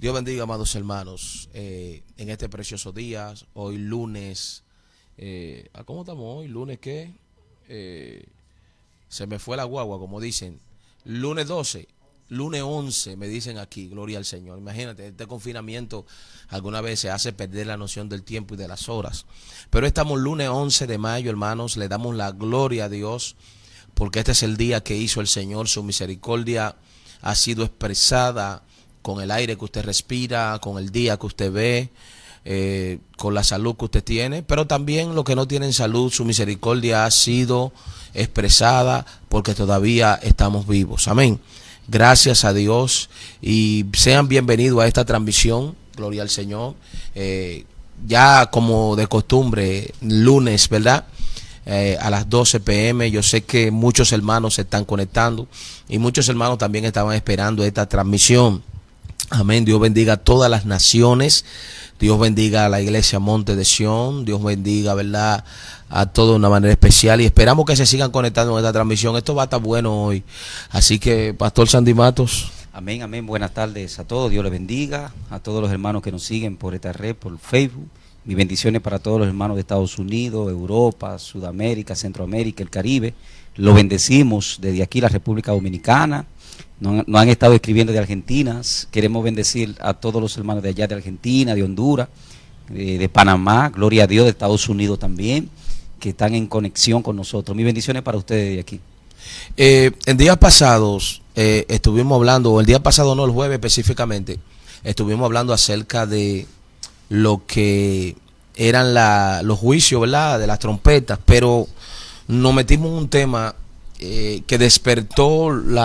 Dios bendiga, amados hermanos, en este precioso día, hoy lunes, ¿cómo estamos hoy? ¿Lunes qué? Se me fue la guagua, como dicen, lunes 12, lunes 11, me dicen aquí, gloria al Señor. Imagínate, este confinamiento alguna vez se hace perder la noción del tiempo y de las horas, pero estamos lunes 11 de mayo, hermanos, le damos la gloria a Dios, porque este es el día que hizo el Señor, su misericordia ha sido expresada con el aire que usted respira, con el día que usted ve, con la salud que usted tiene, pero también los que no tienen salud, su misericordia ha sido expresada porque todavía estamos vivos. Amén. Gracias a Dios y sean bienvenidos a esta transmisión, gloria al Señor. Ya como de costumbre, lunes, ¿verdad? A las 12 p.m. Yo sé que muchos hermanos se están conectando y muchos hermanos también estaban esperando esta transmisión. Amén. Dios bendiga a todas las naciones. Dios bendiga a la iglesia Monte de Sión. Dios bendiga, ¿verdad?, a todos de una manera especial. Y esperamos que se sigan conectando en esta transmisión. Esto va a estar bueno hoy. Así que, Pastor Sandy Matos. Amén, amén. Buenas tardes a todos. Dios les bendiga. A todos los hermanos que nos siguen por esta red, por Facebook. Mis bendiciones para todos los hermanos de Estados Unidos, Europa, Sudamérica, Centroamérica, el Caribe. Lo bendecimos desde aquí, la República Dominicana. Nos han estado escribiendo de Argentina. Queremos bendecir a todos los hermanos de allá de Argentina, de Honduras, de Panamá, gloria a Dios, de Estados Unidos también, que están en conexión con nosotros. Mis bendiciones para ustedes de aquí. En días pasados estuvimos hablando, o el día pasado no, el jueves específicamente, estuvimos hablando acerca de lo que eran los juicios, ¿verdad?, de las trompetas, pero nos metimos en un tema que despertó el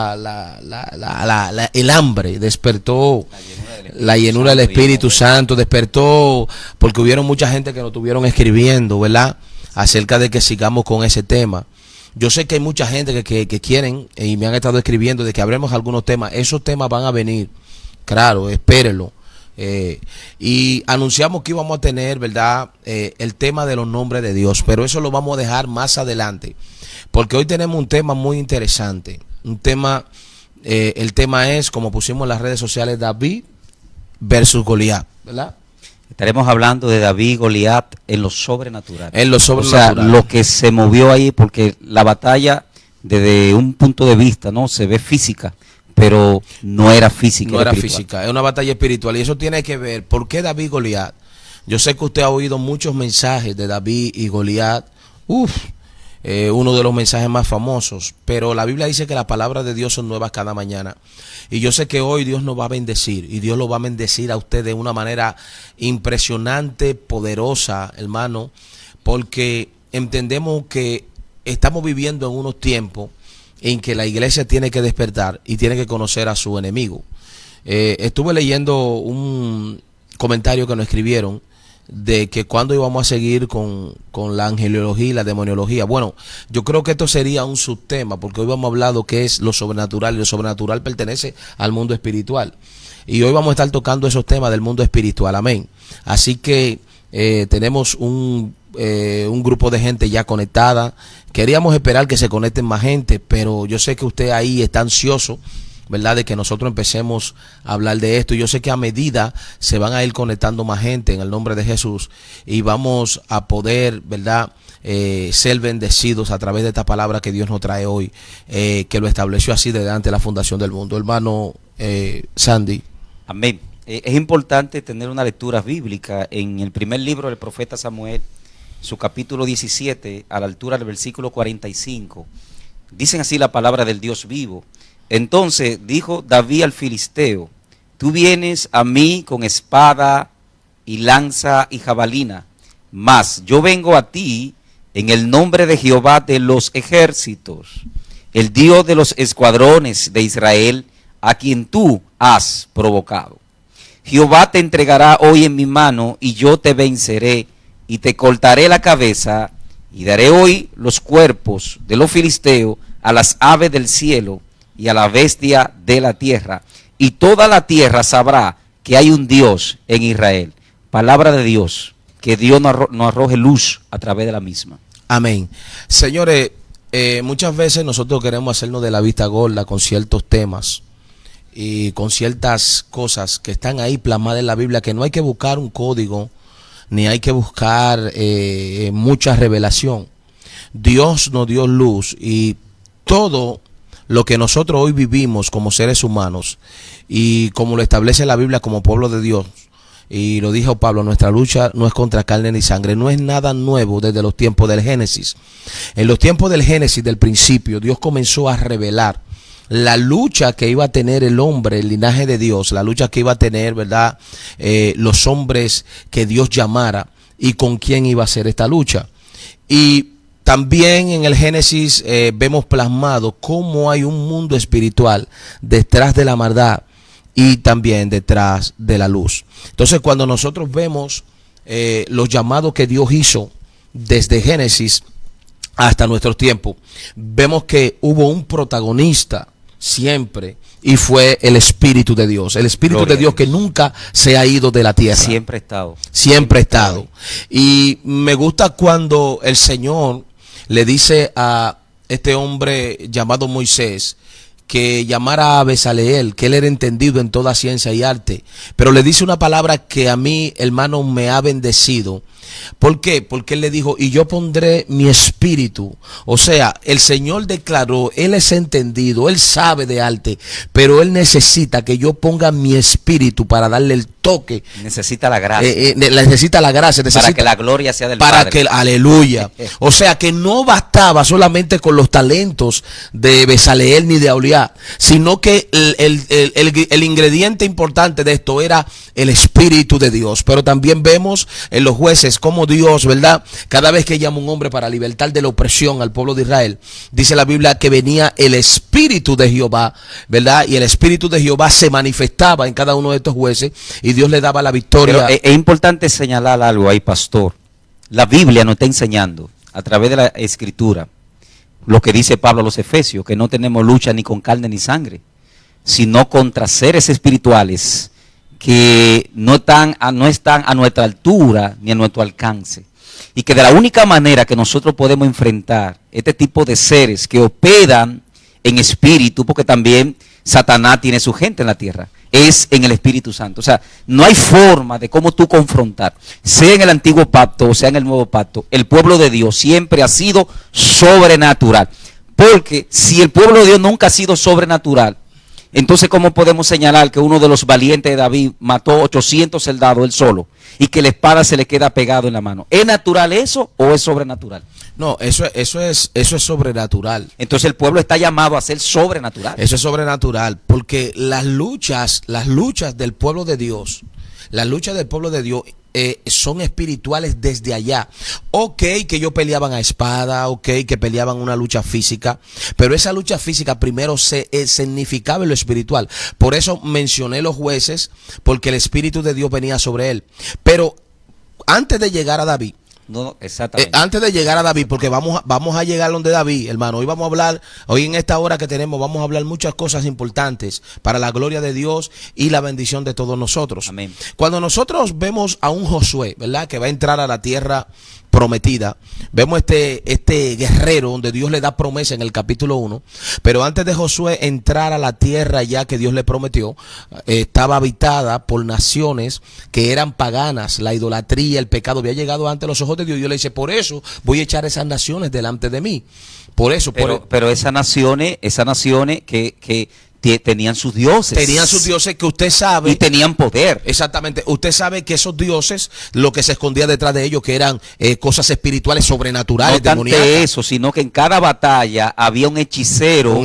hambre, despertó la llenura del Espíritu Santo, despertó porque hubieron mucha gente que nos estuvieron escribiendo, ¿verdad?, acerca de que sigamos con ese tema. Yo sé que hay mucha gente que quieren y me han estado escribiendo de que hablemos algunos temas. Esos temas van a venir, claro, espérenlo. Y anunciamos que íbamos a tener, ¿verdad?, el tema de los nombres de Dios, pero eso lo vamos a dejar más adelante, porque hoy tenemos un tema muy interesante. Un tema, el tema es, como pusimos en las redes sociales, David versus Goliat, ¿verdad? Estaremos hablando de David y Goliat en lo sobrenatural. En lo sobrenatural. O sea, lo que se movió ahí, porque la batalla, desde un punto de vista, ¿no?, se ve física, pero no era física. No era física, es una batalla espiritual. Y eso tiene que ver, ¿por qué David y Goliat? Yo sé que usted ha oído muchos mensajes de David y Goliat. Uno de los mensajes más famosos. Pero la Biblia dice que las palabras de Dios son nuevas cada mañana. Y yo sé que hoy Dios nos va a bendecir. Y Dios lo va a bendecir a usted de una manera impresionante, poderosa, hermano. Porque entendemos que estamos viviendo en unos tiempos en que la iglesia tiene que despertar y tiene que conocer a su enemigo. Estuve leyendo un comentario que nos escribieron de que cuándo íbamos a seguir con la angelología y la demoniología. Bueno, yo creo que esto sería un subtema, porque hoy vamos a hablar de lo que es lo sobrenatural, y lo sobrenatural pertenece al mundo espiritual. Y hoy vamos a estar tocando esos temas del mundo espiritual, amén. Así que tenemos un grupo de gente ya conectada. Queríamos esperar que se conecten más gente, pero yo sé que usted ahí está ansioso, ¿verdad?, de que nosotros empecemos a hablar de esto. Y yo sé que a medida se van a ir conectando más gente en el nombre de Jesús y vamos a poder, ¿verdad?, ser bendecidos a través de esta palabra que Dios nos trae hoy, que lo estableció así desde antes de la fundación del mundo. Hermano Sandy. Amén. Es importante tener una lectura bíblica en el primer libro del profeta Samuel, su capítulo 17, a la altura del versículo 45. Dicen así la palabra del Dios vivo. Entonces dijo David al filisteo: tú vienes a mí con espada y lanza y jabalina, mas yo vengo a ti en el nombre de Jehová de los ejércitos, el Dios de los escuadrones de Israel, a quien tú has provocado. Jehová te entregará hoy en mi mano, y yo te venceré, y te cortaré la cabeza, y daré hoy los cuerpos de los filisteos a las aves del cielo y a la bestia de la tierra, y toda la tierra sabrá que hay un Dios en Israel. Palabra de Dios, que Dios nos arroje luz a través de la misma. Amén. Señores, muchas veces nosotros queremos hacernos de la vista gorda con ciertos temas, y con ciertas cosas que están ahí plasmadas en la Biblia, que no hay que buscar un código, ni hay que buscar mucha revelación. Dios nos dio luz y todo lo que nosotros hoy vivimos como seres humanos y como lo establece la Biblia como pueblo de Dios, y lo dijo Pablo, nuestra lucha no es contra carne ni sangre, no es nada nuevo desde los tiempos del Génesis. En los tiempos del Génesis, del principio, Dios comenzó a revelar la lucha que iba a tener el hombre, el linaje de Dios, la lucha que iba a tener, ¿verdad? Los hombres que Dios llamara y con quién iba a ser esta lucha. Y también en el Génesis vemos plasmado cómo hay un mundo espiritual detrás de la maldad y también detrás de la luz. Entonces, cuando nosotros vemos los llamados que Dios hizo desde Génesis hasta nuestros tiempos, vemos que hubo un protagonista siempre, y fue el Espíritu de Dios. El Espíritu de Dios que nunca se ha ido de la tierra. Siempre ha estado. Siempre ha estado. Y me gusta cuando el Señor le dice a este hombre llamado Moisés que llamara a Bezaleel, que él era entendido en toda ciencia y arte, pero le dice una palabra que a mí, hermano, me ha bendecido. ¿Por qué? Porque él le dijo, y yo pondré mi espíritu. O sea, el Señor declaró, él es entendido, él sabe de arte, pero él necesita que yo ponga mi espíritu para darle el toque. Necesita la gracia. Necesita la gracia. Para que la gloria sea del Para Padre. que, aleluya. O sea, que no bastaba solamente con los talentos de Bezaleel ni de Aholiab, sino que el ingrediente importante de esto era el Espíritu de Dios. Pero también vemos en los Jueces como Dios, ¿verdad? Cada vez que llama un hombre para libertar de la opresión al pueblo de Israel, dice la Biblia que venía el Espíritu de Jehová, ¿verdad? Y el Espíritu de Jehová se manifestaba en cada uno de estos jueces y Dios le daba la victoria. Pero es importante señalar algo ahí, pastor. La Biblia nos está enseñando a través de la Escritura lo que dice Pablo a los Efesios, que no tenemos lucha ni con carne ni sangre, sino contra seres espirituales que no están a nuestra altura ni a nuestro alcance. Y que de la única manera que nosotros podemos enfrentar este tipo de seres que operan en espíritu, porque también Satanás tiene su gente en la tierra, es en el Espíritu Santo. O sea, no hay forma de cómo tú confrontar, sea en el antiguo pacto o sea en el nuevo pacto, el pueblo de Dios siempre ha sido sobrenatural. Porque si el pueblo de Dios nunca ha sido sobrenatural, entonces ¿cómo podemos señalar que uno de los valientes de David mató 800 soldados él solo y que la espada se le queda pegado en la mano? ¿Es natural eso o es sobrenatural? No, eso es sobrenatural. Entonces el pueblo está llamado a ser sobrenatural. Eso es sobrenatural, porque las luchas del pueblo de Dios, son espirituales desde allá. Ok, que ellos peleaban a espada, ok, que peleaban una lucha física, pero esa lucha física primero se significaba en lo espiritual. Por eso mencioné los Jueces, porque el Espíritu de Dios venía sobre él. Pero antes de llegar a David, no, exactamente. Antes de llegar a David, porque vamos a llegar donde David, hermano. Hoy en esta hora que tenemos, vamos a hablar muchas cosas importantes para la gloria de Dios y la bendición de todos nosotros. Amén. Cuando nosotros vemos a un Josué, ¿verdad? Que va a entrar a la tierra prometida, vemos este guerrero donde Dios le da promesa en el capítulo 1, pero antes de Josué entrar a la tierra ya que Dios le prometió, estaba habitada por naciones que eran paganas, la idolatría, el pecado había llegado ante los ojos de Dios. Dios le dice, por eso voy a echar esas naciones delante de mí. Pero esas naciones que tenían sus dioses. Tenían sus dioses que usted sabe. Y tenían poder. Exactamente. Usted sabe que esos dioses, lo que se escondía detrás de ellos, que eran cosas espirituales, sobrenaturales, no tanto eso, sino que en cada batalla había un hechicero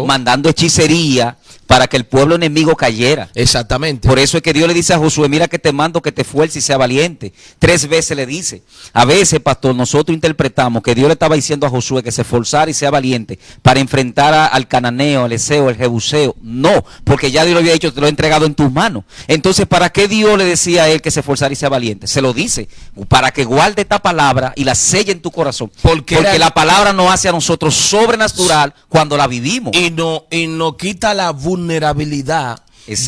mandando hechicería para que el pueblo enemigo cayera. Exactamente. Por eso es que Dios le dice a Josué, mira que te mando que te esfuerces y sea valiente. 3 veces le dice. A veces, pastor, nosotros interpretamos que Dios le estaba diciendo a Josué que se esforzara y sea valiente para enfrentar al cananeo, al heseo, al jebuseo. No, porque ya Dios le había dicho, te lo he entregado en tus manos. Entonces, ¿para qué Dios le decía a él que se esforzara y sea valiente? Se lo dice, para que guarde esta palabra y la selle en tu corazón. Porque la palabra nos hace a nosotros sobrenatural cuando la vivimos. Y no quita la vulnerabilidad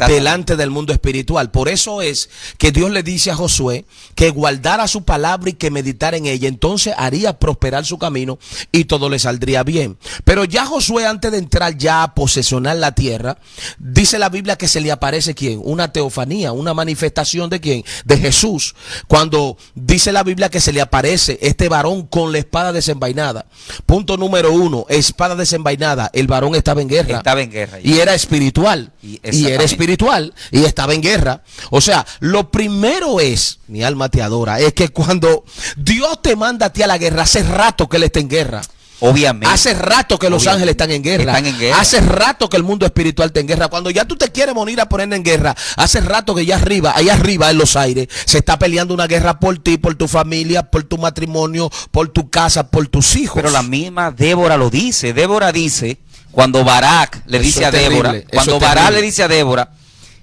delante del mundo espiritual. Por eso es que Dios le dice a Josué que guardara su palabra y que meditara en ella. Entonces haría prosperar su camino y todo le saldría bien. Pero ya Josué, antes de entrar ya a posesionar la tierra, dice la Biblia que se le aparece ¿quién? Una teofanía, una manifestación de ¿quién? De Jesús. Cuando dice la Biblia que se le aparece este varón con la espada desenvainada. Punto número 1, espada desenvainada. El varón estaba en guerra. Estaba en guerra. Y era espiritual. Y era espiritual. Y estaba en guerra. O sea, lo primero es, mi alma te adora, es que cuando Dios te manda a ti a la guerra, hace rato que Él está en guerra. Obviamente. Hace rato que los ángeles están en guerra. Hace rato que el mundo espiritual está en guerra. Cuando ya tú te quieres morir a poner en guerra, hace rato que ya arriba, allá arriba en los aires, se está peleando una guerra por ti, por tu familia, por tu matrimonio, por tu casa, por tus hijos. Pero la misma Débora lo dice. Débora dice, cuando Barak le dice a Débora, cuando Barak le dice a Débora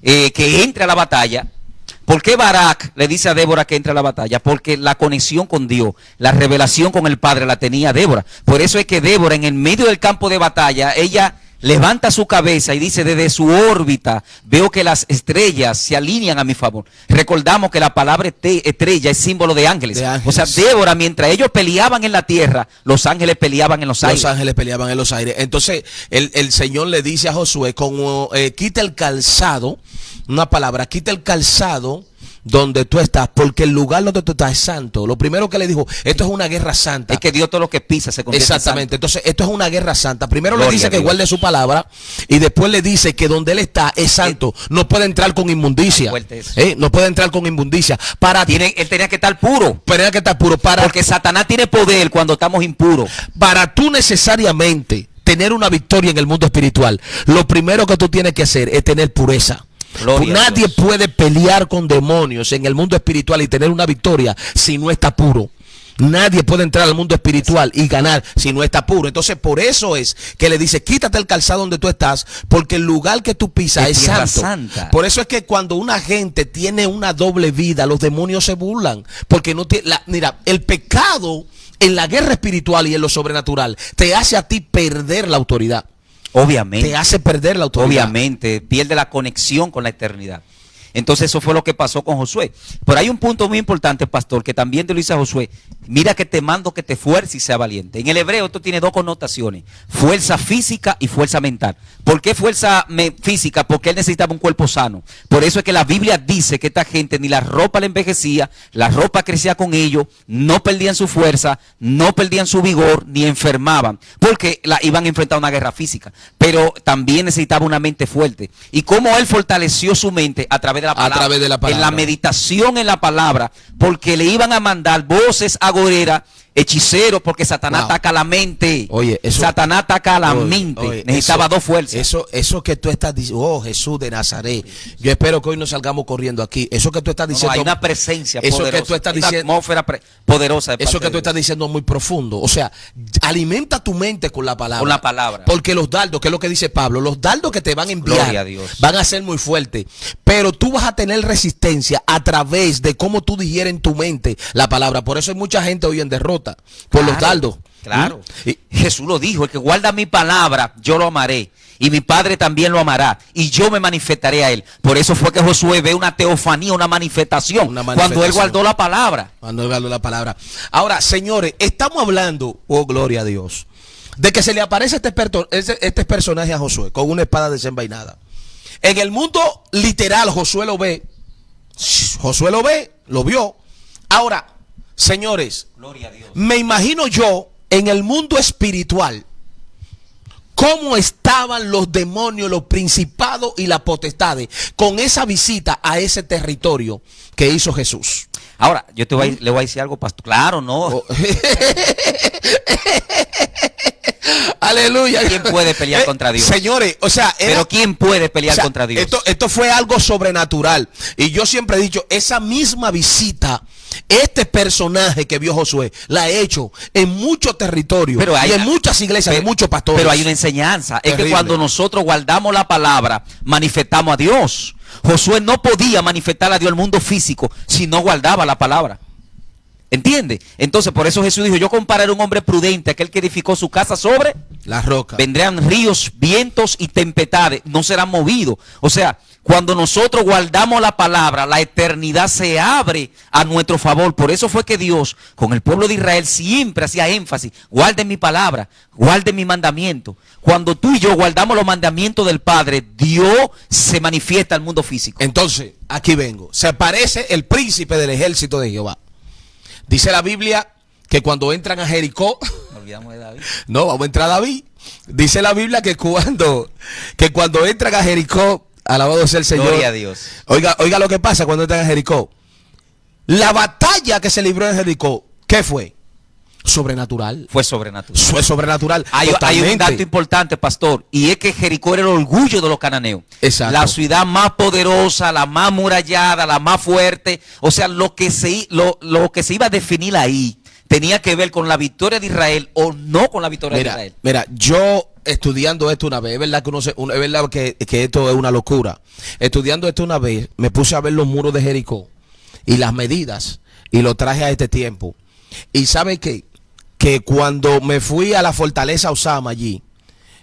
que entre a la batalla. ¿Por qué Barak le dice a Débora que entre a la batalla? Porque la conexión con Dios, la revelación con el Padre la tenía Débora. Por eso es que Débora, en el medio del campo de batalla, ella levanta su cabeza y dice: desde su órbita veo que las estrellas se alinean a mi favor. Recordamos que la palabra estrella es símbolo de ángeles. O sea, Débora, mientras ellos peleaban en la tierra, los ángeles peleaban en los aires. Los ángeles peleaban en los aires. Entonces el Señor le dice a Josué, como quita el calzado, una palabra, quita el calzado donde tú estás, porque el lugar donde tú estás es santo. Lo primero que le dijo, esto es una guerra santa. Es que Dios todo lo que pisa se convierte en santo. Exactamente. Entonces esto es una guerra santa. Primero le dice que guarde su palabra y después le dice que donde él está es santo. No puede entrar con inmundicia. No puede entrar con inmundicia. Él tenía que estar puro. Tenía que estar puro porque Satanás tiene poder cuando estamos impuros. Para tú necesariamente tener una victoria en el mundo espiritual, lo primero que tú tienes que hacer es tener pureza. Nadie puede pelear con demonios en el mundo espiritual y tener una victoria si no está puro. Nadie puede entrar al mundo espiritual y ganar si no está puro. Entonces por eso es que le dice: quítate el calzado donde tú estás, porque el lugar que tú pisas es santo. Por eso es que cuando una gente tiene una doble vida, los demonios se burlan, porque no tiene mira, el pecado en la guerra espiritual y en lo sobrenatural te hace a ti perder la autoridad. Obviamente. Te hace perder la autoridad. Obviamente, pierde la conexión con la eternidad. Entonces eso fue lo que pasó con Josué. Pero hay un punto muy importante, pastor, que también te lo dice a Josué: mira que te mando que te fuerces y sea valiente. En el hebreo esto tiene dos connotaciones: fuerza física y fuerza mental. ¿Por qué fuerza física? Porque él necesitaba un cuerpo sano. Por eso es que la Biblia dice que esta gente ni la ropa le envejecía, la ropa crecía con ellos, no perdían su fuerza, no perdían su vigor, ni enfermaban, porque iban a enfrentar una guerra física. Pero también necesitaba una mente fuerte. ¿Y cómo él fortaleció su mente? A través de la palabra, en la meditación en la palabra, porque le iban a mandar voces agoreras, hechiceros, porque Satanás ataca la mente. Oye, eso, Satanás ataca la mente. Necesitaba dos fuerzas. Eso que tú estás diciendo, oh Jesús de Nazaret, yo espero que hoy no salgamos corriendo aquí. Eso que tú estás diciendo, hay una presencia eso poderosa, que tú estás diciendo, una atmósfera poderosa. Eso que tú estás diciendo es muy profundo. O sea, alimenta tu mente con la palabra. Con la palabra. Porque los dardos, que es lo que dice Pablo, los dardos que te van a enviar van a ser muy fuertes. Pero tú vas a tener resistencia a través de cómo tú digieres en tu mente la palabra. Por eso hay mucha gente hoy en derrota por los dardos. Claro. Jesús lo dijo: el que guarda mi palabra, yo lo amaré. Y mi Padre también lo amará. Y yo me manifestaré a él. Por eso fue que Josué ve una teofanía, una manifestación. Cuando él guardó la palabra. Cuando él guardó la palabra. Ahora, señores, estamos hablando, oh gloria a Dios, de que se le aparece este personaje a Josué con una espada desenvainada. En el mundo literal, Josué lo ve. Josué lo ve, lo vio. Ahora, señores, gloria a Dios, me imagino yo en el mundo espiritual cómo estaban los demonios, los principados y las potestades con esa visita a ese territorio que hizo Jesús. Ahora, yo le voy a decir algo, pastor. Claro, no. Aleluya. ¿Quién puede pelear contra Dios? Señores, o sea, pero ¿quién puede pelear contra Dios? Esto fue algo sobrenatural. Y yo siempre he dicho, esa misma visita, este personaje que vio Josué, la ha hecho en muchos territorios y en muchas iglesias, en muchos pastores. Pero hay una enseñanza. Es que cuando nosotros guardamos la palabra, manifestamos a Dios. Josué no podía manifestar a Dios al mundo físico si no guardaba la palabra. ¿Entiende? Entonces, por eso Jesús dijo, yo compararé a un hombre prudente, aquel que edificó su casa sobre La roca. vendrán ríos, vientos y tempestades, no serán movidos. O sea, cuando nosotros guardamos la palabra, la eternidad se abre a nuestro favor. Por eso fue que Dios, con el pueblo de Israel, siempre hacía énfasis, guarden mi palabra, guarden mi mandamiento. Cuando tú y yo guardamos los mandamientos del Padre, Dios se manifiesta al mundo físico. Entonces, aquí vengo. Se aparece el príncipe del ejército de Jehová. Dice la Biblia que cuando entran a Jericó, Nos olvidamos de David. no, vamos a entrar a David. Dice la Biblia que cuando entran a Jericó, alabado sea el Señor. Gloria a Dios. Oiga lo que pasa cuando entran a Jericó. La batalla que se libró en Jericó, ¿qué fue? Sobrenatural. Fue sobrenatural. Fue sobrenatural. Hay un totalmente. dato importante, pastor, y es que Jericó era el orgullo de los cananeos. Exacto. La ciudad más poderosa, la más murallada, la más fuerte. O sea, lo que se iba a definir ahí tenía que ver con la victoria de Israel o no con la victoria de Israel. Mira, yo estudiando esto una vez, es verdad es verdad que esto es una locura. Estudiando esto una vez, me puse a ver los muros de Jericó y las medidas y lo traje a este tiempo. Y ¿sabe qué? Que cuando me fui a la fortaleza Osama allí,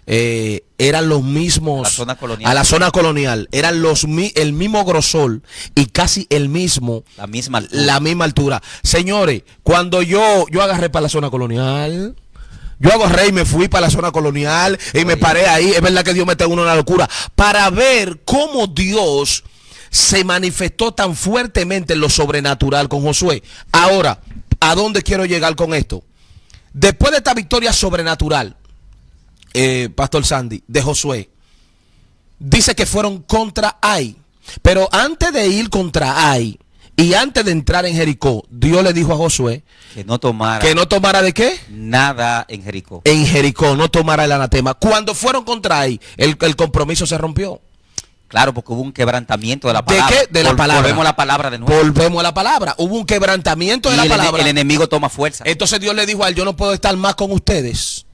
eran los mismos, La zona colonial. a la zona colonial, eran el mismo grosor y casi la misma altura. Señores, cuando yo agarré para la zona colonial, yo agarré y me fui para la zona colonial y me paré ahí, es verdad que Dios mete a uno en una locura, para ver cómo Dios se manifestó tan fuertemente en lo sobrenatural con Josué. Ahora, ¿a dónde quiero llegar con esto? Después de esta victoria sobrenatural, Pastor Sandy, de Josué, dice que fueron contra Ai. Pero antes de ir contra Ai y antes de entrar en Jericó, Dios le dijo a Josué Que no tomara ¿de qué? nada en Jericó. En Jericó, no tomara el anatema. Cuando fueron contra Ai, el compromiso se rompió. Claro, porque hubo un quebrantamiento de la ¿De palabra. qué? De la palabra. Volvemos a la palabra de nuevo. Volvemos a la palabra. Hubo un quebrantamiento de Y la el palabra. el enemigo toma fuerza. Entonces Dios le dijo a él, yo no puedo estar más con ustedes.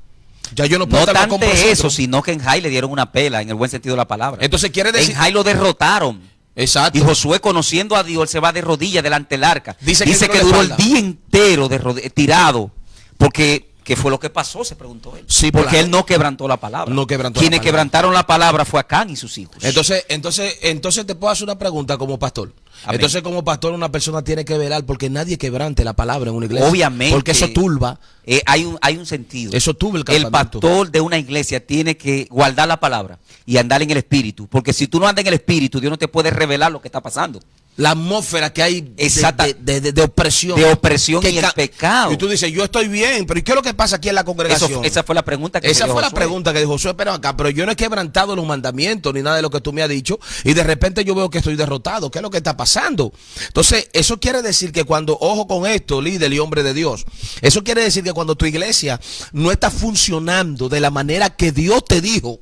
Ya yo no puedo No estar más con tanto vosotros. eso, sino que en Jai le dieron una pela, en el buen sentido de la palabra. Entonces quiere decir... En Jai lo derrotaron. Exacto. Y Josué, conociendo a Dios, él se va de rodillas delante del arca. Dice Dice que que entró de duró el espalda. día entero tirado. Porque, ¿qué fue lo que pasó? Se preguntó él. Sí, porque claro. él no quebrantó la palabra. No quebrantó la Quienes palabra. quebrantaron la palabra fue Acán y sus hijos. Entonces te puedo hacer una pregunta como pastor. Amén. Entonces como pastor una persona tiene que velar porque nadie quebrante la palabra en una iglesia. Obviamente. Porque eso turba. Hay un sentido. Eso turba el El campamento. pastor de una iglesia tiene que guardar la palabra y andar en el espíritu. Porque si tú no andas en el espíritu, Dios no te puede revelar lo que está pasando. La atmósfera que hay Exacta. de opresión. De opresión Que y el pecado. Y tú dices, yo estoy bien, pero ¿y qué es lo que pasa aquí en la congregación? Esa fue la pregunta que Esa me dio fue la Josué. pregunta que dijo Josué, pero acá, pero yo no he quebrantado los mandamientos ni nada de lo que tú me has dicho y de repente yo veo que estoy derrotado. ¿Qué es lo que está pasando? Entonces, eso quiere decir que cuando, ojo con esto, líder y hombre de Dios, eso quiere decir que cuando tu iglesia no está funcionando de la manera que Dios te dijo,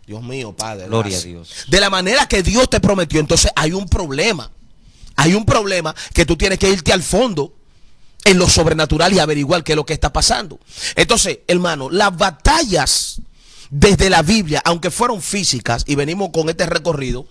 Dios mío, Padre, Gloria a Dios. de la manera que Dios te prometió, entonces hay un problema. Hay un problema que tú tienes que irte al fondo en lo sobrenatural y averiguar qué es lo que está pasando. Entonces, hermano, las batallas desde la Biblia, aunque fueron físicas, y venimos con este recorrido,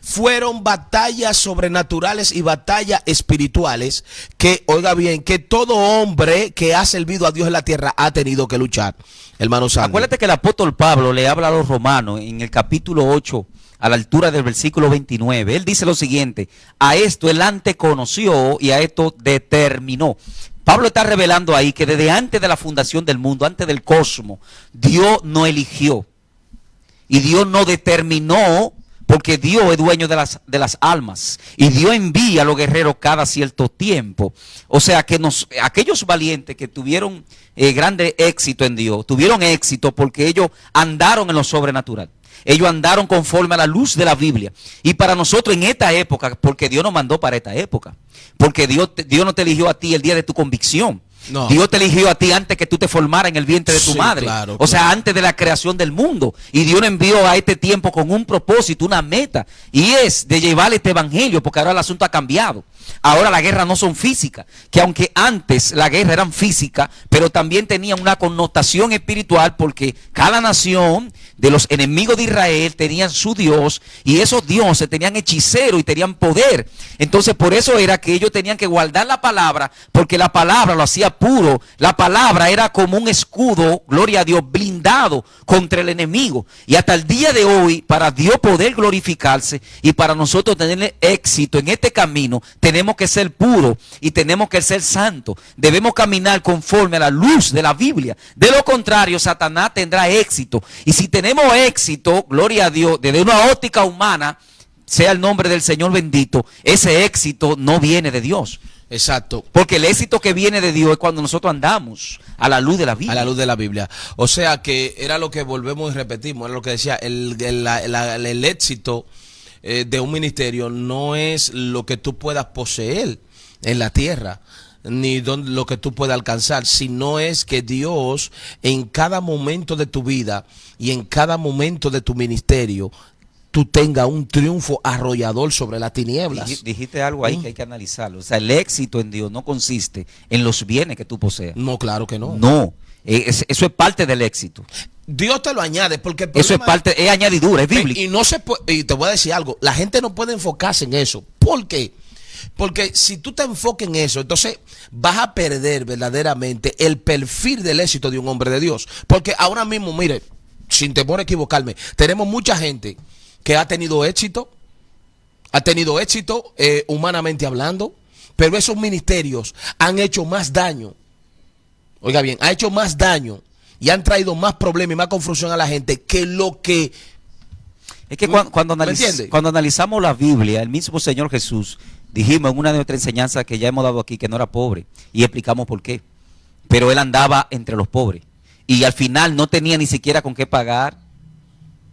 fueron batallas sobrenaturales y batallas espirituales que, oiga bien, que todo hombre que ha servido a Dios en la tierra ha tenido que luchar. Hermano Sandy. Acuérdate que el apóstol Pablo le habla a los romanos en el capítulo 8, a la altura del versículo 29. Él dice lo siguiente: a esto él antes conoció y a esto determinó. Pablo está revelando ahí que desde antes de la fundación del mundo, antes del cosmos, Dios no eligió y Dios no determinó, porque Dios es dueño de las almas y Dios envía a los guerreros cada cierto tiempo. O sea que aquellos valientes que tuvieron grande éxito en Dios, tuvieron éxito porque ellos andaron en lo sobrenatural. Ellos andaron conforme a la luz de la Biblia. Y para nosotros en esta época, porque Dios nos mandó para esta época, porque Dios no te eligió a ti el día de tu convicción. No. Dios te eligió a ti antes que tú te formaras en el vientre de tu Sí, madre. claro, O sea, claro. antes de la creación del mundo. Y Dios nos envió a este tiempo con un propósito, una meta. Y es de llevar este evangelio, porque ahora el asunto ha cambiado. Ahora las guerras no son físicas. Que aunque antes las guerras eran físicas, pero también tenían una connotación espiritual, porque cada nación de los enemigos de Israel tenían su Dios, y esos dioses tenían hechiceros y tenían poder. Entonces por eso era que ellos tenían que guardar la palabra, porque la palabra lo hacía puro. La palabra era como un escudo, gloria a Dios, blindado contra el enemigo. Y hasta el día de hoy, para Dios poder glorificarse y para nosotros tener éxito en este camino, tenemos que ser puros y tenemos que ser santos. Debemos caminar conforme a la luz de la Biblia. De lo contrario, Satanás tendrá éxito. Y si tenemos éxito, gloria a Dios, desde una óptica humana, sea el nombre del Señor bendito, ese éxito no viene de Dios. Exacto. Porque el éxito que viene de Dios es cuando nosotros andamos a la luz de la Biblia. A la luz de la Biblia. O sea que era lo que volvemos y repetimos, era lo que decía, el éxito de un ministerio no es lo que tú puedas poseer en la tierra, ni lo que tú puedas alcanzar, sino es que Dios en cada momento de tu vida y en cada momento de tu ministerio tú tengas un triunfo arrollador sobre las tinieblas. Dijiste algo ahí que hay que analizarlo. O sea, el éxito en Dios no consiste en los bienes que tú poseas. No, claro que no. No, eso es parte del éxito. Dios te lo añade porque el Eso es problema parte, es añadidura, es bíblico. y no se puede, y te voy a decir algo, la gente no puede enfocarse en eso. ¿Por qué? Porque si tú te enfocas en eso, entonces vas a perder verdaderamente el perfil del éxito de un hombre de Dios. Porque ahora mismo, mire, sin temor a equivocarme, tenemos mucha gente que ha tenido éxito humanamente hablando, pero esos ministerios han hecho más daño. Oiga bien, ha hecho más daño y han traído más problemas y más confusión a la gente que lo que... Es que cuando analizamos la Biblia, el mismo Señor Jesús, dijimos en una de nuestras enseñanzas que ya hemos dado aquí que no era pobre, y explicamos por qué. Pero él andaba entre los pobres y al final no tenía ni siquiera con qué pagar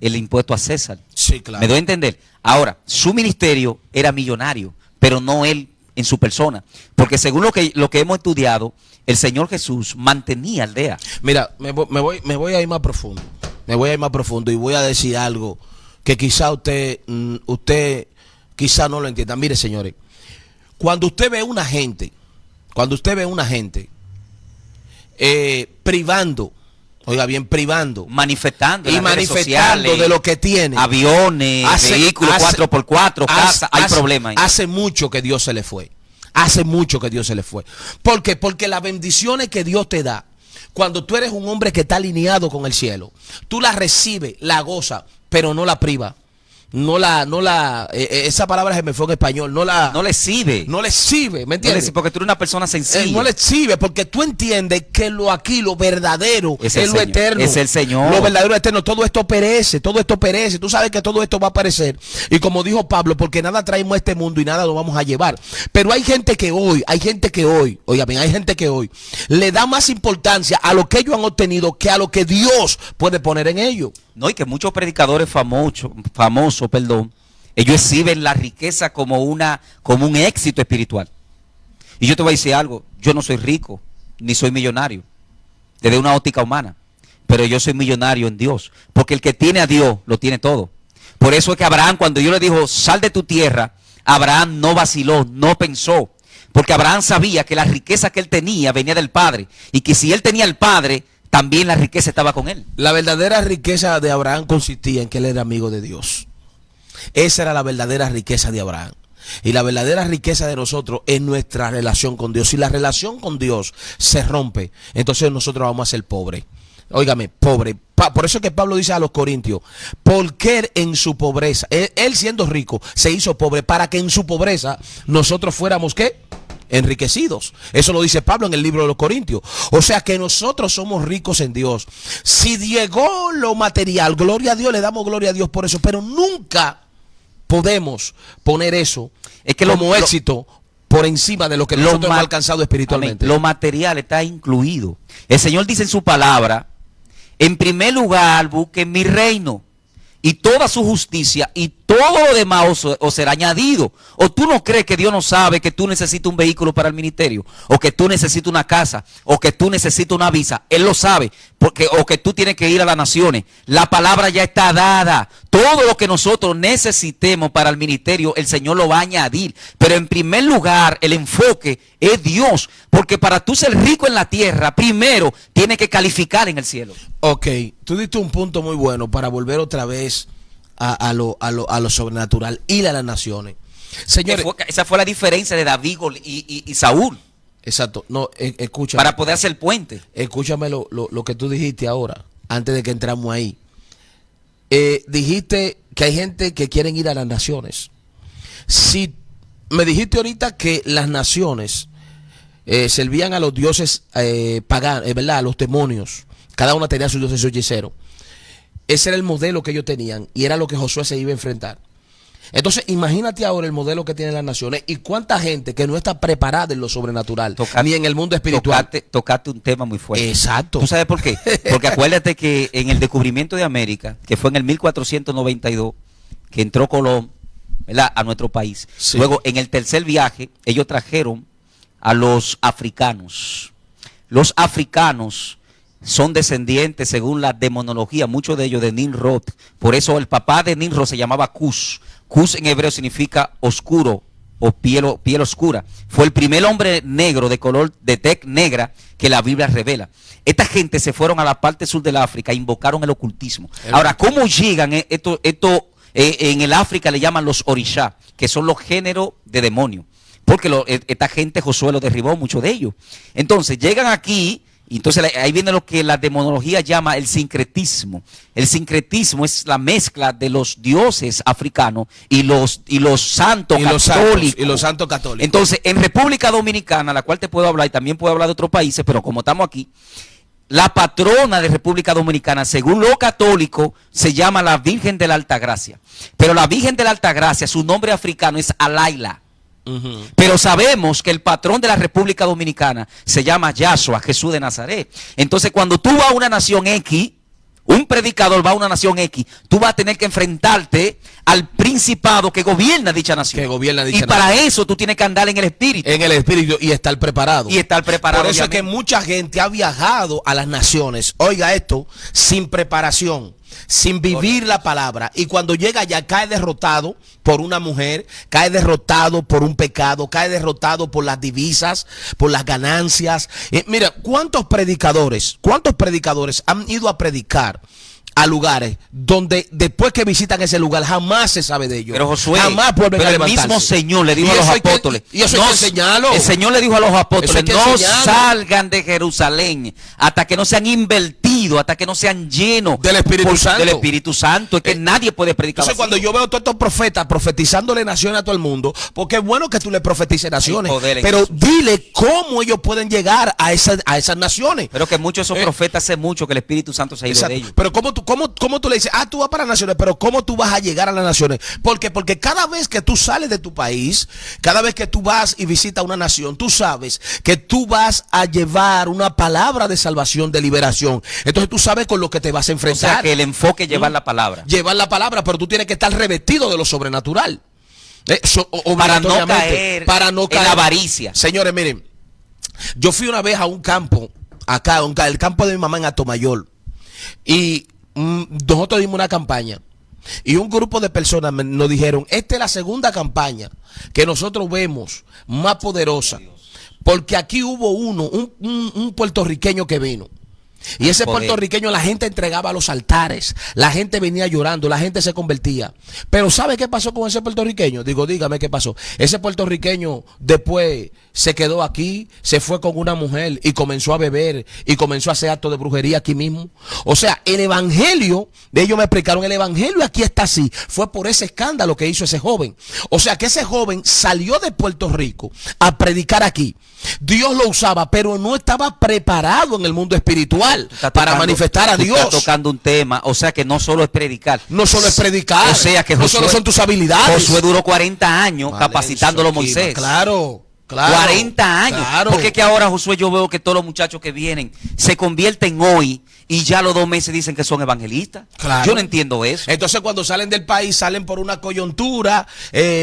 el impuesto a César. Sí, claro. ¿Me doy a entender? Ahora, su ministerio era millonario, pero no él en su persona. Porque según lo que hemos estudiado, el Señor Jesús mantenía aldea. Mira, me voy a ir más profundo. Me voy a ir más profundo y voy a decir algo que quizá usted quizá no lo entienda. Mire, señores, cuando usted ve una gente privando, oiga bien, privando, Manifestando y en las redes manifestando sociales, de lo que tiene, aviones, vehículos 4x4, casa, hay problemas. Hace mucho que Dios se le fue. Hace mucho que Dios se le fue. ¿Por qué? Porque las bendiciones que Dios te da, cuando tú eres un hombre que está alineado con el cielo, tú las recibes, la gozas, pero no la privas. Esa palabra se me fue en español, no le sirve, ¿me entiendes? Porque tú eres una persona sencilla. No le sirve porque tú entiendes que lo verdadero es lo eterno. Es el Señor. Lo verdadero es eterno. Todo esto perece. Tú sabes que todo esto va a perecer. Y como dijo Pablo, porque nada traemos a este mundo y nada lo vamos a llevar. Pero hay gente que hoy, óigame, hay gente que hoy le da más importancia a lo que ellos han obtenido que a lo que Dios puede poner en ellos. No, y que muchos predicadores famosos, ellos exhiben la riqueza como un éxito espiritual. Y yo te voy a decir algo, yo no soy rico, ni soy millonario, desde una óptica humana, pero yo soy millonario en Dios, porque el que tiene a Dios, lo tiene todo. Por eso es que Abraham, cuando Dios le dijo, sal de tu tierra, Abraham no vaciló, no pensó, porque Abraham sabía que la riqueza que él tenía venía del Padre, y que si él tenía el Padre, también la riqueza estaba con él. La verdadera riqueza de Abraham consistía en que él era amigo de Dios. Esa era la verdadera riqueza de Abraham. Y la verdadera riqueza de nosotros es nuestra relación con Dios. Si la relación con Dios se rompe, entonces nosotros vamos a ser pobres. Óigame, pobre. Por eso es que Pablo dice a los corintios, porque en su pobreza, él siendo rico, se hizo pobre para que en su pobreza nosotros fuéramos, ¿qué? Enriquecidos. Eso lo dice Pablo en el libro de los Corintios. O sea que nosotros somos ricos en Dios. Si llegó lo material, gloria a Dios, le damos gloria a Dios por eso, pero nunca podemos poner eso como éxito por encima de lo que nosotros hemos alcanzado espiritualmente. Lo material está incluido. El Señor dice en su palabra, en primer lugar busquen mi reino y toda su justicia y todo lo demás os será añadido. ¿O tú no crees que Dios no sabe que tú necesitas un vehículo para el ministerio? ¿O que tú necesitas una casa? ¿O que tú necesitas una visa? Él lo sabe. O que tú tienes que ir a las naciones. La palabra ya está dada. Todo lo que nosotros necesitemos para el ministerio, el Señor lo va a añadir. Pero en primer lugar, el enfoque es Dios. Porque para tú ser rico en la tierra, primero tienes que calificar en el cielo. Ok, tú diste un punto muy bueno para volver otra vez a lo sobrenatural, ir a las naciones. Señores, esa fue la diferencia de David y Saúl. Exacto, no, escúchame. Para poder hacer el puente. Escúchame lo que tú dijiste ahora, antes de que entramos ahí. Dijiste que hay gente que quieren ir a las naciones. Si me dijiste ahorita que las naciones servían a los dioses paganos, ¿verdad? A los demonios. Cada una tenía su dios y su hechicero. Ese era el modelo que ellos tenían y era lo que Josué se iba a enfrentar. Entonces, imagínate ahora el modelo que tienen las naciones y cuánta gente que no está preparada en lo sobrenatural, ni en el mundo espiritual. Tocaste un tema muy fuerte. Exacto. ¿Tú sabes por qué? Porque acuérdate que en el descubrimiento de América, que fue en el 1492, que entró Colón, ¿verdad?, a nuestro país. Sí. Luego, en el tercer viaje, ellos trajeron a los africanos. Los africanos son descendientes, según la demonología, muchos de ellos de Nimrod. Por eso el papá de Nimrod se llamaba Cus. Cus en hebreo significa oscuro o piel oscura. Fue el primer hombre negro de color de tez negra que la Biblia revela. Esta gente se fueron a la parte sur del África e invocaron el ocultismo. Ahora, ¿cómo llegan esto? En el África le llaman los orishá, que son los géneros de demonios. Porque esta gente, Josué lo derribó, muchos de ellos. Entonces, llegan aquí. Y entonces ahí viene lo que la demonología llama el sincretismo. El sincretismo es la mezcla de los dioses africanos y los santos católicos. Y los santos católicos. Entonces, en República Dominicana, la cual te puedo hablar y también puedo hablar de otros países, pero como estamos aquí, la patrona de República Dominicana, según lo católico, se llama la Virgen de la Altagracia. Pero la Virgen de la Altagracia, su nombre africano es Alaila. Pero sabemos que el patrón de la República Dominicana se llama Yahshua, Jesús de Nazaret. Entonces, cuando tú vas a una nación X, un predicador va a una nación X, tú vas a tener que enfrentarte al principado que gobierna dicha nación. Y para eso tú tienes que andar en el espíritu. En el espíritu y estar preparado. Por eso es que mucha gente ha viajado a las naciones, oiga esto, sin preparación, sin vivir la palabra, y cuando llega allá cae derrotado por una mujer, cae derrotado por un pecado, cae derrotado por las divisas, por las ganancias. Mira, ¿cuántos predicadores han ido a predicar a lugares donde después que visitan ese lugar jamás se sabe de ellos? Pero Josué, jamás vuelven a levantarse. El mismo Señor le dijo a los apóstoles, y eso hay que enseñarlo. El Señor le dijo a los apóstoles, no salgan de Jerusalén hasta que no sean invertidos, hasta que no sean llenos del Espíritu Santo. Del Espíritu Santo. Es que nadie puede predicar. Entonces, cuando yo veo a todos estos profetas profetizándole naciones a todo el mundo, porque es bueno que tú le profetices naciones, pero dile cómo ellos pueden llegar a esas naciones. Pero que muchos de esos profetas hace mucho que el Espíritu Santo se ha ido de ellos. Pero ¿cómo tú le dices, tú vas para las naciones, pero cómo tú vas a llegar a las naciones? Porque cada vez que tú sales de tu país, cada vez que tú vas y visitas una nación, tú sabes que tú vas a llevar una palabra de salvación, de liberación. Entonces tú sabes con lo que te vas a enfrentar. O sea, que el enfoque es llevar la palabra. Llevar la palabra, pero tú tienes que estar revestido de lo sobrenatural. Para no caer en la avaricia. Señores, miren, yo fui una vez a un campo, el campo de mi mamá en Atomayor, y nosotros dimos una campaña y un grupo de personas nos dijeron, esta es la segunda campaña que nosotros vemos más poderosa, porque aquí hubo un puertorriqueño que vino. Y ese puertorriqueño, la gente entregaba a los altares, la gente venía llorando, la gente se convertía. Pero ¿sabe qué pasó con ese puertorriqueño? Dígame qué pasó. Ese puertorriqueño después se quedó aquí, se fue con una mujer y comenzó a beber y comenzó a hacer actos de brujería aquí mismo. O sea, el evangelio, de ellos me explicaron, el evangelio aquí está así. Fue por ese escándalo que hizo ese joven. O sea, que ese joven salió de Puerto Rico a predicar aquí. Dios lo usaba, pero no estaba preparado en el mundo espiritual para manifestar a Dios. Está tocando un tema, o sea que no solo es predicar. No solo es predicar. O sea que no solo son tus habilidades. Josué duró 40 años capacitándolo a Moisés. Claro. Claro, 40 años. claro. Porque es que ahora, Josué, yo veo que todos los muchachos que vienen se convierten hoy y ya a los 2 meses dicen que son evangelistas. Claro. Yo no entiendo eso. Entonces cuando salen del país salen por una coyuntura,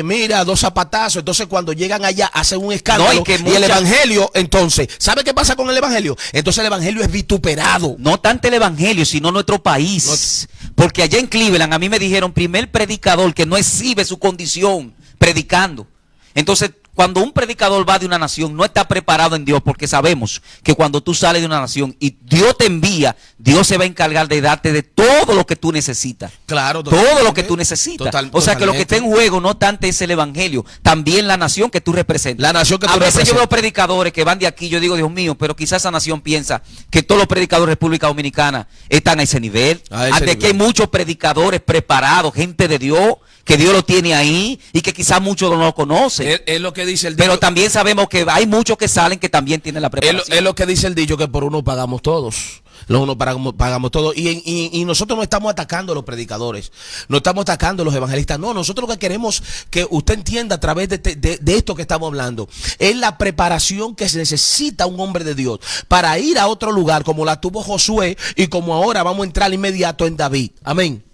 mira, 2 zapatazos. Entonces cuando llegan allá hacen un escándalo. No, y que y el mucha- evangelio, entonces, ¿sabe qué pasa con el evangelio? Entonces el evangelio es vituperado. No tanto el evangelio, sino nuestro país. Porque allá en Cleveland a mí me dijeron, primer predicador que no exhibe su condición predicando. Entonces, cuando un predicador va de una nación, no está preparado en Dios, porque sabemos que cuando tú sales de una nación y Dios te envía, Dios se va a encargar de darte de todo lo que tú necesitas. Claro, Todo lo que tú necesitas. O sea que lo que está en juego no tanto es el evangelio, también la nación que tú representas. La nación que tú A veces representas. yo veo predicadores que van de aquí, yo digo, Dios mío, pero quizás esa nación piensa que todos los predicadores de República Dominicana están a ese nivel. A ese De nivel. que hay muchos predicadores preparados, gente de Dios, que Dios lo tiene ahí y que quizás muchos no lo conocen. Es lo que dice el Pero dicho. también sabemos que hay muchos que salen que también tienen la preparación. Es lo que dice el dicho, que por uno pagamos todos. Los uno pagamos todos. Y nosotros no estamos atacando a los predicadores. No estamos atacando a los evangelistas. No, nosotros lo que queremos que usted entienda a través de esto que estamos hablando es la preparación que se necesita un hombre de Dios para ir a otro lugar como la tuvo Josué y como ahora vamos a entrar inmediato en David. Amén.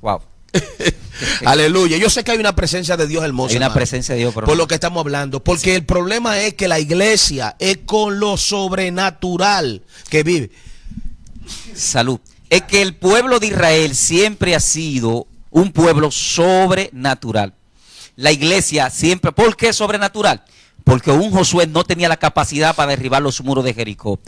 Wow. Aleluya. Yo sé que hay una presencia de Dios hermosa. Hay una hermano, presencia de Dios. Pero por no. lo que estamos hablando. Porque el problema es que la iglesia es con lo sobrenatural que vive. Salud. Es que el pueblo de Israel siempre ha sido un pueblo sobrenatural. La iglesia siempre. ¿Por qué sobrenatural? Porque un Josué no tenía la capacidad para derribar los muros de Jericó.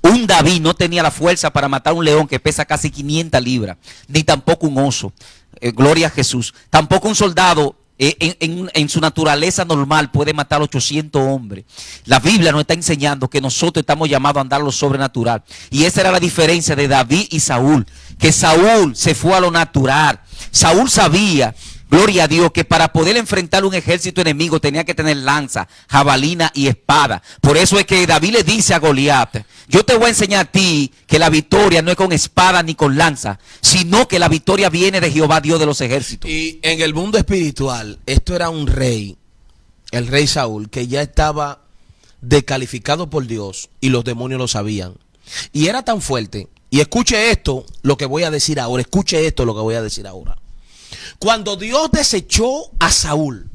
Un David no tenía la fuerza para matar un león que pesa casi 500 libras, ni tampoco un oso. Gloria a Jesús. Tampoco un soldado en su naturaleza normal puede matar 800 hombres. La Biblia nos está enseñando que nosotros estamos llamados a andar lo sobrenatural. Y esa era la diferencia de David y Saúl. Que Saúl se fue a lo natural. Saúl sabía, gloria a Dios, que para poder enfrentar un ejército enemigo tenía que tener lanza, jabalina y espada. Por eso es que David le dice a Goliat: yo te voy a enseñar a ti que la victoria no es con espada ni con lanza, sino que la victoria viene de Jehová, Dios de los ejércitos. Y en el mundo espiritual, esto era un rey, el rey Saúl, que ya estaba descalificado por Dios y los demonios lo sabían. Y era tan fuerte. Y escuche esto, lo que voy a decir ahora. Escuche esto, lo que voy a decir ahora. Cuando Dios desechó a Saúl,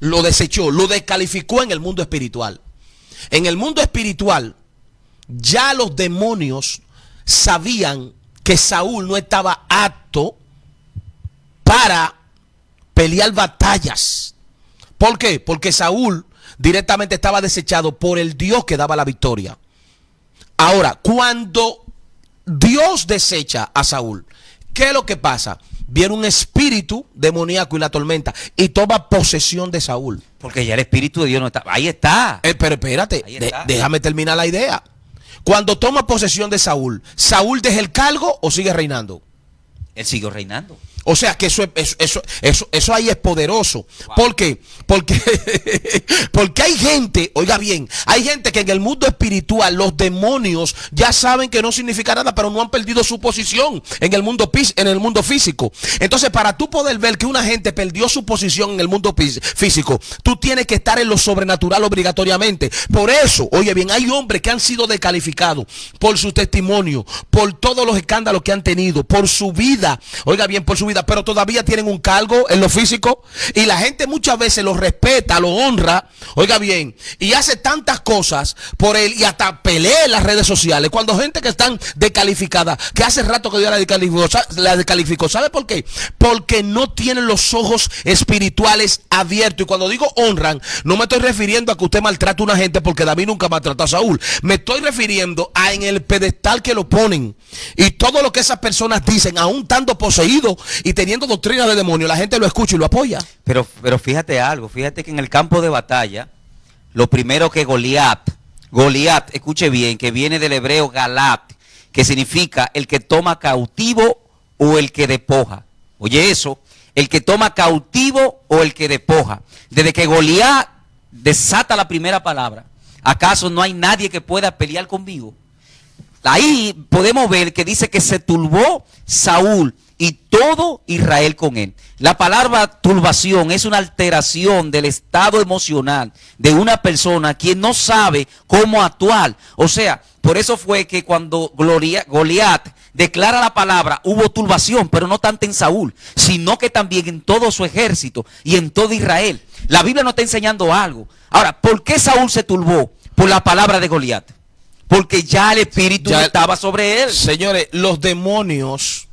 lo desechó, lo descalificó en el mundo espiritual. En el mundo espiritual, ya los demonios sabían que Saúl no estaba apto para pelear batallas. ¿Por qué? Porque Saúl directamente estaba desechado por el Dios que daba la victoria. Ahora, cuando Dios desecha a Saúl, ¿qué es lo que pasa? Viene un espíritu demoníaco y la tormenta y toma posesión de Saúl. Porque ya el Espíritu de Dios no está. Ahí está. Pero espérate, Ahí está. déjame terminar la idea. Cuando toma posesión de Saúl, ¿Saúl deja el cargo o sigue reinando? Él siguió reinando. O sea que eso ahí es poderoso. Wow. ¿Por qué? Porque hay gente, oiga bien, hay gente que en el mundo espiritual los demonios ya saben que no significa nada, pero no han perdido su posición en el mundo físico. Entonces, para tú poder ver que una gente perdió su posición en el mundo físico, tú tienes que estar en lo sobrenatural obligatoriamente. Por eso, oye bien, hay hombres que han sido descalificados por su testimonio, por todos los escándalos que han tenido, por su vida, oiga bien, por su vida, pero todavía tienen un cargo en lo físico y la gente muchas veces lo respeta, lo honra, oiga bien, y hace tantas cosas por él y hasta pelea en las redes sociales. Cuando gente que están descalificada, que hace rato que Dios la descalificó, ¿sabe por qué? Porque no tienen los ojos espirituales abiertos. Y cuando digo honran, no me estoy refiriendo a que usted maltrate a una gente, porque David nunca maltrató a Saúl. Me estoy refiriendo a en el pedestal que lo ponen y todo lo que esas personas dicen, aún estando poseídos y teniendo doctrina de demonio, la gente lo escucha y lo apoya. Pero fíjate algo, fíjate que en el campo de batalla, lo primero que Goliat, escuche bien, que viene del hebreo Galat, que significa el que toma cautivo o el que despoja. Oye eso, el que toma cautivo o el que despoja. Desde que Goliat desata la primera palabra, ¿acaso no hay nadie que pueda pelear conmigo? Ahí podemos ver que dice que se turbó Saúl y todo Israel con él. La palabra turbación es una alteración del estado emocional de una persona quien no sabe cómo actuar. O sea, por eso fue que cuando Goliat declara la palabra, hubo turbación, pero no tanto en Saúl, sino que también en todo su ejército y en todo Israel. La Biblia nos está enseñando algo. Ahora, ¿por qué Saúl se turbó? Por la palabra de Goliat. Porque ya el espíritu estaba sobre él. Señores, los demonios,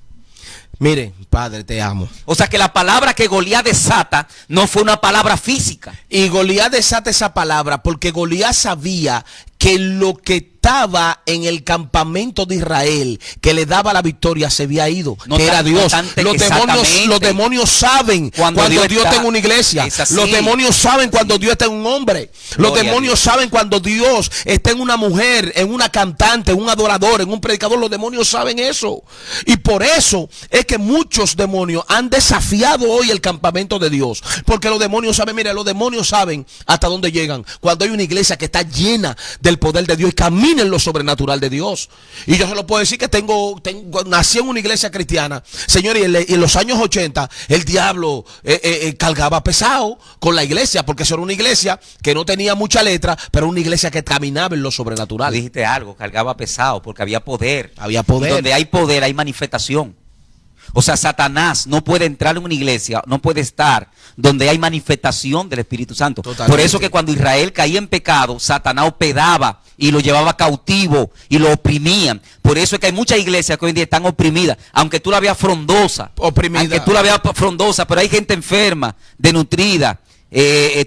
miren, Padre, te amo. O sea que la palabra que Goliat desata no fue una palabra física. Y Goliat desata esa palabra porque Goliat sabía que lo que estaba en el campamento de Israel, que le daba la victoria, se había ido, no que era Dios. Los demonios saben cuando Dios está en una iglesia. Los demonios saben cuando Dios está en un hombre. Los demonios saben cuando Dios está en una mujer, en una cantante, en un adorador, en un predicador. Los demonios saben eso. Y por eso es que muchos demonios han desafiado hoy el campamento de Dios. Porque los demonios saben, mira, los demonios saben hasta dónde llegan. Cuando hay una iglesia que está llena del poder de Dios y camina en lo sobrenatural de Dios. Y yo se lo puedo decir que nací en una iglesia cristiana, señores, y en los años 80 el diablo cargaba pesado con la iglesia, porque eso era una iglesia que no tenía mucha letra, pero una iglesia que caminaba en lo sobrenatural. Dijiste algo, cargaba pesado, porque había poder. Había poder. Y donde hay poder hay manifestación. O sea, Satanás no puede entrar en una iglesia, no puede estar donde hay manifestación del Espíritu Santo. Totalmente. Por eso que cuando Israel caía en pecado, Satanás hospedaba y lo llevaba cautivo y lo oprimían. Por eso es que hay muchas iglesias que hoy en día están oprimidas, aunque tú la veas frondosa, pero hay gente enferma, desnutrida,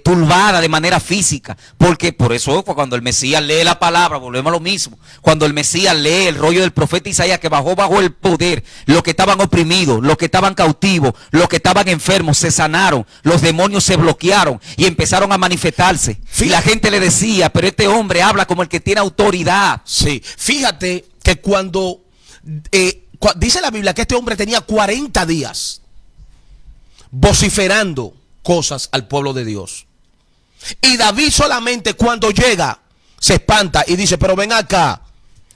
turbada de manera física, porque por eso cuando el Mesías lee la palabra, volvemos a lo mismo, cuando el Mesías lee el rollo del profeta Isaías que bajó bajo el poder, los que estaban oprimidos, los que estaban cautivos, los que estaban enfermos se sanaron, los demonios se bloquearon y empezaron a manifestarse. Y la gente le decía, pero este hombre habla como el que tiene autoridad. Sí, fíjate que cuando dice la Biblia que este hombre tenía 40 días vociferando cosas al pueblo de Dios. Y David solamente cuando llega se espanta y dice, pero ven acá,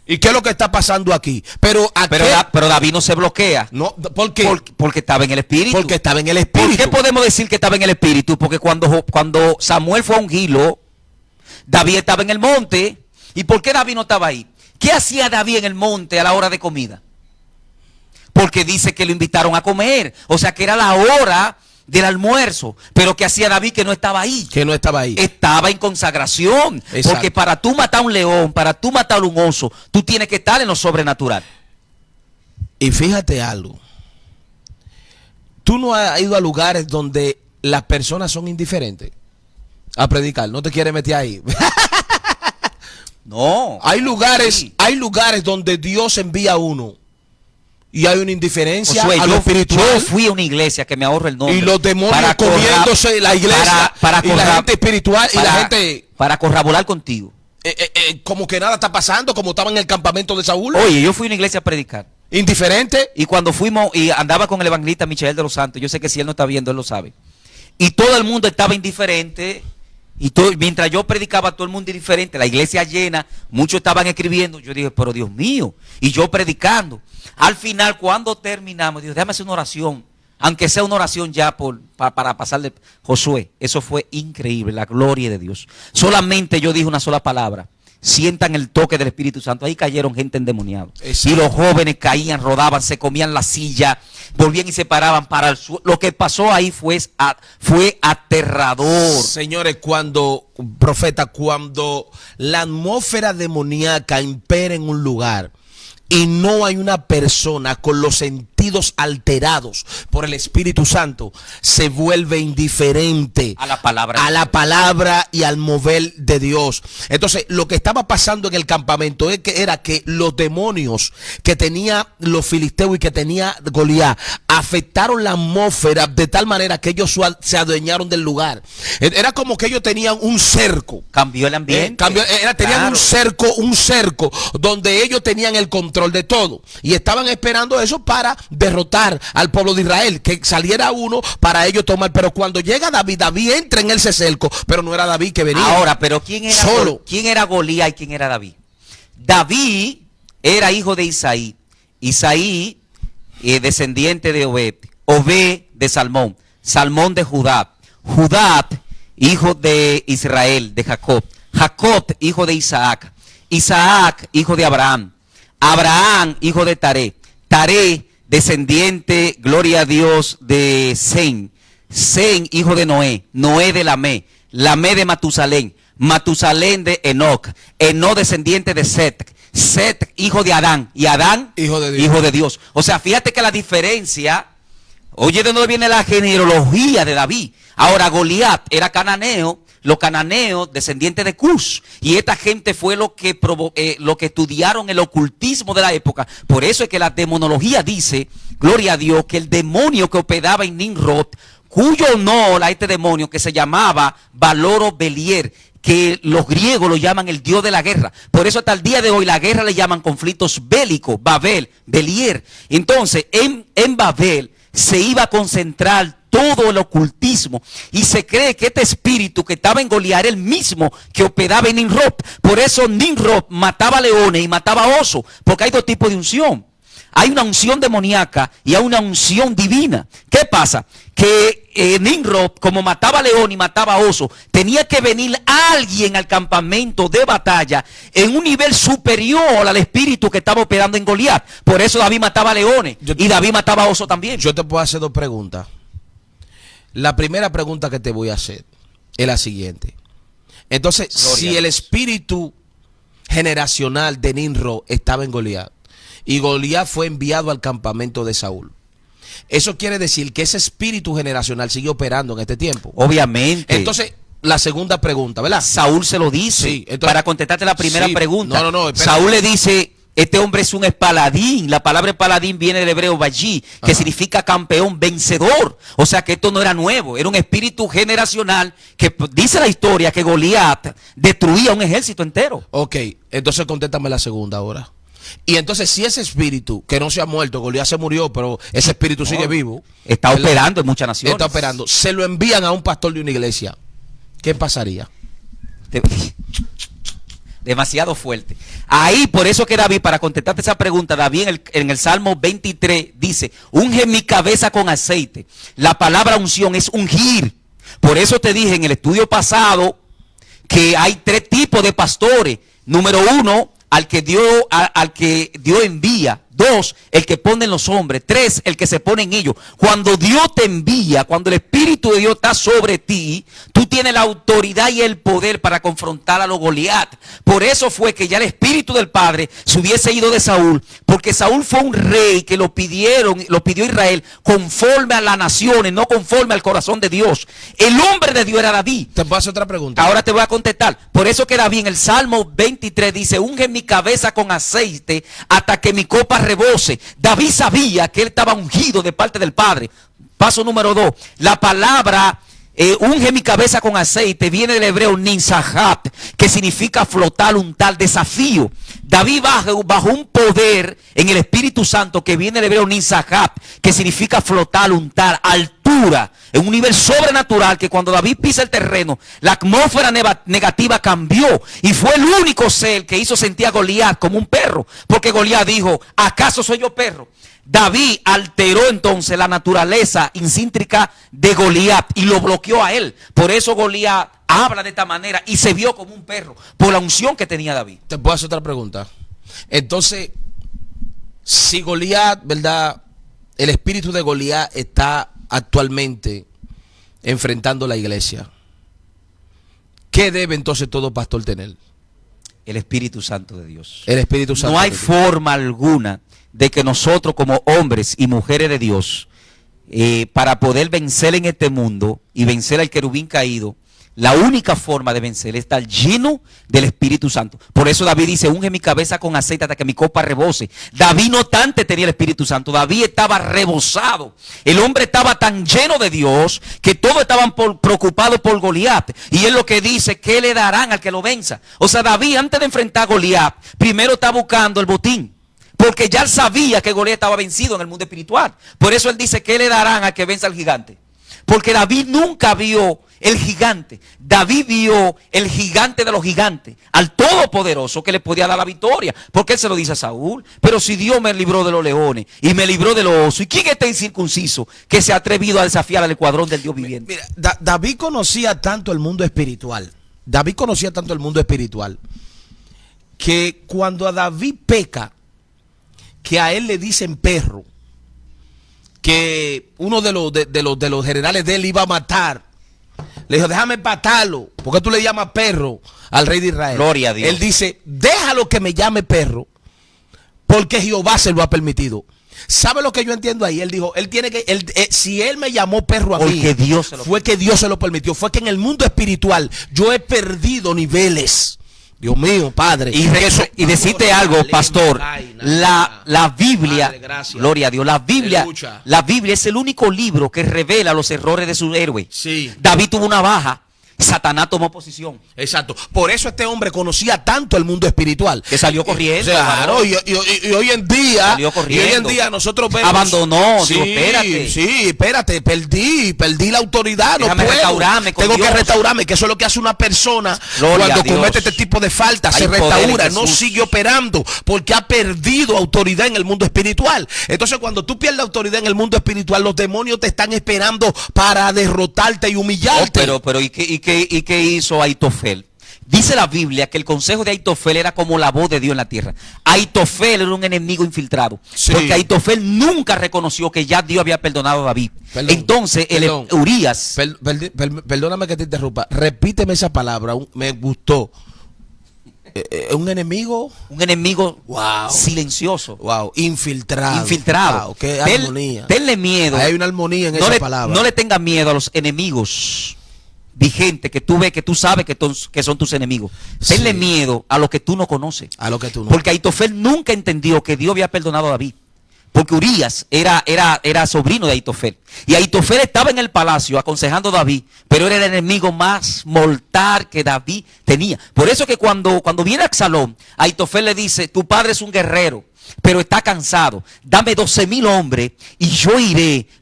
¿y qué es lo que está pasando aquí? Pero David no se bloquea. No, ¿por qué? Porque estaba en el espíritu. Porque estaba en el espíritu. ¿Por qué podemos decir que estaba en el espíritu? Porque cuando Samuel fue a ungirlo, David estaba en el monte. ¿Y por qué David no estaba ahí? ¿Qué hacía David en el monte a la hora de comida? Porque dice que lo invitaron a comer. O sea que era la hora del almuerzo, pero ¿qué hacía David que no estaba ahí? Que no estaba ahí. Estaba en consagración. Exacto. Porque para tú matar un león, para tú matar un oso, tú tienes que estar en lo sobrenatural. Y fíjate algo. Tú no has ido a lugares donde las personas son indiferentes a predicar. No te quieres meter ahí. No. Hay lugares donde Dios envía a uno. Y hay una indiferencia a lo espiritual. Yo fui a una iglesia que me ahorro el nombre. Y los demonios comiéndose la iglesia y la gente espiritual y la gente... Para corroborar contigo. Como que nada está pasando, como estaba en el campamento de Saúl. Oye, yo fui a una iglesia a predicar. Indiferente. Y cuando fuimos y andaba con el evangelista Michael de los Santos, yo sé que si él no está viendo, él lo sabe. Y todo el mundo estaba indiferente. Y mientras yo predicaba, todo el mundo indiferente, la iglesia llena, muchos estaban escribiendo. Yo dije, pero Dios mío, y yo predicando. Al final, cuando terminamos, Dios, déjame hacer una oración, aunque sea una oración ya para pasarle Josué. Eso fue increíble, la gloria de Dios. Solamente yo dije una sola palabra. Sientan el toque del Espíritu Santo. Ahí cayeron gente endemoniada. Y los jóvenes caían, rodaban, se comían la silla, volvían y se paraban para el suelo. Lo que pasó ahí fue aterrador. Señores, cuando la atmósfera demoníaca impera en un lugar y no hay una persona con los sentidos alterados por el Espíritu Santo, se vuelve indiferente a la palabra y al mover de Dios. Entonces, lo que estaba pasando en el campamento era que los demonios que tenía los filisteos y que tenía Goliat afectaron la atmósfera de tal manera que ellos se adueñaron del lugar. Era como que ellos tenían un cerco. Cambió el ambiente. Tenían un cerco donde ellos tenían el control de todo y estaban esperando eso para derrotar al pueblo de Israel, que saliera uno para ellos tomar. Pero cuando llega David entra en ese cerco, pero no era David que venía. Ahora, pero ¿quién era Goliat y quién era David? David era hijo de Isaí. Isaí descendiente de Obed, Obed de Salmón, Salmón de Judá, Judá, hijo de Israel, de Jacob, Jacob, hijo de Isaac, Isaac, hijo de Abraham, Abraham, hijo de Taré, Taré, descendiente, gloria a Dios, de Sem, Sem, hijo de Noé, Noé de Lamé, Lamé de Matusalén, Matusalén de Enoc, Enoc, descendiente de Set, Set, hijo de Adán, y Adán, Hijo de Dios. hijo de Dios. O sea, fíjate que la diferencia, oye, de dónde viene la genealogía de David. Ahora, Goliat era cananeo, los cananeos, descendientes de Cus, y esta gente fue lo que estudiaron el ocultismo de la época. Por eso es que la demonología dice, gloria a Dios, que el demonio que operaba en Nimrod, cuyo honor a este demonio que se llamaba Valoro Belier, que los griegos lo llaman el dios de la guerra. Por eso hasta el día de hoy la guerra le llaman conflictos bélicos, Babel, Belier. Entonces en Babel se iba a concentrar todo el ocultismo, y se cree que este espíritu que estaba en Goliat era el mismo que operaba en Nimrod. Por eso Nimrod mataba leones y mataba osos, porque hay dos tipos de unción. Hay una unción demoníaca y hay una unción divina. ¿Qué pasa? Que Nimrod, como mataba león y mataba oso, tenía que venir alguien al campamento de batalla en un nivel superior al espíritu que estaba operando en Goliat. Por eso David mataba leones y David mataba oso también. Yo te puedo hacer dos preguntas. La primera pregunta que te voy a hacer es la siguiente. Entonces, si el espíritu generacional de Nimrod estaba en Goliat, y Goliat fue enviado al campamento de Saúl, eso quiere decir que ese espíritu generacional sigue operando en este tiempo. Obviamente. Entonces, la segunda pregunta, ¿verdad? Saúl se lo dice. Sí, entonces, para contestarte la primera pregunta. No, Saúl le dice, este hombre es un espaladín. La palabra espaladín viene del hebreo Bají, que significa campeón, vencedor. O sea que esto no era nuevo, era un espíritu generacional que dice la historia que Goliat destruía un ejército entero. Ok, entonces contéstame la segunda ahora. Y entonces, si ese espíritu que no se ha muerto, Goliat se murió, pero ese espíritu sigue vivo, está operando en muchas naciones. Está operando, se lo envían a un pastor de una iglesia, ¿qué pasaría? Demasiado fuerte. Ahí, por eso que David, para contestarte esa pregunta, David en el Salmo 23 dice, unge mi cabeza con aceite. La palabra unción es ungir. Por eso te dije en el estudio pasado que hay tres tipos de pastores. Número uno, al que Dios envía. Dos, el que pone en los hombres. Tres, el que se pone en ellos. Cuando Dios te envía, cuando el Espíritu de Dios está sobre ti, tú tienes la autoridad y el poder para confrontar a los Goliat. Por eso fue que ya el Espíritu del Padre se hubiese ido de Saúl, porque Saúl fue un rey que lo pidió Israel conforme a las naciones, no conforme al corazón de Dios. El hombre de Dios era David. Te puedo hacer otra pregunta. Ahora te voy a contestar. Por eso que David en el Salmo 23 dice, unge mi cabeza con aceite hasta que mi copa rebose. David sabía que él estaba ungido de parte del Padre. Paso número 2. La palabra unge mi cabeza con aceite viene del hebreo ninsahat, que significa flotar, untar, desafío. David bajo un poder en el Espíritu Santo que viene del hebreo ninsahat, que significa flotar, untar, altura, en un nivel sobrenatural, que cuando David pisa el terreno, la atmósfera negativa cambió y fue el único ser que hizo sentir a Goliat como un perro, porque Goliat dijo, ¿acaso soy yo perro? David alteró entonces la naturaleza incíntrica de Goliat y lo bloqueó a él. Por eso Goliat habla de esta manera y se vio como un perro, por la unción que tenía David. Te puedo hacer otra pregunta. Entonces, si Goliat, ¿verdad? El espíritu de Goliat está actualmente enfrentando la iglesia, ¿qué debe entonces todo pastor tener? El Espíritu Santo de Dios. El Espíritu Santo. No hay forma alguna de que nosotros como hombres y mujeres de Dios, para poder vencer en este mundo y vencer al querubín caído, la única forma de vencer es estar lleno del Espíritu Santo. Por eso David dice, unge mi cabeza con aceite hasta que mi copa rebose. David no obstante tenía el Espíritu Santo, David estaba rebosado. El hombre estaba tan lleno de Dios que todos estaban preocupados por Goliat. Y él lo que dice, ¿qué le darán al que lo venza? O sea, David antes de enfrentar a Goliat, primero está buscando el botín. Porque ya él sabía que Goliat estaba vencido en el mundo espiritual. Por eso él dice, ¿qué le darán al que venza al gigante? Porque David nunca vio el gigante. David vio el gigante de los gigantes, al Todopoderoso que le podía dar la victoria. Porque él se lo dice a Saúl: pero si Dios me libró de los leones y me libró de los osos, ¿y quién está incircunciso que se ha atrevido a desafiar al escuadrón del Dios viviente? Mira, David conocía tanto el mundo espiritual. David conocía tanto el mundo espiritual que cuando a David peca, que a él le dicen perro, que uno de los generales de él iba a matar, le dijo: déjame matarlo. ¿Por qué tú le llamas perro al rey de Israel? Gloria a Dios. Él dice: déjalo que me llame perro, porque Jehová se lo ha permitido. ¿Sabe lo que yo entiendo ahí? Él dijo, si él me llamó perro a mí, fue que Dios se lo permitió. Fue que en el mundo espiritual yo he perdido niveles. Dios mío, Padre. Y decirte algo, pastor, la Biblia, Padre, gloria a Dios, la Biblia es el único libro que revela los errores de su héroe. Sí. David tuvo una baja, Satanás tomó posición. Exacto. Por eso este hombre conocía tanto el mundo espiritual. Que salió corriendo. Claro, y hoy en día, nosotros vemos. Abandonó, sí, digo, espérate. Sí, espérate, perdí la autoridad. Déjame no puedo. restaurarme con Tengo Dios. que restaurarme, que eso es lo que hace una persona Gloria cuando a Dios. comete este tipo de faltas. Hay Se poder restaura, en no Jesús. sigue operando, porque ha perdido autoridad en el mundo espiritual. Entonces, cuando tú pierdes autoridad en el mundo espiritual, los demonios te están esperando para derrotarte y humillarte. Oh, pero ¿y qué hizo Aitofel? Dice la Biblia que el consejo de Aitofel era como la voz de Dios en la tierra. Aitofel era un enemigo infiltrado. Sí. Porque Aitofel nunca reconoció que ya Dios había perdonado a David. Entonces, Urías. Perdóname que te interrumpa. Repíteme esa palabra. Me gustó. Un enemigo. Un enemigo Wow. silencioso. Wow. Infiltrado. Infiltrado. Wow, qué armonía. Tenle miedo. Hay una armonía en esa palabra. No le tenga miedo a los enemigos vigentes que tú ves, que tú sabes que son tus enemigos. Tenle miedo a lo que tú no conoces. A lo que tú no. Porque Aitofel nunca entendió que Dios había perdonado a David. Porque Urías era sobrino de Aitofel. Y Aitofel estaba en el palacio aconsejando a David, pero era el enemigo más mortal que David tenía. Por eso que cuando viene Absalón, Aitofel le dice: tu padre es un guerrero, pero está cansado. Dame 12,000 hombres y yo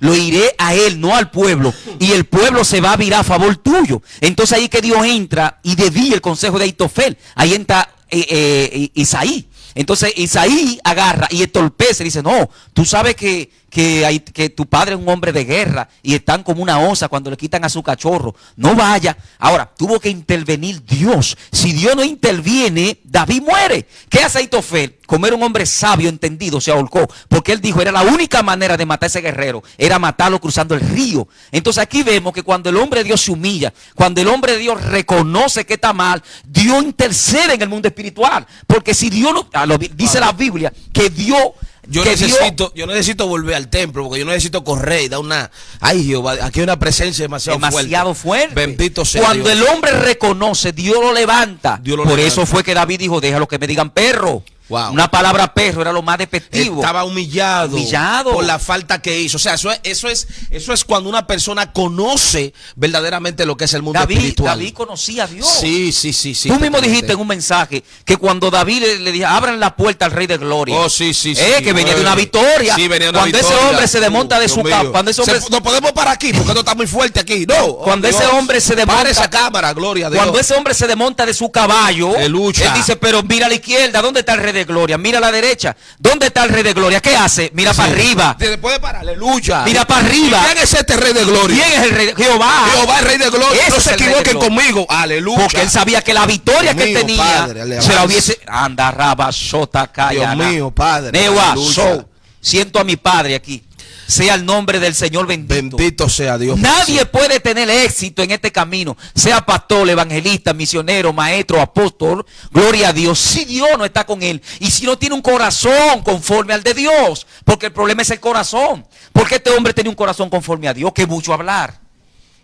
lo iré a él, no al pueblo. Y el pueblo se va a virar a favor tuyo. Entonces ahí que Dios entra y desvía el consejo de Aitofel. Ahí entra Isaí. Entonces Isaí agarra y entorpece, dice: no, tú sabes que tu padre es un hombre de guerra y están como una osa cuando le quitan a su cachorro. No vaya. Ahora, tuvo que intervenir Dios. Si Dios no interviene, David muere. ¿Qué hace Aitofel? Como era un hombre sabio, entendido, se ahorcó. Porque él dijo, era la única manera de matar a ese guerrero, era matarlo cruzando el río. Entonces aquí vemos que cuando el hombre de Dios se humilla, cuando el hombre de Dios reconoce que está mal, Dios intercede en el mundo espiritual. Porque si Dios no, dice la Biblia, que Dios... Yo necesito volver al templo, porque yo necesito correr y dar una... Ay, Jehová, aquí hay una presencia demasiado fuerte. Bendito sea Cuando Dios. el hombre reconoce, Dios lo levanta. Por eso fue que David dijo: déjalo que me digan perro. Wow. Una palabra perro era lo más despectivo. Estaba humillado por la falta que hizo. O sea, eso es cuando una persona conoce verdaderamente lo que es el mundo espiritual. David conocía a Dios. Sí. Tú mismo dijiste en un mensaje que cuando David le dijo: abran la puerta al Rey de Gloria. Oh, sí. Que venía de una victoria. Sí, venía de una cuando victoria. Ese hombre se desmonta de su cama. No podemos parar aquí porque no está muy fuerte aquí. No. Cuando ese hombre se desmonta. Para esa cámara, gloria a Dios. Cuando ese hombre se desmonta de su caballo, él dice: pero mira a la izquierda, ¿dónde está el Rey de Gloria? Mira a la derecha, ¿dónde está el Rey de Gloria? ¿Qué hace? Mira para arriba. Puede parar, aleluya. Mira para arriba. ¿Quién es este Rey de Gloria? ¿Quién es el Rey de Jehová? Jehová, el Rey de Gloria. Ese no se equivoquen conmigo, aleluya. Porque él sabía que la victoria que él tenía se la hubiese... Anda, raba, sota, calla. Dios mío, Padre. Newa, siento a mi Padre aquí. Sea el nombre del Señor bendito. Bendito sea Dios. Nadie puede tener éxito en este camino, sea pastor, evangelista, misionero, maestro, apóstol, gloria a Dios, si Dios no está con él y si no tiene un corazón conforme al de Dios, porque el problema es el corazón. Porque este hombre tenía un corazón conforme a Dios, que mucho hablar.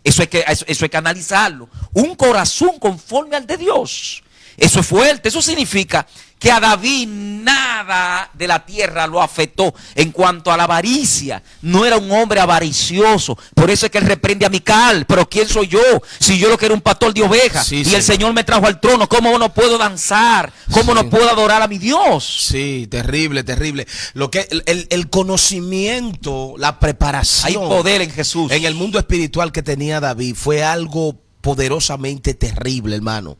Eso hay que analizarlo. Un corazón conforme al de Dios. Eso es fuerte. Eso significa que a David nada de la tierra lo afectó. En cuanto a la avaricia, no era un hombre avaricioso. Por eso es que él reprende a Mical. Pero ¿quién soy yo? Si yo lo que era un pastor de ovejas, Sí, y sí. el Señor me trajo al trono, ¿cómo no puedo danzar? ¿Cómo Sí. no puedo adorar a mi Dios? Sí, terrible, terrible. Lo que el conocimiento, la preparación Hay poder en Jesús. en el mundo espiritual que tenía David fue algo poderosamente terrible, hermano.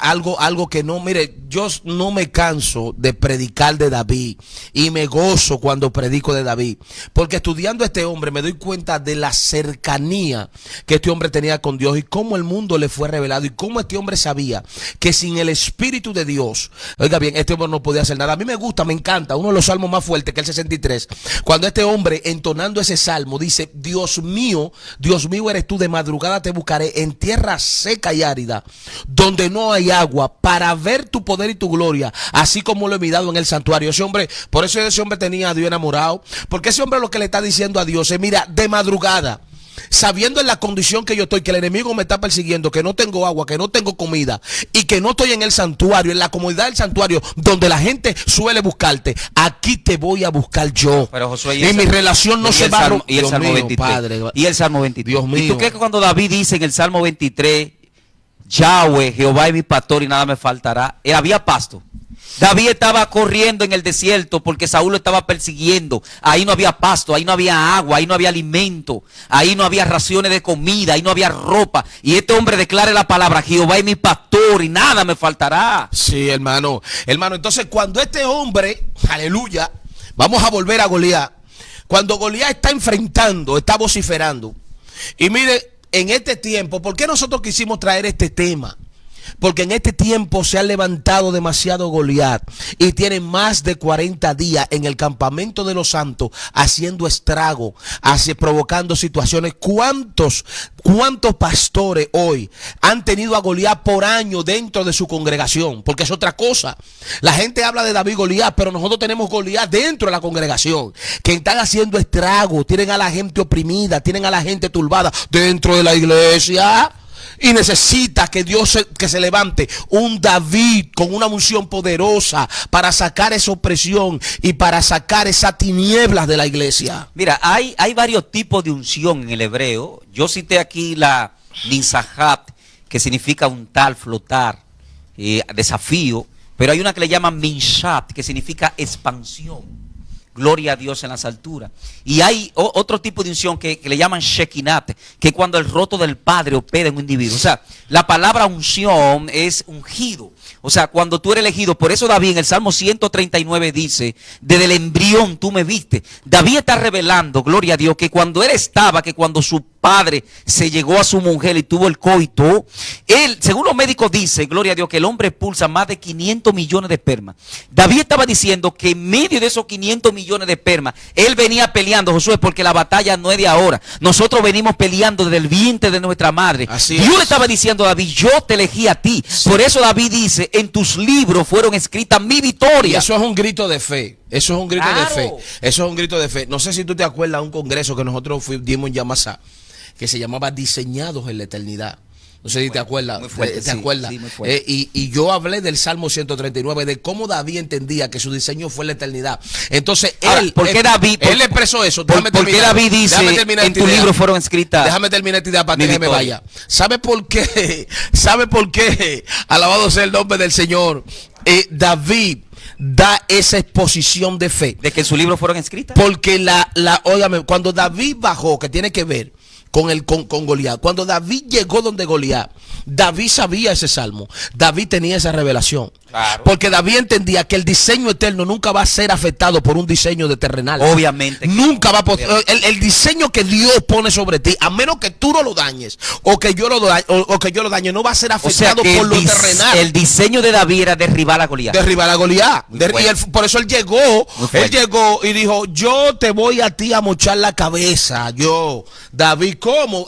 Algo que no, mire, yo no me canso de predicar de David y me gozo cuando predico de David, porque estudiando a este hombre me doy cuenta de la cercanía que este hombre tenía con Dios y cómo el mundo le fue revelado y cómo este hombre sabía que sin el Espíritu de Dios, oiga bien, este hombre no podía hacer nada. A mí me gusta, me encanta, uno de los salmos más fuertes, que es el 63, cuando este hombre entonando ese salmo dice: Dios mío eres tú, de madrugada te buscaré en tierra seca y árida, donde no hay agua, para ver tu poder y tu gloria, así como lo he mirado en el santuario. Ese hombre, por eso ese hombre tenía a Dios enamorado, porque ese hombre lo que le está diciendo a Dios es: mira, de madrugada, sabiendo en la condición que yo estoy, que el enemigo me está persiguiendo, que no tengo agua, que no tengo comida y que no estoy en el santuario, en la comodidad del santuario donde la gente suele buscarte, aquí te voy a buscar yo. Pero Josué, y mi relación no se va a y el Dios Salmo mío, 23. Padre. Y el Salmo 23. Dios mío. ¿Y tú crees que cuando David dice en el Salmo 23, Yahweh, Jehová es mi pastor y nada me faltará, había pasto? David estaba corriendo en el desierto porque Saúl lo estaba persiguiendo. Ahí no había pasto, ahí no había agua, ahí no había alimento, ahí no había raciones de comida, ahí no había ropa. Y este hombre declara la palabra: Jehová es mi pastor y nada me faltará. Sí, hermano. Hermano, entonces cuando este hombre, aleluya, vamos a volver a Goliat. Cuando Goliat está enfrentando, está vociferando. Y mire, en este tiempo, ¿por qué nosotros quisimos traer este tema? Porque en este tiempo se ha levantado demasiado Goliat y tiene más de 40 días en el campamento de los santos haciendo estrago, provocando situaciones. ¿Cuántos pastores hoy han tenido a Goliat por año dentro de su congregación? Porque es otra cosa. La gente habla de David Goliat, pero nosotros tenemos Goliat dentro de la congregación, que están haciendo estrago, tienen a la gente oprimida, tienen a la gente turbada dentro de la iglesia. Y necesita que que se levante un David con una unción poderosa para sacar esa opresión y para sacar esas tinieblas de la iglesia. Mira, hay varios tipos de unción en el hebreo. Yo cité aquí la Ninsahat, que significa untar, flotar, desafío. Pero hay una que le llaman Minshat, que significa expansión. Gloria a Dios en las alturas. Y hay otro tipo de unción que le llaman Shekinat, que es cuando el roto del Padre opera en un individuo. O sea, la palabra unción es ungido. O sea, cuando tú eres elegido. Por eso David en el Salmo 139 dice: desde el embrión tú me viste. David está revelando, gloria a Dios, que cuando él estaba, que cuando su padre se llegó a su mujer y tuvo el coito, él, según los médicos dicen, gloria a Dios, que el hombre expulsa más de 500 millones de espermas. David estaba diciendo que en medio de esos 500 millones de espermas, él venía peleando, Josué, porque la batalla no es de ahora. Nosotros venimos peleando desde el vientre de nuestra madre. Así Dios es. le estaba diciendo a David: yo te elegí a ti. Sí. Por eso David dice: en tus libros fueron escritas mi victoria. Y eso es un grito de fe. Eso es un grito de fe. Claro. Eso es un grito de fe. No sé si tú te acuerdas de un congreso que nosotros dimos en Yamasá, que se llamaba Diseñados en la Eternidad. No sé si te acuerdas. Muy fuerte, ¿Te acuerdas? Sí, muy fuerte. Y yo hablé del Salmo 139, de cómo David entendía que su diseño fue la eternidad. Entonces, Ahora, ¿por qué David? Él expresó eso. ¿Por qué David dice: en tu libro fueron escritas? Déjame terminar esta idea para mi que me victoria. vaya. ¿Sabe por qué? ¿Sabe por qué? Alabado sea el nombre del Señor. David da esa exposición de fe. ¿De que en su libro fueron escritas? Porque óigame, cuando David bajó, que tiene que ver con Goliat, cuando David llegó donde Goliat, David sabía ese salmo, David tenía esa revelación. Claro. Porque David entendía que el diseño eterno nunca va a ser afectado por un diseño de terrenal. Obviamente. Nunca va a poder. El diseño que Dios pone sobre ti, a menos que tú no lo dañes, o que yo lo dañe, no va a ser afectado por lo terrenal. El diseño de David era derribar a Goliat. Derribar a Goliat. Por eso él llegó y dijo: yo te voy a ti a mochar la cabeza. Yo, David, cómo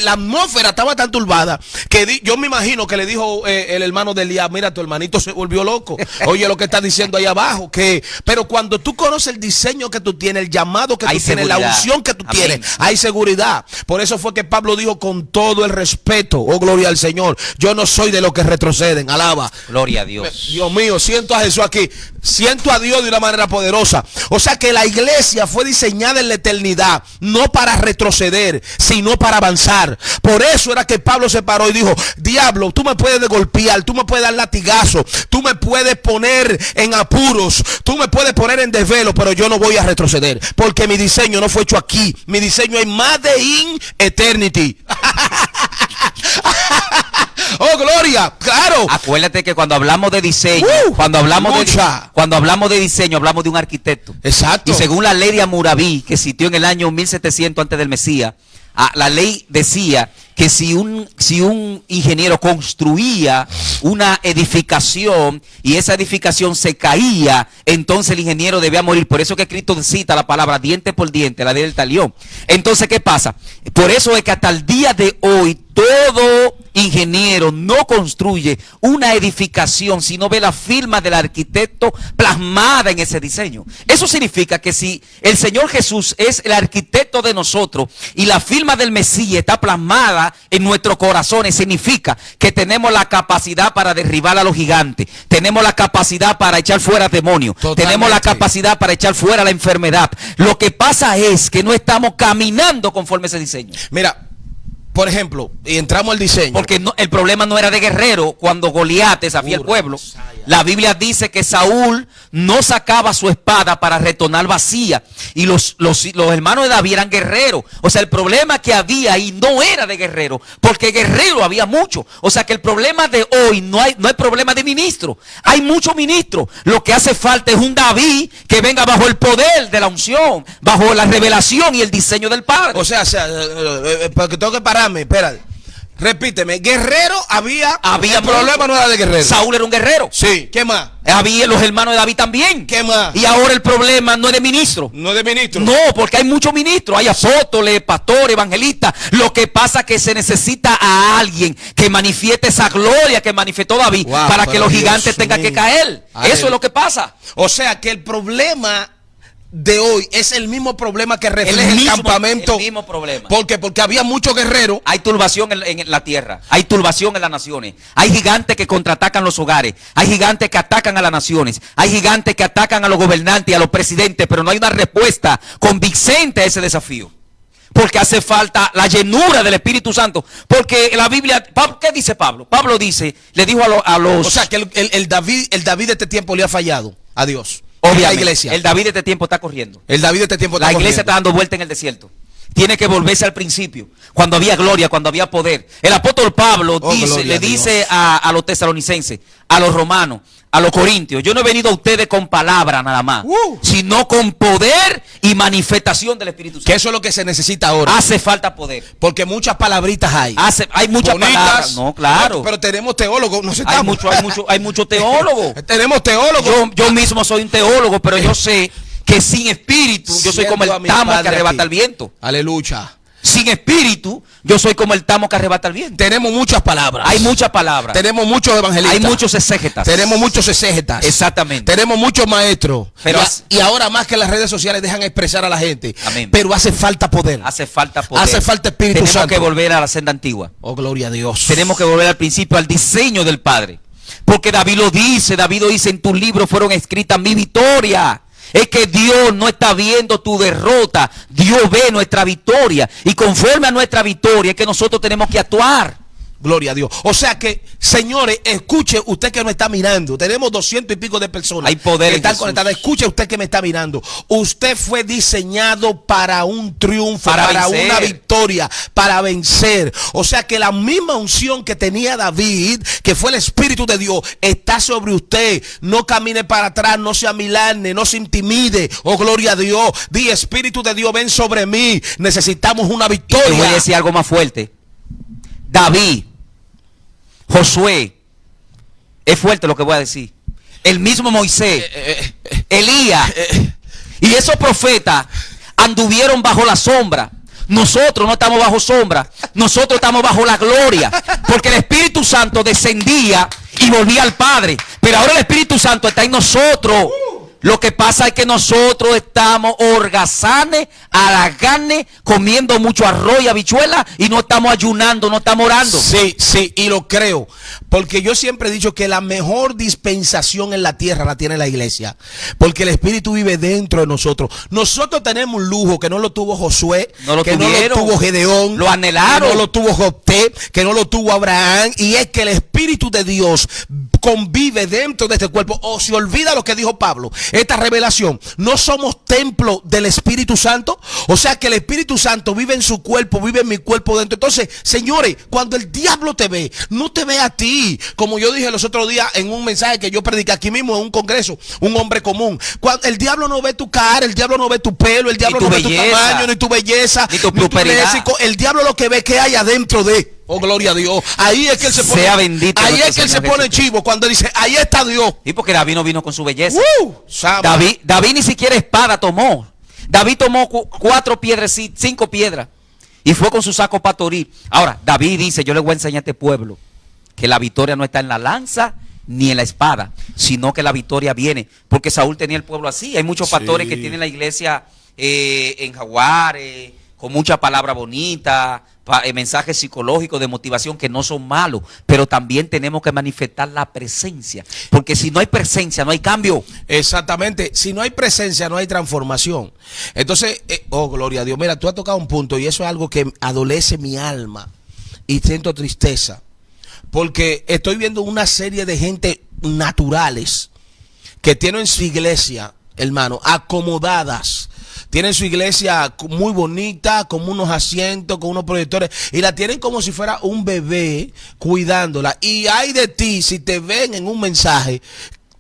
la atmósfera estaba tan turbada que yo me imagino que le dijo el hermano de Elías, mira, tu hermanito se volvió loco. Oye lo que está diciendo ahí abajo. Pero cuando tú conoces el diseño que tú tienes, el llamado que tú tienes, la unción que tú tienes, hay seguridad. Por eso fue que Pablo dijo con todo el respeto, oh gloria al Señor, yo no soy de los que retroceden. Alaba. Gloria a Dios. Dios mío, siento a Jesús aquí. Siento a Dios de una manera poderosa. O sea que la iglesia fue diseñada en la eternidad, no para retroceder, sino para avanzar. Por eso era que Pablo se paró y dijo, diablo, tú me puedes golpear, tú me puedes dar latigazo, tú me puedes poner en apuros, tú me puedes poner en desvelo, pero yo no voy a retroceder, porque mi diseño no fue hecho aquí, mi diseño es Made in Eternity. Oh, gloria, claro. Acuérdate que cuando hablamos de diseño, cuando hablamos de diseño, hablamos de un arquitecto. Exacto. Y según la ley de Hammurabi, que existió en el año 1700 antes del Mesías, la ley decía que si un ingeniero construía una edificación y esa edificación se caía, entonces el ingeniero debía morir. Por eso que Cristo cita la palabra diente por diente, la ley del talión. Entonces, ¿qué pasa? Por eso es que hasta el día de hoy todo ingeniero no construye una edificación si no ve la firma del arquitecto plasmada en ese diseño. Eso significa que si el Señor Jesús es el arquitecto de nosotros y la firma del Mesías está plasmada en nuestros corazones, significa que tenemos la capacidad para derribar a los gigantes, tenemos la capacidad para echar fuera demonios, tenemos la capacidad para echar fuera la enfermedad. Lo que pasa es que no estamos caminando conforme a ese diseño. Mira, por ejemplo, y entramos al diseño. Porque el problema no era de guerrero cuando Goliat desafía al pueblo. La Biblia dice que Saúl no sacaba su espada para retornar vacía. Y los hermanos de David eran guerreros. O sea, el problema que había ahí no era de guerrero, porque guerrero había mucho. O sea, que el problema de hoy no hay problema de ministro. Hay muchos ministros. Lo que hace falta es un David que venga bajo el poder de la unción, bajo la revelación y el diseño del Padre. O sea, porque tengo que pararme. Espérate, repíteme. Guerrero había el problema no era de guerrero. Saúl era un guerrero. Sí. ¿Qué más? Había los hermanos de David también. ¿Qué más? Y ahora el problema no es de ministro. No es de ministro. No, porque hay muchos ministros. Hay apóstoles, pastores, evangelistas. Lo que pasa es que se necesita a alguien que manifieste esa gloria que manifestó David, para que los gigantes tengan que caer. Eso es lo que pasa. O sea que el problema de hoy es el mismo problema que refleja el campamento. El mismo problema. Porque había muchos guerreros. Hay turbación en la tierra. Hay turbación en las naciones. Hay gigantes que contraatacan los hogares. Hay gigantes que atacan a las naciones. Hay gigantes que atacan a los gobernantes y a los presidentes. Pero no hay una respuesta convincente a ese desafío. Porque hace falta la llenura del Espíritu Santo. Porque la Biblia, ¿qué dice Pablo? Pablo dice, le dijo a los... O sea que el David de este tiempo le ha fallado a Dios. Obviamente, la iglesia. El David de este tiempo está corriendo. El David de este tiempo está corriendo. La iglesia corriendo. está dando vuelta en el desierto. Tiene que volverse al principio, cuando había gloria, cuando había poder. El apóstol Pablo le dice a los tesalonicenses, a los romanos, a los corintios: yo no he venido a ustedes con palabra nada más, sino con poder y manifestación del Espíritu Santo. Que eso es lo que se necesita ahora. Hace falta poder. Porque muchas palabritas hay. Hay muchas palabras. No, claro. Pero tenemos teólogos. No hay mucho teólogos. Tenemos teólogos. Yo mismo soy un teólogo, pero yo sé que sin espíritu yo soy como el tamo que arrebata el viento. Aleluya. Sin espíritu yo soy como el tamo que arrebata el viento. Tenemos muchas palabras. Hay muchas palabras. Tenemos muchos evangelistas. Hay muchos exégetas. Tenemos muchos exégetas. Exactamente. Tenemos muchos maestros. Pero y ahora más que las redes sociales dejan expresar a la gente. Amén. Pero hace falta poder. Hace falta poder. Hace falta Espíritu Santo. Tenemos que volver a la senda antigua. Oh, gloria a Dios. Tenemos que volver al principio, al diseño del Padre. Porque David lo dice en tus libros fueron escritas mi victoria. Es que Dios no está viendo tu derrota, Dios ve nuestra victoria. Y conforme a nuestra victoria es que nosotros tenemos que actuar. Gloria a Dios. O sea que, señores, escuche usted que nos está mirando. Tenemos 200 y pico de personas. Hay poder que están en conectadas. Escuche usted que me está mirando. Usted fue diseñado para un triunfo, para una victoria, para vencer. O sea que la misma unción que tenía David, que fue el Espíritu de Dios, está sobre usted. No camine para atrás, no se amilane, no se intimide. Oh, gloria a Dios. Di: Espíritu de Dios, ven sobre mí. Necesitamos una victoria. Y te voy a decir algo más fuerte. David, Josué, es fuerte lo que voy a decir. El mismo Moisés, Elías y esos profetas anduvieron bajo la sombra. Nosotros no estamos bajo sombra, nosotros estamos bajo la gloria, porque el Espíritu Santo descendía y volvía al Padre, pero ahora el Espíritu Santo está en nosotros. Lo que pasa es que nosotros estamos holgazanes, a la carne, comiendo mucho arroz y habichuela y no estamos ayunando, no estamos orando. Sí, sí, y lo creo, porque yo siempre he dicho que la mejor dispensación en la tierra la tiene la iglesia, porque el Espíritu vive dentro de nosotros. Nosotros tenemos un lujo que no lo tuvo Josué, que no lo tuvo Gedeón, lo anhelaron, que no lo tuvo José, que no lo tuvo Abraham, y es que el Espíritu de Dios convive dentro de este cuerpo. O se olvida lo que dijo Pablo, esta revelación: no somos templo del Espíritu Santo. O sea que el Espíritu Santo vive en su cuerpo, vive en mi cuerpo dentro. Entonces, señores, cuando el diablo te ve, no te ve a ti, como yo dije los otros días en un mensaje que yo prediqué aquí mismo en un congreso, un hombre común. Cuando el diablo no ve tu cara, el diablo no ve tu pelo, el diablo no ve tu tamaño, ni tu belleza, ni tu léxico. El diablo lo que ve que hay adentro de. Oh, gloria a Dios. Ahí es que él se pone. Sea bendito. Ahí es que él se pone chivo cuando dice, ahí está Dios. Y porque David no vino con su belleza. David ni siquiera espada tomó. David tomó 4 piedras, 5 piedras. Y fue con su saco pastoril. Ahora, David dice, yo le voy a enseñar a este pueblo que la victoria no está en la lanza ni en la espada, sino que la victoria viene. Porque Saúl tenía el pueblo así. Hay muchos pastores que tienen la iglesia en jaguares, con mucha palabra bonita, mensajes psicológicos de motivación que no son malos, pero también tenemos que manifestar la presencia, porque si no hay presencia no hay cambio. Exactamente, si no hay presencia no hay transformación. Entonces, oh, gloria a Dios, mira, tú has tocado un punto y eso es algo que adolece mi alma y siento tristeza, porque estoy viendo una serie de gente naturales que tienen su iglesia, hermano, acomodadas. Tienen su iglesia muy bonita, con unos asientos, con unos proyectores, y la tienen como si fuera un bebé cuidándola. Y hay de ti si te ven en un mensaje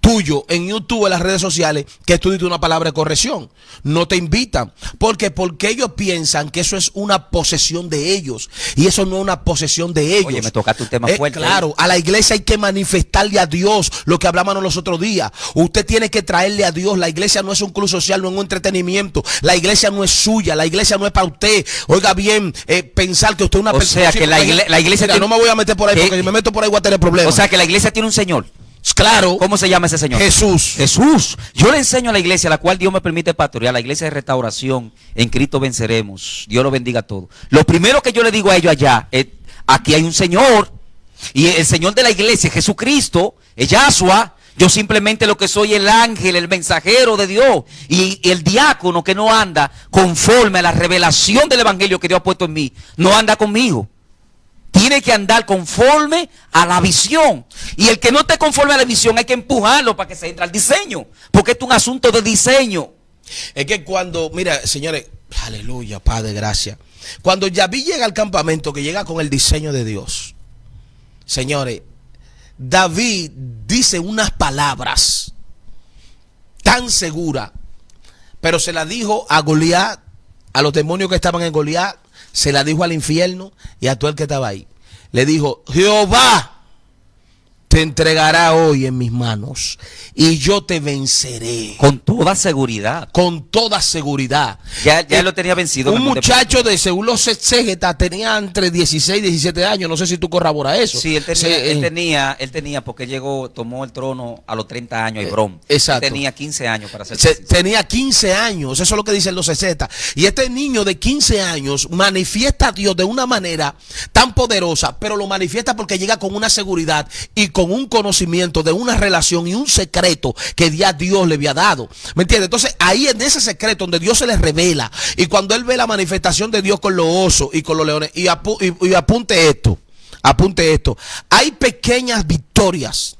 tuyo en YouTube, en las redes sociales, que tú dices una palabra de corrección. No te invitan. ¿Por qué? Porque ellos piensan que eso es una posesión de ellos. Y eso no es una posesión de ellos. Oye, me tocaste un tema fuerte. Claro, a la iglesia hay que manifestarle a Dios lo que hablamos los otros días. Usted tiene que traerle a Dios. La iglesia no es un club social, no es un entretenimiento. La iglesia no es suya, la iglesia no es para usted. Oiga bien, pensar que usted es una persona. O sea, que la iglesia mira, no me voy a meter por ahí, porque si me meto por ahí voy a tener problemas. O sea, que la iglesia tiene un señor. Claro. ¿Cómo se llama ese señor? Jesús. Jesús. Yo le enseño a la iglesia, a la cual Dios me permite pastorear, la iglesia de restauración, en Cristo venceremos. Dios lo bendiga a todos. Lo primero que yo le digo a ellos allá es, aquí hay un señor, y el señor de la iglesia es Jesucristo, es Yahshua. Yo simplemente lo que soy el ángel, el mensajero de Dios, y el diácono que no anda conforme a la revelación del evangelio que Dios ha puesto en mí, no anda conmigo. Tiene que andar conforme a la visión. Y el que no esté conforme a la visión hay que empujarlo para que se entre al diseño. Porque esto es un asunto de diseño. Es que cuando, mira, señores, aleluya, Padre, gracias. Cuando David llega al campamento, que llega con el diseño de Dios, señores, David dice unas palabras tan seguras, pero se las dijo a Goliat, a los demonios que estaban en Goliat, se la dijo al infierno y a todo el que estaba ahí. Le dijo, Jehová te entregará hoy en mis manos y yo te venceré. Con toda seguridad. Con toda seguridad. Ya lo tenía vencido. Un muchacho de según los exégetas tenía entre 16 y 17 años. No sé si tú corroboras eso. Sí, él tenía porque llegó, tomó el trono a los 30 años, Hebrón. Exacto. Él tenía 15 años para ser tenía 15 años, eso es lo que dicen los exégetas. Y este niño de 15 años manifiesta a Dios de una manera tan poderosa, pero lo manifiesta porque llega con una seguridad y con un conocimiento de una relación y un secreto que ya Dios le había dado. ¿Me entiendes? Entonces ahí en ese secreto donde Dios se le revela, y cuando él ve la manifestación de Dios con los osos y con los leones, y apunte esto, hay pequeñas victorias,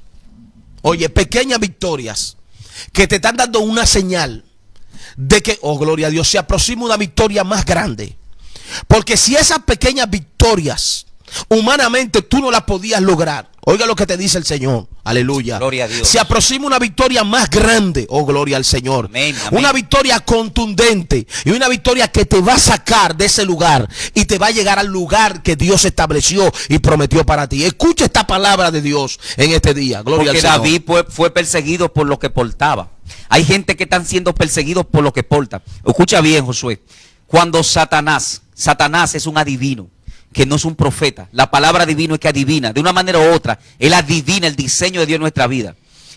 oye, pequeñas victorias que te están dando una señal de que, oh gloria a Dios, se aproxima una victoria más grande. Porque si esas pequeñas victorias humanamente tú no las podías lograr, oiga lo que te dice el Señor, aleluya, gloria a Dios, se aproxima una victoria más grande, oh gloria al Señor, amén, amén. Una victoria contundente y una victoria que te va a sacar de ese lugar y te va a llegar al lugar que Dios estableció y prometió para ti. Escucha esta palabra de Dios en este día, gloria porque al Señor. David fue perseguido por lo que portaba. Hay gente que están siendo perseguidos por lo que porta. Escucha bien, Josué. cuando Satanás es un adivino, que no es un profeta. La palabra divino es que adivina, de una manera u otra, él adivina el diseño de Dios en nuestra vida.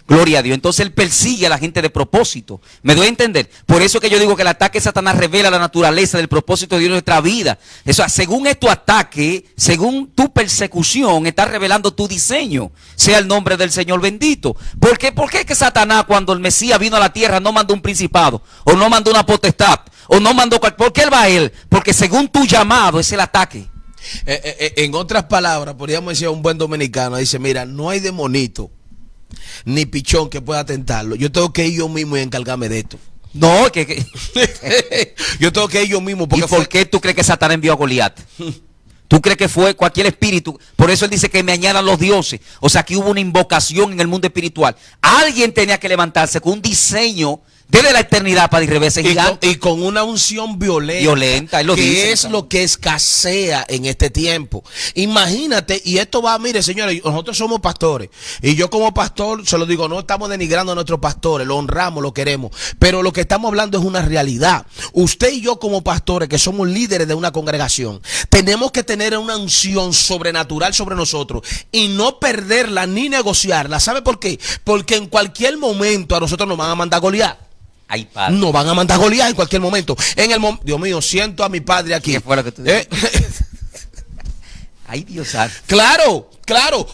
Gloria a Dios. Entonces él persigue a la gente de propósito. ¿Me doy a entender? Por eso que yo digo que el ataque de Satanás revela la naturaleza del propósito de Dios en nuestra vida. Eso, según es tu ataque, según tu persecución, está revelando tu diseño. Sea el nombre del Señor bendito. ¿Por qué es que Satanás, cuando el Mesías vino a la tierra, no mandó un principado? O no mandó una potestad? O no mandó... ¿Por qué él va a él? Porque según tu llamado es el ataque. En otras palabras, podríamos decir a un buen dominicano, dice, mira, no hay demonito ni pichón que pueda tentarlo. Yo tengo que ir yo mismo y encargarme de esto. No, yo tengo que ir yo mismo. ¿Y por qué tú crees que Satanás envió a Goliat? ¿Tú crees que fue cualquier espíritu? Por eso él dice que me añadan los dioses. O sea, que hubo una invocación en el mundo espiritual. Alguien tenía que levantarse con un diseño desde la eternidad para irrever ese gigante. Y con una unción violenta, él lo que dice, es lo que escasea en este tiempo. Imagínate, y esto va, mire señores, nosotros somos pastores, y yo como pastor se lo digo, no estamos denigrando a nuestros pastores, lo honramos, lo queremos, pero lo que estamos hablando es una realidad. Usted y yo como pastores, que somos líderes de una congregación, tenemos que tener una unción sobrenatural sobre nosotros, y no perderla ni negociarla. ¿Sabe por qué? Porque en cualquier momento a nosotros nos van a mandar a Goliat. Ay, padre. No van a mandar a Goliat en cualquier momento. Dios mío, siento a mi padre aquí. ¿Qué fue lo que tú dijiste? Ay, Dios santo. Claro.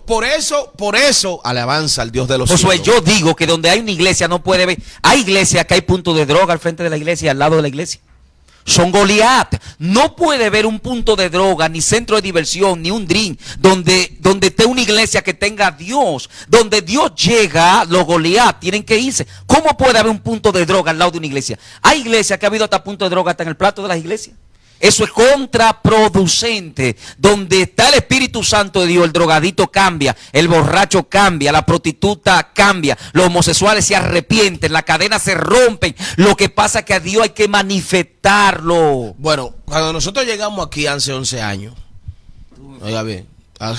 Por eso, alabanza al Dios de los Josué, cielos. yo digo que donde hay una iglesia no puede haber. Hay iglesias que hay puntos de droga al frente de la iglesia y al lado de la iglesia. Son Goliat. No puede haber un punto de droga, ni centro de diversión, ni un drink, donde esté una iglesia que tenga a Dios. Donde Dios llega, los Goliat tienen que irse. ¿Cómo puede haber un punto de droga al lado de una iglesia? Hay iglesias que ha habido hasta punto de droga hasta en el plato de las iglesias. Eso es contraproducente. Donde está el Espíritu Santo de Dios, el drogadito cambia, el borracho cambia, la prostituta cambia, los homosexuales se arrepienten, las cadenas se rompen. Lo que pasa es que a Dios hay que manifestarlo. Bueno, cuando nosotros llegamos aquí hace 11 años, oiga bien,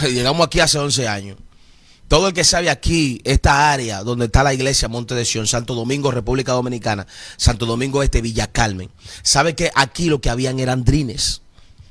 llegamos aquí hace 11 años. Todo el que sabe aquí, esta área donde está la iglesia Monte de Sion, Santo Domingo, República Dominicana, Santo Domingo Este, Villa Carmen, sabe que aquí lo que habían eran drines.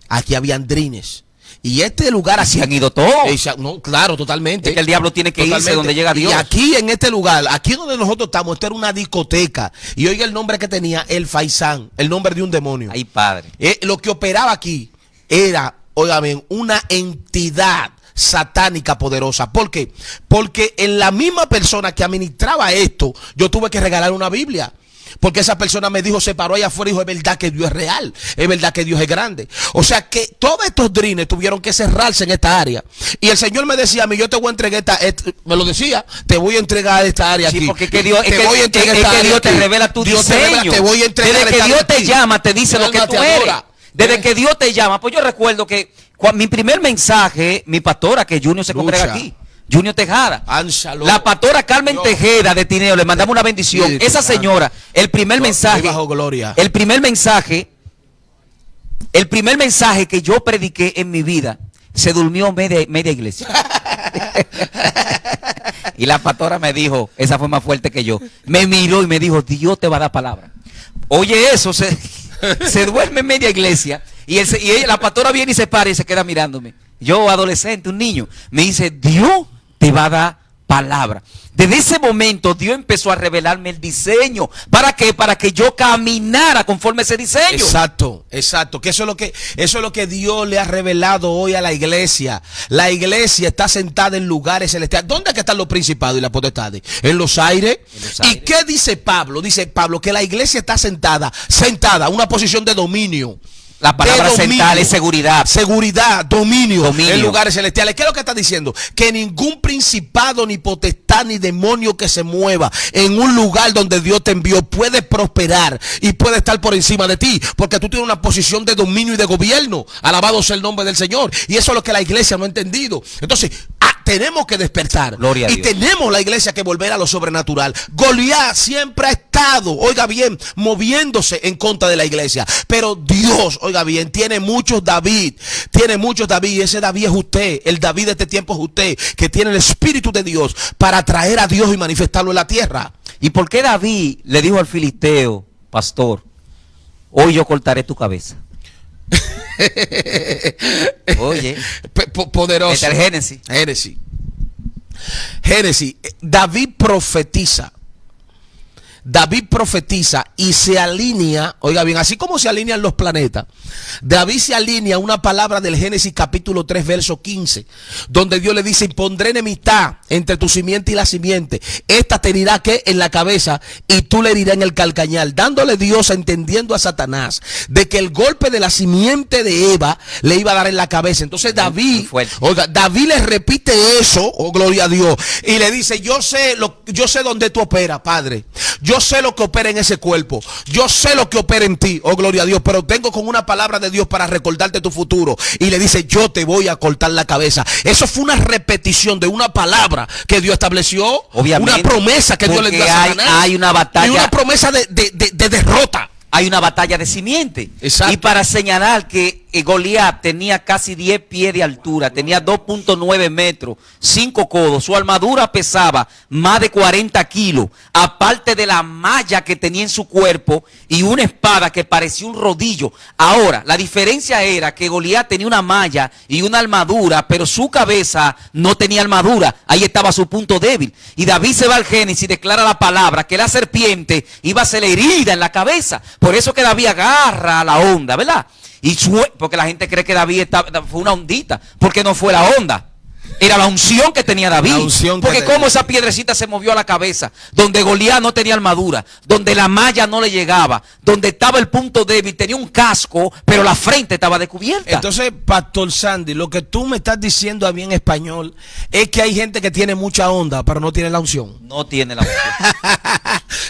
Aquí habían drines. Y este lugar aquí... Se han ido todos. No, claro, totalmente. Es que el diablo tiene que irse donde llega Dios. Y aquí en este lugar, aquí donde nosotros estamos, esto era una discoteca. Y oiga el nombre que tenía, el Faisán, el nombre de un demonio. Ay, padre. Lo que operaba aquí era, oiga bien, una entidad satánica poderosa. ¿Por qué? Porque en la misma persona que administraba esto, yo tuve que regalar una Biblia. Porque esa persona me dijo, se paró allá afuera y dijo, es verdad que Dios es real, es verdad que Dios es grande. O sea que todos estos drines tuvieron que cerrarse en esta área. Y el Señor me decía a mí, yo te voy a entregar me lo decía, te voy a entregar esta área aquí. Sí, porque que Dios, voy a entregar es esta que área Dios te aquí. revela tu Dios diseño. Te voy a entregar desde que esta Dios área te aquí. llama, te dice lo que tú eres. Desde que Dios te llama. Pues yo recuerdo que mi primer mensaje, mi pastora, que Junior se congrega aquí, Junior Tejada, la pastora Carmen Tejeda de Tineo, le mandamos una bendición. Sí, esa señora, el primer mensaje que yo prediqué en mi vida, se durmió media iglesia. Y la pastora me dijo, esa fue más fuerte que yo, me miró y me dijo, Dios te va a dar palabra. Oye, eso se duerme en media iglesia y la pastora viene y se para y se queda mirándome. Yo, adolescente, un niño, me dice, Dios te va a dar palabra. Desde ese momento Dios empezó a revelarme el diseño. ¿Para qué? Para que yo caminara conforme a ese diseño. Exacto. Que eso es lo que Dios le ha revelado hoy a la iglesia. La iglesia está sentada en lugares celestiales. ¿Dónde es que están los principados y las potestades? En los aires. ¿Y qué dice Pablo? Dice Pablo que la iglesia está sentada, una posición de dominio. La palabra central es seguridad. Seguridad, dominio en lugares celestiales. ¿Qué es lo que está diciendo? Que ningún principado, ni potestad, ni demonio que se mueva en un lugar donde Dios te envió puede prosperar y puede estar por encima de ti. Porque tú tienes una posición de dominio y de gobierno. Alabado sea el nombre del Señor. Y eso es lo que la iglesia no ha entendido. Entonces, tenemos que despertar. Gloria a Dios. Y tenemos la iglesia que volver a lo sobrenatural. Goliat siempre ha estado, oiga bien, moviéndose en contra de la iglesia. Pero Dios, oiga bien, tiene muchos David. Y ese David es usted. El David de este tiempo es usted, que tiene el Espíritu de Dios para traer a Dios y manifestarlo en la tierra. ¿Y por qué David le dijo al filisteo, pastor, hoy yo cortaré tu cabeza. Oye, Poderoso. este es el Génesis. Génesis. David profetiza. David profetiza y se alinea, oiga bien, así como se alinean los planetas, David se alinea a una palabra del Génesis capítulo 3 verso 15, donde Dios le dice: y pondré enemistad entre tu simiente y la simiente, esta te herirá que en la cabeza y tú le herirás en el calcañar, dándole Dios entendiendo a Satanás de que el golpe de la simiente de Eva le iba a dar en la cabeza. Entonces David, oiga, David le repite eso, oh gloria a Dios, y le dice: yo sé dónde tú operas, Padre. Yo sé lo que opera en ese cuerpo. Yo sé lo que opera en ti, oh gloria a Dios. Pero vengo con una palabra de Dios para recordarte tu futuro. Y le dice: yo te voy a cortar la cabeza. Eso fue una repetición de una palabra que Dios estableció. Obviamente, una promesa que Dios le dio a Satanás. Hay una batalla. Y una promesa de derrota. Hay una batalla de simiente. Exacto. Y para señalar que Goliat tenía casi 10 pies de altura, tenía 2.9 metros, 5 codos, su armadura pesaba más de 40 kilos, aparte de la malla que tenía en su cuerpo y una espada que parecía un rodillo. Ahora, la diferencia era que Goliat tenía una malla y una armadura, pero su cabeza no tenía armadura. Ahí estaba su punto débil. Y David se va al Génesis y declara la palabra que la serpiente iba a ser herida en la cabeza. Por eso que David agarra la onda, ¿verdad? Porque la gente cree que David fue una ondita, porque no fue la onda. Era la unción que tenía David. Porque como esa piedrecita se movió a la cabeza, donde Goliat no tenía armadura, donde la malla no le llegaba, donde estaba el punto débil, tenía un casco, pero la frente estaba descubierta. Entonces, Pastor Sandy, lo que tú me estás diciendo a mí en español es que hay gente que tiene mucha onda, pero no tiene la unción. No tiene la unción.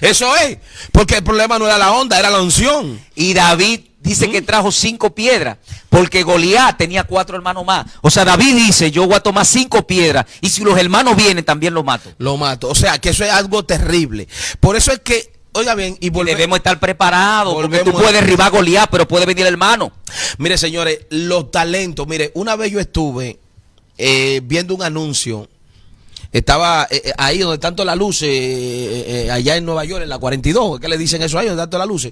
Eso es, porque el problema no era la onda, era la unción. Y David dice que trajo 5 piedras, porque Goliat tenía 4 hermanos más. O sea, David dice: yo voy a tomar 5 piedras, y si los hermanos vienen, también los mato. Lo mato. O sea, que eso es algo terrible. Por eso es que, oiga bien, y debemos estar preparados, porque tú puedes derribar a Goliat, pero puede venir el hermano. Mire, señores, los talentos. Mire, una vez yo estuve viendo un anuncio. Estaba ahí donde tanto la luz, allá en Nueva York, en la 42, ¿qué le dicen eso ahí, donde tanto la luz?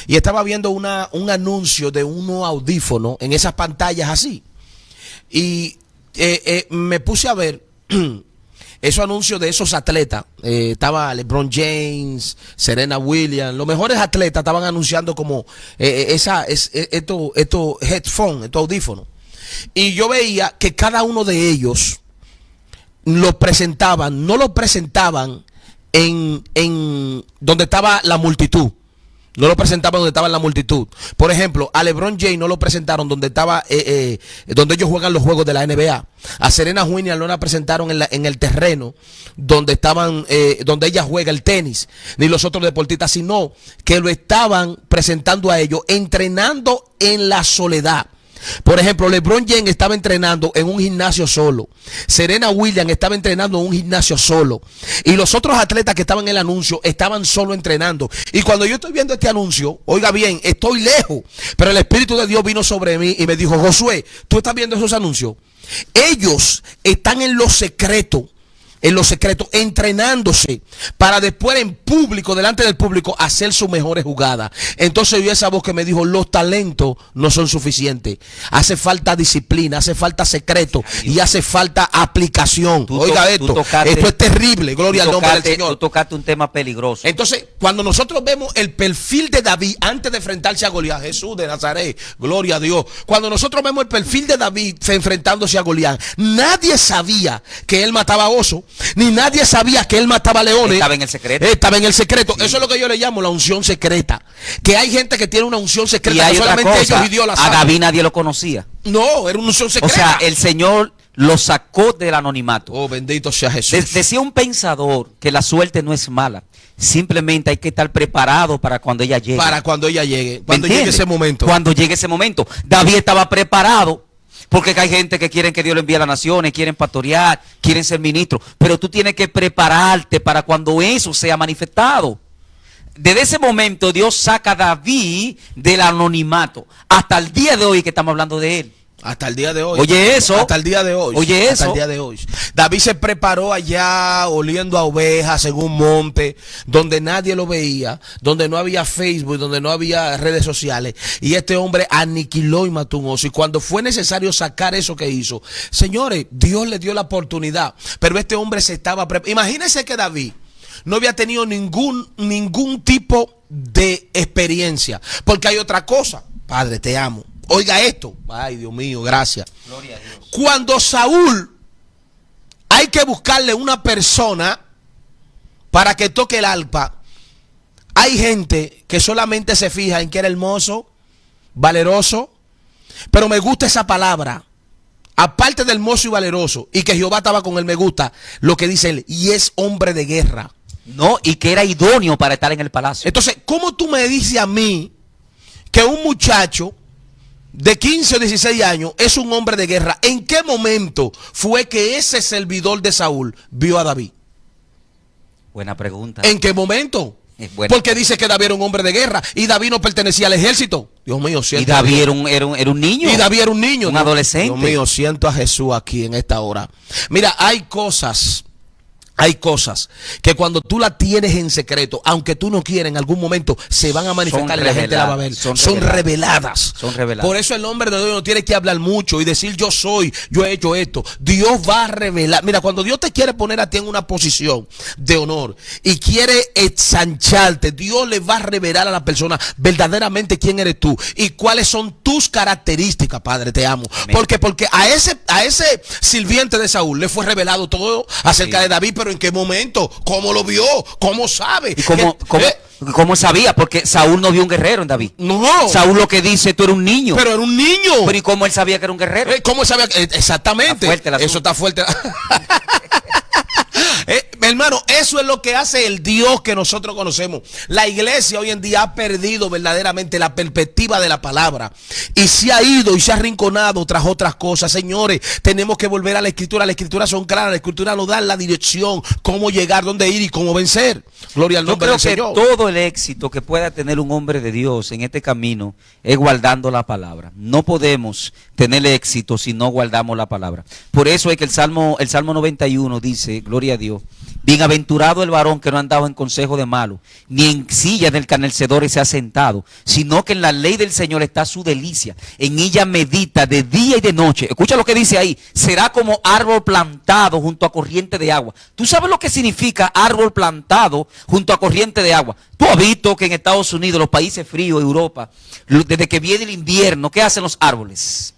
Y estaba viendo un anuncio de unos audífonos en esas pantallas así. Y me puse a ver esos anuncios de esos atletas. Estaba LeBron James, Serena Williams, los mejores atletas estaban anunciando como estos headphones, estos audífonos. Y yo veía que cada uno de ellos no lo presentaban en donde estaba la multitud. No lo presentaban donde estaba la multitud. Por ejemplo, a LeBron James no lo presentaron donde estaba, donde ellos juegan los juegos de la NBA. A Serena Williams no la presentaron en el terreno donde estaban, donde ella juega el tenis, ni los otros deportistas, sino que lo estaban presentando a ellos entrenando en la soledad. Por ejemplo, LeBron James estaba entrenando en un gimnasio solo. Serena Williams estaba entrenando en un gimnasio solo. Y los otros atletas que estaban en el anuncio estaban solo entrenando. Y cuando yo estoy viendo este anuncio, oiga bien, estoy lejos, pero el Espíritu de Dios vino sobre mí y me dijo: Josué, ¿tú estás viendo esos anuncios? Ellos están en lo secreto, entrenándose para después en público, delante del público, hacer sus mejores jugadas. Entonces yo esa voz que me dijo: los talentos no son suficientes, hace falta disciplina, hace falta secreto y hace falta aplicación. Oiga esto es terrible, gloria al nombre del Señor. Tú tocaste un tema peligroso. Entonces, cuando nosotros vemos el perfil de David antes de enfrentarse a Goliat, Jesús de Nazaret, gloria a Dios, cuando nosotros vemos el perfil de David enfrentándose a Goliat, nadie sabía que él mataba osos, ni nadie sabía que él mataba leones. Estaba en el secreto. Estaba en el secreto. Sí. Eso es lo que yo le llamo la unción secreta. Que hay gente que tiene una unción secreta Y que solamente ellos y Dios la a saben. David nadie lo conocía. No, era una unción secreta. O sea, el Señor lo sacó del anonimato. Oh, bendito sea Jesús. Decía un pensador que la suerte no es mala. Simplemente hay que estar preparado para cuando ella llegue. Para cuando ella llegue. Cuando llegue ese momento. Cuando llegue ese momento. David estaba preparado. Porque hay gente que quieren que Dios le envíe a las naciones, quieren pastorear, quieren ser ministros. Pero tú tienes que prepararte para cuando eso sea manifestado. Desde ese momento Dios saca a David del anonimato. Hasta el día de hoy que estamos hablando de él. Hasta el día de hoy. Oye eso. Hasta el día de hoy. Oye hasta eso. el día de hoy. David se preparó allá oliendo a ovejas en un monte donde nadie lo veía, donde no había Facebook, donde no había redes sociales. Y este hombre aniquiló y mató un oso. Y cuando fue necesario sacar eso que hizo, señores, Dios le dio la oportunidad. Pero este hombre se estaba preparando. Imagínense que David no había tenido ningún tipo de experiencia. Porque hay otra cosa. Padre, te amo. Oiga esto. Ay, Dios mío, gracias. Gloria a Dios. Cuando Saúl hay que buscarle una persona para que toque el arpa, hay gente que solamente se fija en que era hermoso, valeroso, pero me gusta esa palabra. Aparte del hermoso y valeroso, y que Jehová estaba con él, me gusta lo que dice él, y es hombre de guerra. No, y que era idóneo para estar en el palacio. Entonces, ¿cómo tú me dices a mí que un muchacho de 15 o 16 años es un hombre de guerra? ¿En qué momento fue que ese servidor de Saúl vio a David? Buena pregunta. ¿En qué momento? Porque dice que David era un hombre de guerra y David no pertenecía al ejército. Dios mío, siento. Y David era un niño. Y David era un niño. Un adolescente. Dios mío, siento a Jesús aquí en esta hora. Mira, hay cosas que cuando tú las tienes en secreto, aunque tú no quieras, en algún momento se van a manifestar y la gente la va a ver. Son reveladas. Son reveladas. Por eso el hombre de Dios no tiene que hablar mucho y decir yo he hecho esto. Dios va a revelar. Mira, cuando Dios te quiere poner a ti en una posición de honor y quiere ensancharte, Dios le va a revelar a la persona verdaderamente quién eres tú y cuáles son tus características. Padre, te amo. Amén. Porque a ese sirviente de Saúl le fue revelado todo acerca de David, pero ¿en qué momento? ¿Cómo lo vio? ¿Cómo sabe? ¿Y cómo sabía? Porque Saúl no vio un guerrero en David. No. Saúl lo que dice, tú eres un niño. Pero era un niño. Pero ¿y cómo él sabía que era un guerrero? ¿Cómo sabía? Exactamente. Está fuerte eso está fuerte. Hermano, eso es lo que hace el Dios que nosotros conocemos. La iglesia hoy en día ha perdido verdaderamente la perspectiva de la palabra y se ha ido y se ha arrinconado tras otras cosas. Señores, tenemos que volver a la escritura. Las escrituras son claras, la escritura nos da la dirección, cómo llegar, dónde ir y cómo vencer. Gloria al nombre del Señor. Yo creo que todo el éxito que pueda tener un hombre de Dios en este camino es guardando la palabra. No podemos tener éxito si no guardamos la palabra. Por eso es que el Salmo 91 dice, gloria a Dios, bienaventurado el varón que no ha andado en consejo de malo, ni en silla del canelcedor se ha sentado, sino que en la ley del Señor está su delicia. En ella medita de día y de noche. Escucha lo que dice ahí. Será como árbol plantado junto a corriente de agua. ¿Tú sabes lo que significa árbol plantado junto a corriente de agua? Tú has visto que en Estados Unidos, los países fríos, Europa, desde que viene el invierno, ¿qué hacen los árboles?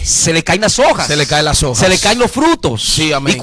Se le caen las hojas. Se le caen las hojas. Se le caen los frutos. Sí, amén.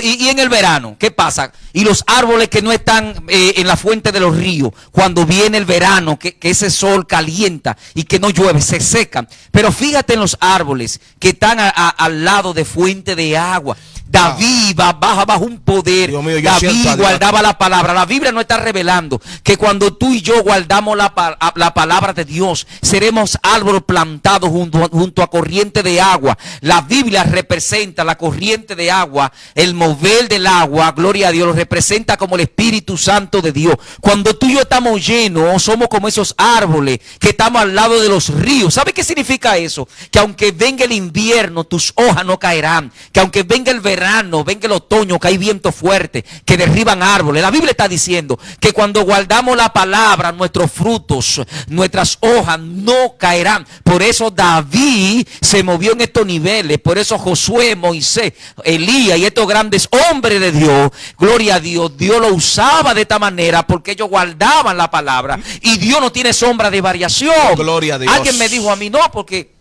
Y en el verano, ¿qué pasa? Y los árboles que no están en la fuente de los ríos, cuando viene el verano, que ese sol calienta y que no llueve, se secan. Pero fíjate en los árboles que están al lado de fuente de agua. David baja bajo un poder. Dios mío, David guardaba la palabra. La Biblia nos está revelando que cuando tú y yo guardamos la palabra de Dios, seremos árboles plantados junto a corriente de agua. La Biblia representa la corriente de agua, el mover del agua, gloria a Dios, lo representa como el Espíritu Santo de Dios. Cuando tú y yo estamos llenos, somos como esos árboles que estamos al lado de los ríos. ¿Sabe qué significa eso? Que aunque venga el invierno, tus hojas no caerán. Que aunque venga el verano, venga el otoño, que hay viento fuerte, que derriban árboles. La Biblia está diciendo que cuando guardamos la palabra, nuestros frutos, nuestras hojas no caerán. Por eso David se movió en estos niveles. Por eso Josué, Moisés, Elías y estos grandes hombres de Dios, gloria a Dios, Dios lo usaba de esta manera porque ellos guardaban la palabra. Y Dios no tiene sombra de variación. Gloria a Dios. Alguien me dijo a mí, no, porque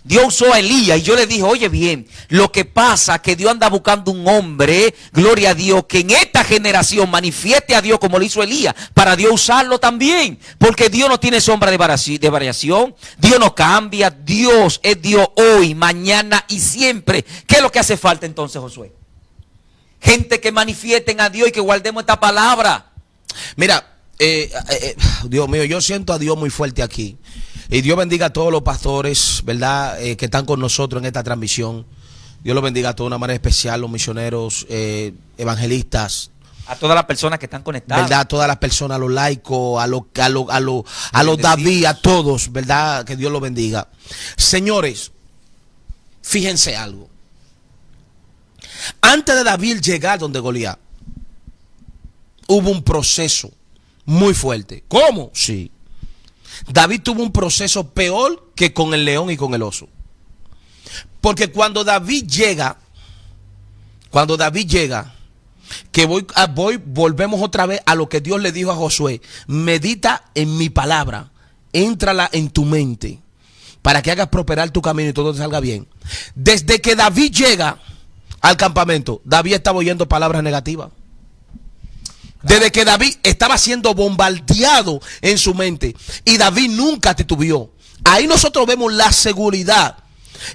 Dios usó a Elías, y yo le dije, oye bien, lo que pasa es que Dios anda buscando un hombre, gloria a Dios, que en esta generación manifieste a Dios como lo hizo Elías, para Dios usarlo también, porque Dios no tiene sombra de variación, Dios no cambia, Dios es Dios hoy, mañana y siempre. ¿Qué es lo que hace falta entonces, Josué? Gente que manifiesten a Dios y que guardemos esta palabra. Mira, Dios mío, yo siento a Dios muy fuerte aquí. Y Dios bendiga a todos los pastores, ¿verdad? Que están con nosotros en esta transmisión. Dios los bendiga a todos de una manera especial, los misioneros, evangelistas. A todas las personas que están conectadas. ¿Verdad? A todas las personas, a los laicos, a los David, a todos, ¿verdad? Que Dios los bendiga. Señores, fíjense algo. Antes de David llegar donde Goliat, hubo un proceso muy fuerte. ¿Cómo? Sí. David tuvo un proceso peor que con el león y con el oso. Porque cuando David llega, que volvemos otra vez a lo que Dios le dijo a Josué: medita en mi palabra, éntrala en tu mente, para que hagas prosperar tu camino y todo te salga bien. Desde que David llega al campamento, David estaba oyendo palabras negativas. Desde que David estaba siendo bombardeado en su mente, y David nunca titubeó. Ahí nosotros vemos la seguridad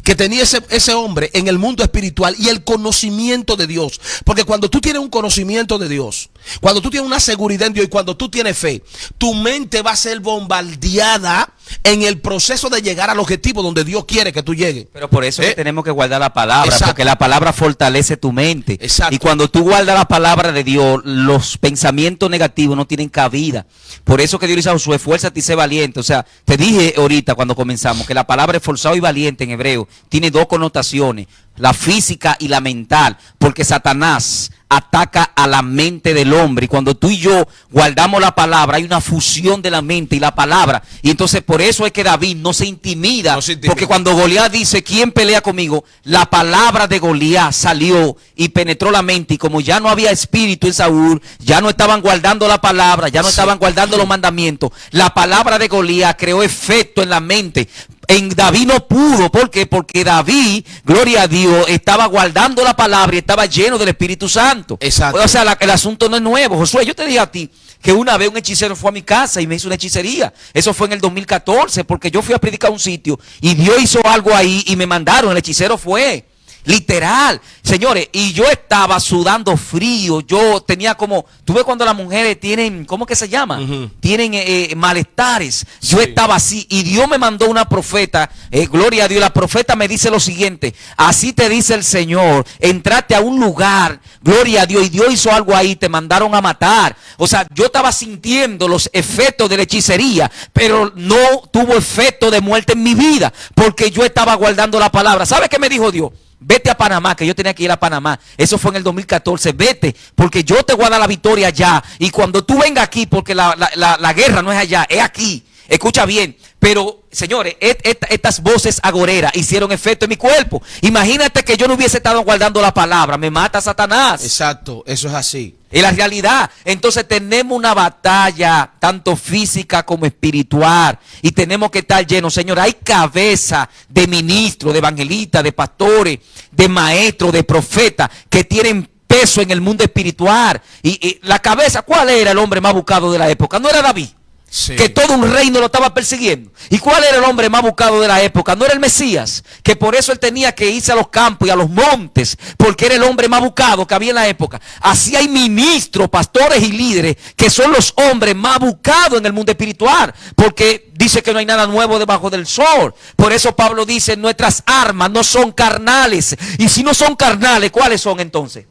que tenía ese hombre en el mundo espiritual y el conocimiento de Dios. Porque cuando tú tienes un conocimiento de Dios, cuando tú tienes una seguridad en Dios y cuando tú tienes fe, tu mente va a ser bombardeada en el proceso de llegar al objetivo donde Dios quiere que tú llegues. Pero por eso es que tenemos que guardar la palabra. Exacto. Porque la palabra fortalece tu mente. Exacto. Y cuando tú guardas la palabra de Dios, los pensamientos negativos no tienen cabida. Por eso que Dios dice a Josué: esfuérzate y sé valiente. O sea, te dije ahorita cuando comenzamos que la palabra esforzado y valiente en hebreo tiene dos connotaciones: la física y la mental. Porque Satanás ataca a la mente del hombre, y cuando tú y yo guardamos la palabra, hay una fusión de la mente y la palabra. Y entonces por eso es que David no se intimida, porque cuando Goliat dice: ¿quién pelea conmigo?, la palabra de Goliat salió y penetró la mente, y como ya no había espíritu en Saúl, ya no estaban guardando la palabra, ya no estaban guardando los mandamientos, la palabra de Goliat creó efecto en la mente. En David no pudo. ¿Por qué? Porque David, gloria a Dios, estaba guardando la palabra y estaba lleno del Espíritu Santo. Exacto. O sea, el asunto no es nuevo. Josué, yo te dije a ti que una vez un hechicero fue a mi casa y me hizo una hechicería. Eso fue en el 2014, porque yo fui a predicar a un sitio y Dios hizo algo ahí y me mandaron. El hechicero fue literal, señores, y yo estaba sudando frío. Yo tenía como, tú ves cuando las mujeres tienen, ¿cómo que se llama? Tienen malestares. Yo estaba así, y Dios me mandó una profeta, gloria a Dios. La profeta me dice lo siguiente: así te dice el Señor, entraste a un lugar, gloria a Dios, y Dios hizo algo ahí, te mandaron a matar. O sea, yo estaba sintiendo los efectos de la hechicería, pero no tuvo efecto de muerte en mi vida, porque yo estaba guardando la palabra. ¿Sabe qué me dijo Dios? Vete a Panamá, que yo tenía que ir a Panamá. Eso fue en el 2014. Vete, porque yo te voy a dar la victoria allá. Y cuando tú vengas aquí, porque la guerra no es allá, es aquí. Escucha bien. Pero, señores, estas voces agoreras hicieron efecto en mi cuerpo. Imagínate que yo no hubiese estado guardando la palabra. Me mata Satanás. Exacto, eso es así. Es la realidad. Entonces tenemos una batalla tanto física como espiritual, y tenemos que estar llenos. Señor, hay cabeza de ministros, de evangelistas, de pastores, de maestros, de profetas que tienen peso en el mundo espiritual. Y la cabeza, ¿cuál era el hombre más buscado de la época? ¿No era David? Sí. Que todo un reino lo estaba persiguiendo. ¿Y cuál era el hombre más buscado de la época? No era el Mesías, que por eso él tenía que irse a los campos y a los montes, porque era el hombre más buscado que había en la época. Así hay ministros, pastores y líderes que son los hombres más buscados en el mundo espiritual, porque dice que no hay nada nuevo debajo del sol. Por eso Pablo dice: nuestras armas no son carnales. Y si no son carnales, ¿cuáles son entonces?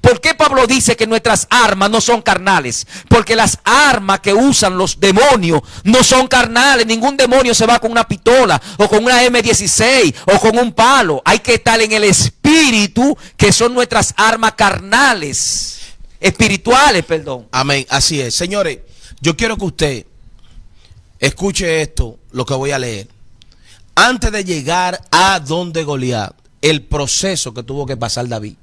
¿Por qué Pablo dice que nuestras armas no son carnales? Porque las armas que usan los demonios no son carnales. Ningún demonio se va con una pistola o con una M16 o con un palo. Hay que estar en el espíritu, que son nuestras armas carnales, espirituales, perdón. Amén, así es. Señores, yo quiero que usted escuche esto, lo que voy a leer. Antes de llegar a donde Goliat, el proceso que tuvo que pasar David,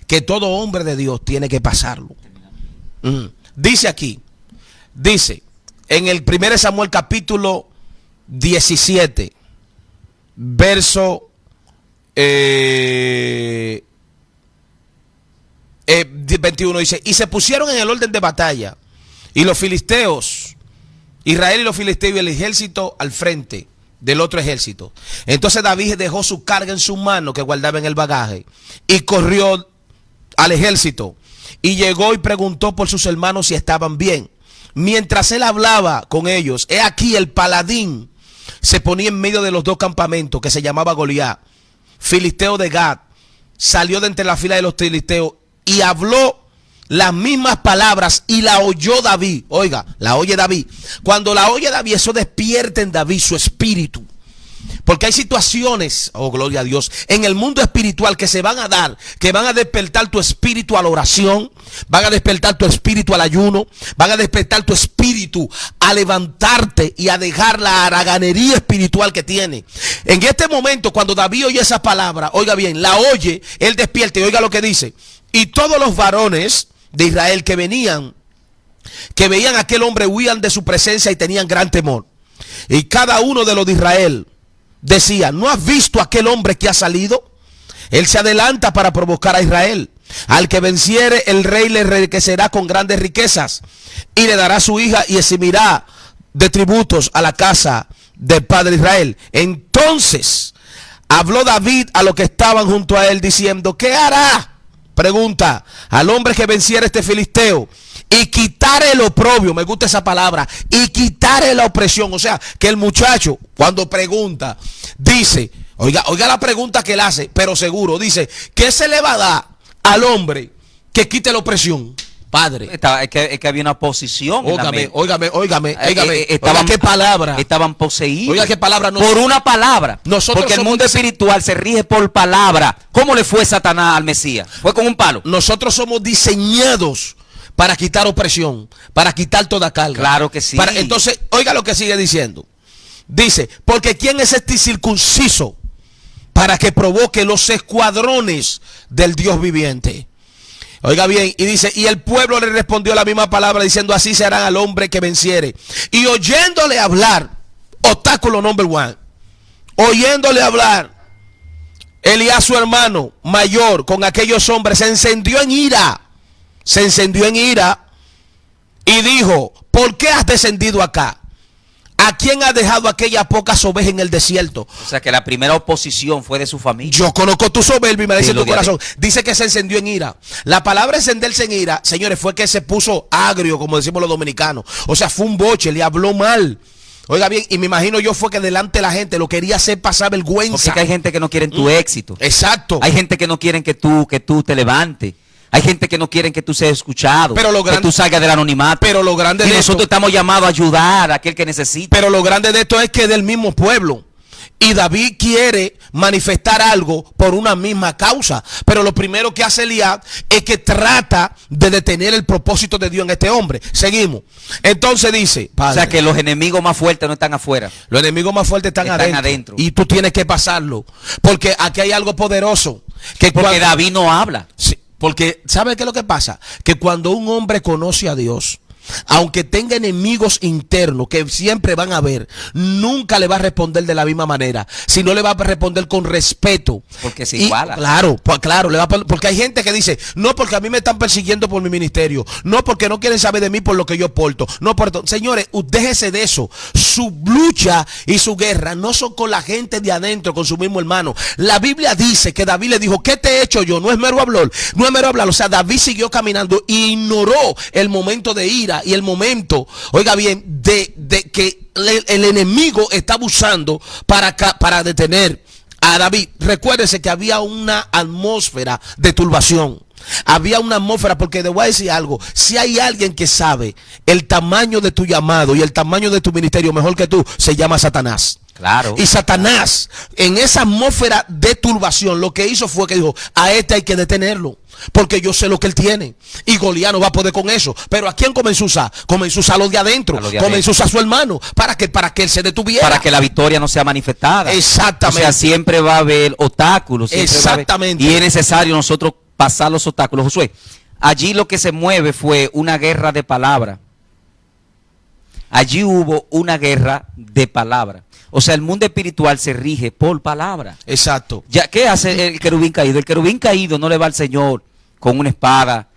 que todo hombre de Dios tiene que pasarlo. Dice aquí, dice en el 1 Samuel capítulo 17, verso 21, dice: y se pusieron en el orden de batalla, y los filisteos, Israel y los filisteos y el ejército al frente del otro ejército. Entonces David dejó su carga en su mano que guardaba en el bagaje y corrió al ejército, y llegó y preguntó por sus hermanos si estaban bien. Mientras él hablaba con ellos, he aquí el paladín se ponía en medio de los dos campamentos, que se llamaba Goliat, filisteo de Gad. Salió de entre la fila de los filisteos y habló las mismas palabras y la oyó David. Oiga, la oye David. Cuando la oye David, eso despierta en David su espíritu. Porque hay situaciones, oh gloria a Dios, en el mundo espiritual que se van a dar, que van a despertar tu espíritu a la oración, van a despertar tu espíritu al ayuno, van a despertar tu espíritu a levantarte y a dejar la haraganería espiritual que tiene. En este momento, cuando David oye esa palabra, oiga bien, la oye, él despierta y oiga lo que dice. Y todos los varones de Israel que venían, que veían a aquel hombre, huían de su presencia y tenían gran temor. Y cada uno de los de Israel decía, ¿no has visto a aquel hombre que ha salido? Él se adelanta para provocar a Israel. Al que venciere, el rey le enriquecerá con grandes riquezas y le dará su hija y eximirá de tributos a la casa del padre Israel. Entonces habló David a los que estaban junto a él diciendo, ¿qué hará? Pregunta, al hombre que venciera este filisteo y quitar el oprobio, me gusta esa palabra, y quitar la opresión. O sea, que el muchacho cuando pregunta, dice, oiga la pregunta que él hace, pero seguro, dice, ¿qué se le va a dar al hombre que quite la opresión? Padre. Es que había una posición. Óigame. Estaban, ¿qué palabra? Estaban poseídos. Oiga, ¿qué palabra? Por una palabra. Porque el mundo espiritual se rige por palabra. ¿Cómo le fue Satanás al Mesías? Fue con un palo. Nosotros somos diseñados para quitar opresión, para quitar toda carga. Claro que sí. Entonces, oiga lo que sigue diciendo. Dice, porque ¿quién es este circunciso para que provoque los escuadrones del Dios viviente? Oiga bien, y dice, y el pueblo le respondió la misma palabra diciendo, así se harán al hombre que venciere. Y oyéndole hablar, obstáculo number one, oyéndole hablar, Elías su hermano mayor con aquellos hombres se encendió en ira y dijo, ¿por qué has descendido acá? ¿A quién ha dejado aquellas pocas ovejas en el desierto? O sea que la primera oposición fue de su familia. Yo conozco tu soberbia y me dice tu corazón. Dice que se encendió en ira. La palabra encenderse en ira, señores, fue que se puso agrio, como decimos los dominicanos. O sea, fue un boche, le habló mal. Oiga bien, y me imagino yo fue que delante de la gente lo quería hacer pasar vergüenza. Porque hay gente que no quiere tu éxito. Exacto. Hay gente que no quiere que tú te levantes. Hay gente que no quiere que tú seas escuchado, que tú salgas del anonimato. Pero lo grande y nosotros estamos llamados a ayudar a aquel que necesita. Pero lo grande de esto es que es del mismo pueblo. Y David quiere manifestar algo por una misma causa. Pero lo primero que hace Elías es que trata de detener el propósito de Dios en este hombre. Seguimos. Entonces dice, padre, o sea que los enemigos más fuertes no están afuera. Los enemigos más fuertes están adentro. Y tú tienes que pasarlo. Porque aquí hay algo poderoso. Porque David no habla. Sí. Porque, ¿sabe qué es lo que pasa? Que cuando un hombre conoce a Dios, aunque tenga enemigos internos que siempre van a haber, nunca le va a responder de la misma manera, sino le va a responder con respeto. Porque se iguala. Claro, porque hay gente que dice, no, porque a mí me están persiguiendo por mi ministerio, no, porque no quieren saber de mí por lo que yo porto, no, señores, déjese de eso. Su lucha y su guerra no son con la gente de adentro, con su mismo hermano. La Biblia dice que David le dijo, ¿qué te he hecho yo? No es mero hablar, o sea, David siguió caminando e ignoró el momento de ira y el momento, oiga bien, de que el enemigo está abusando para detener a David. Recuérdese que había una atmósfera de turbación. Había una atmósfera, porque te voy a decir algo, si hay alguien que sabe el tamaño de tu llamado y el tamaño de tu ministerio mejor que tú, se llama Satanás. Claro. Y Satanás, en esa atmósfera de turbación, lo que hizo fue que dijo, a este hay que detenerlo, porque yo sé lo que él tiene. Y Goliat no va a poder con eso. Pero ¿a quién comenzó a usar? Comenzó a usar a los de adentro. Comenzó a usar a su hermano. ¿Para que él se detuviera? Para que la victoria no sea manifestada. Exactamente. O sea, siempre va a haber obstáculos. Exactamente. Y es necesario nosotros pasar los obstáculos. Josué, allí lo que se mueve fue una guerra de palabra. Allí hubo una guerra de palabra. O sea, el mundo espiritual se rige por palabra. Exacto. Ya, ¿qué hace el querubín caído? El querubín caído no le va al Señor con una espada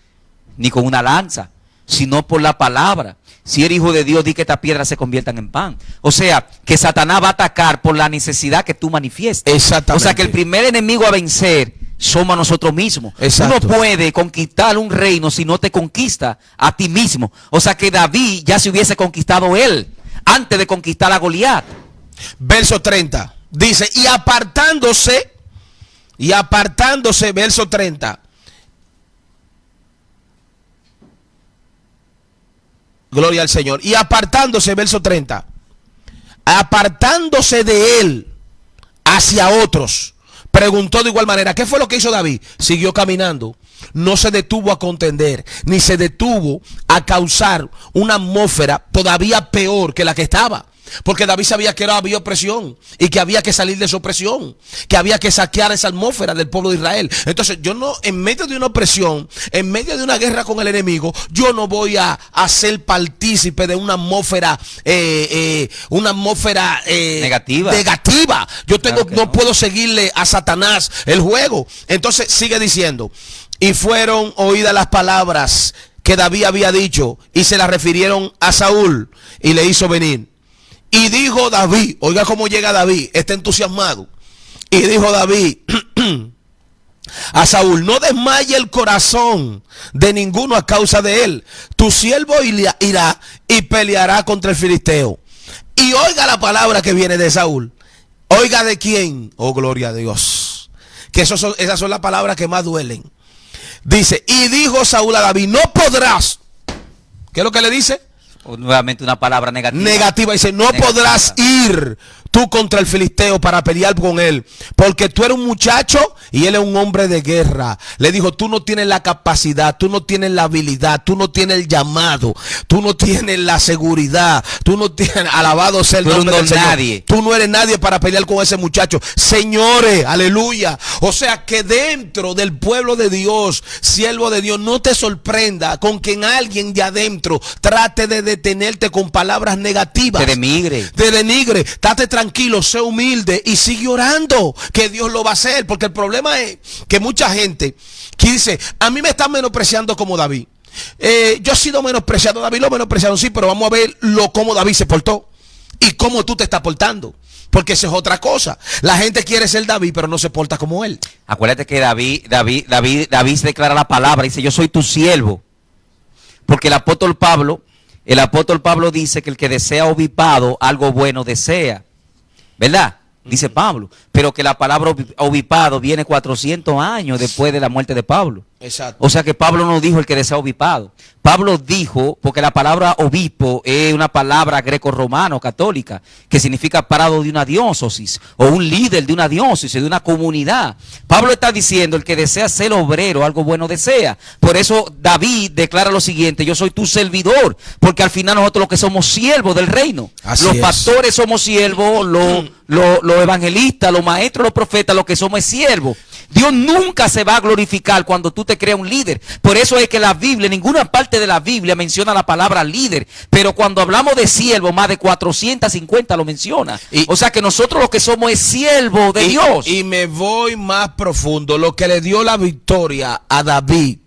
ni con una lanza, sino por la palabra. Si eres hijo de Dios, di que estas piedras se conviertan en pan. O sea, que Satanás va a atacar por la necesidad que tú manifiestes. Exactamente. O sea, que el primer enemigo a vencer somos nosotros mismos. Exacto. Uno puede conquistar un reino si no te conquista a ti mismo. O sea, que David ya se hubiese conquistado él antes de conquistar a Goliat. Verso 30 dice, y apartándose, verso 30, Gloria al Señor. Y apartándose, verso 30. Apartándose de él hacia otros, preguntó de igual manera, ¿qué fue lo que hizo David? Siguió caminando, no se detuvo a contender, ni se detuvo a causar una atmósfera todavía peor que la que estaba. Porque David sabía que había opresión y que había que salir de esa opresión, que había que saquear esa atmósfera del pueblo de Israel. Entonces yo no, en medio de una opresión, en medio de una guerra con el enemigo, yo no voy a ser partícipe de una atmósfera negativa. Yo tengo, claro no puedo seguirle a Satanás el juego. Entonces sigue diciendo, y fueron oídas las palabras que David había dicho y se las refirieron a Saúl y le hizo venir. Y dijo David, oiga cómo llega David, está entusiasmado. Y dijo David a Saúl, no desmaye el corazón de ninguno a causa de él. Tu siervo irá y peleará contra el filisteo. Y oiga la palabra que viene de Saúl. Oiga de quién. Oh, gloria a Dios. Que esas son las palabras que más duelen. Dice, y dijo Saúl a David, no podrás. ¿Qué es lo que le dice? Nuevamente una palabra negativa. Dice, no podrás ir tú contra el filisteo para pelear con él, porque tú eres un muchacho y él es un hombre de guerra. Le dijo, tú no tienes la capacidad, tú no tienes la habilidad, tú no tienes el llamado, tú no tienes la seguridad, tú no tienes, alabado sea el nombre del Señor. Tú no eres nadie para pelear con ese muchacho. Señores, aleluya. O sea que dentro del pueblo de Dios, siervo de Dios, no te sorprenda con que alguien de adentro trate de detenerte con palabras negativas. Te denigre. Date tranquilo, sé humilde y sigue orando, que Dios lo va a hacer. Porque el problema es que mucha gente que dice, a mí me están menospreciando como David. Yo he sido menospreciado, David lo menospreciaron, sí, pero vamos a ver cómo David se portó y cómo tú te estás portando. Porque esa es otra cosa. La gente quiere ser David, pero no se porta como él. Acuérdate que David declara la palabra, dice, yo soy tu siervo. Porque el apóstol Pablo dice que el que desea obispado, algo bueno desea. ¿Verdad? Dice Pablo. Pero que la palabra obispado viene 400 años después de la muerte de Pablo. Exacto. O sea que Pablo no dijo el que desea obispado. Pablo dijo, porque la palabra obispo es una palabra greco-romano católica, que significa parado de una diócesis, o un líder de una diócesis, de una comunidad. Pablo está diciendo, el que desea ser obrero, algo bueno desea. Por eso David declara lo siguiente, yo soy tu servidor, porque al final nosotros los que somos siervos del reino. Los pastores somos siervos, los evangelistas, los maestros, los profetas, los que somos es siervos. Dios nunca se va a glorificar cuando tú te creas un líder. Por eso es que la Biblia, ninguna parte de la Biblia menciona la palabra líder. Pero cuando hablamos de siervo, más de 450 lo menciona. O sea que nosotros los que somos es siervo de Dios. Y me voy más profundo. Lo que le dio la victoria a David,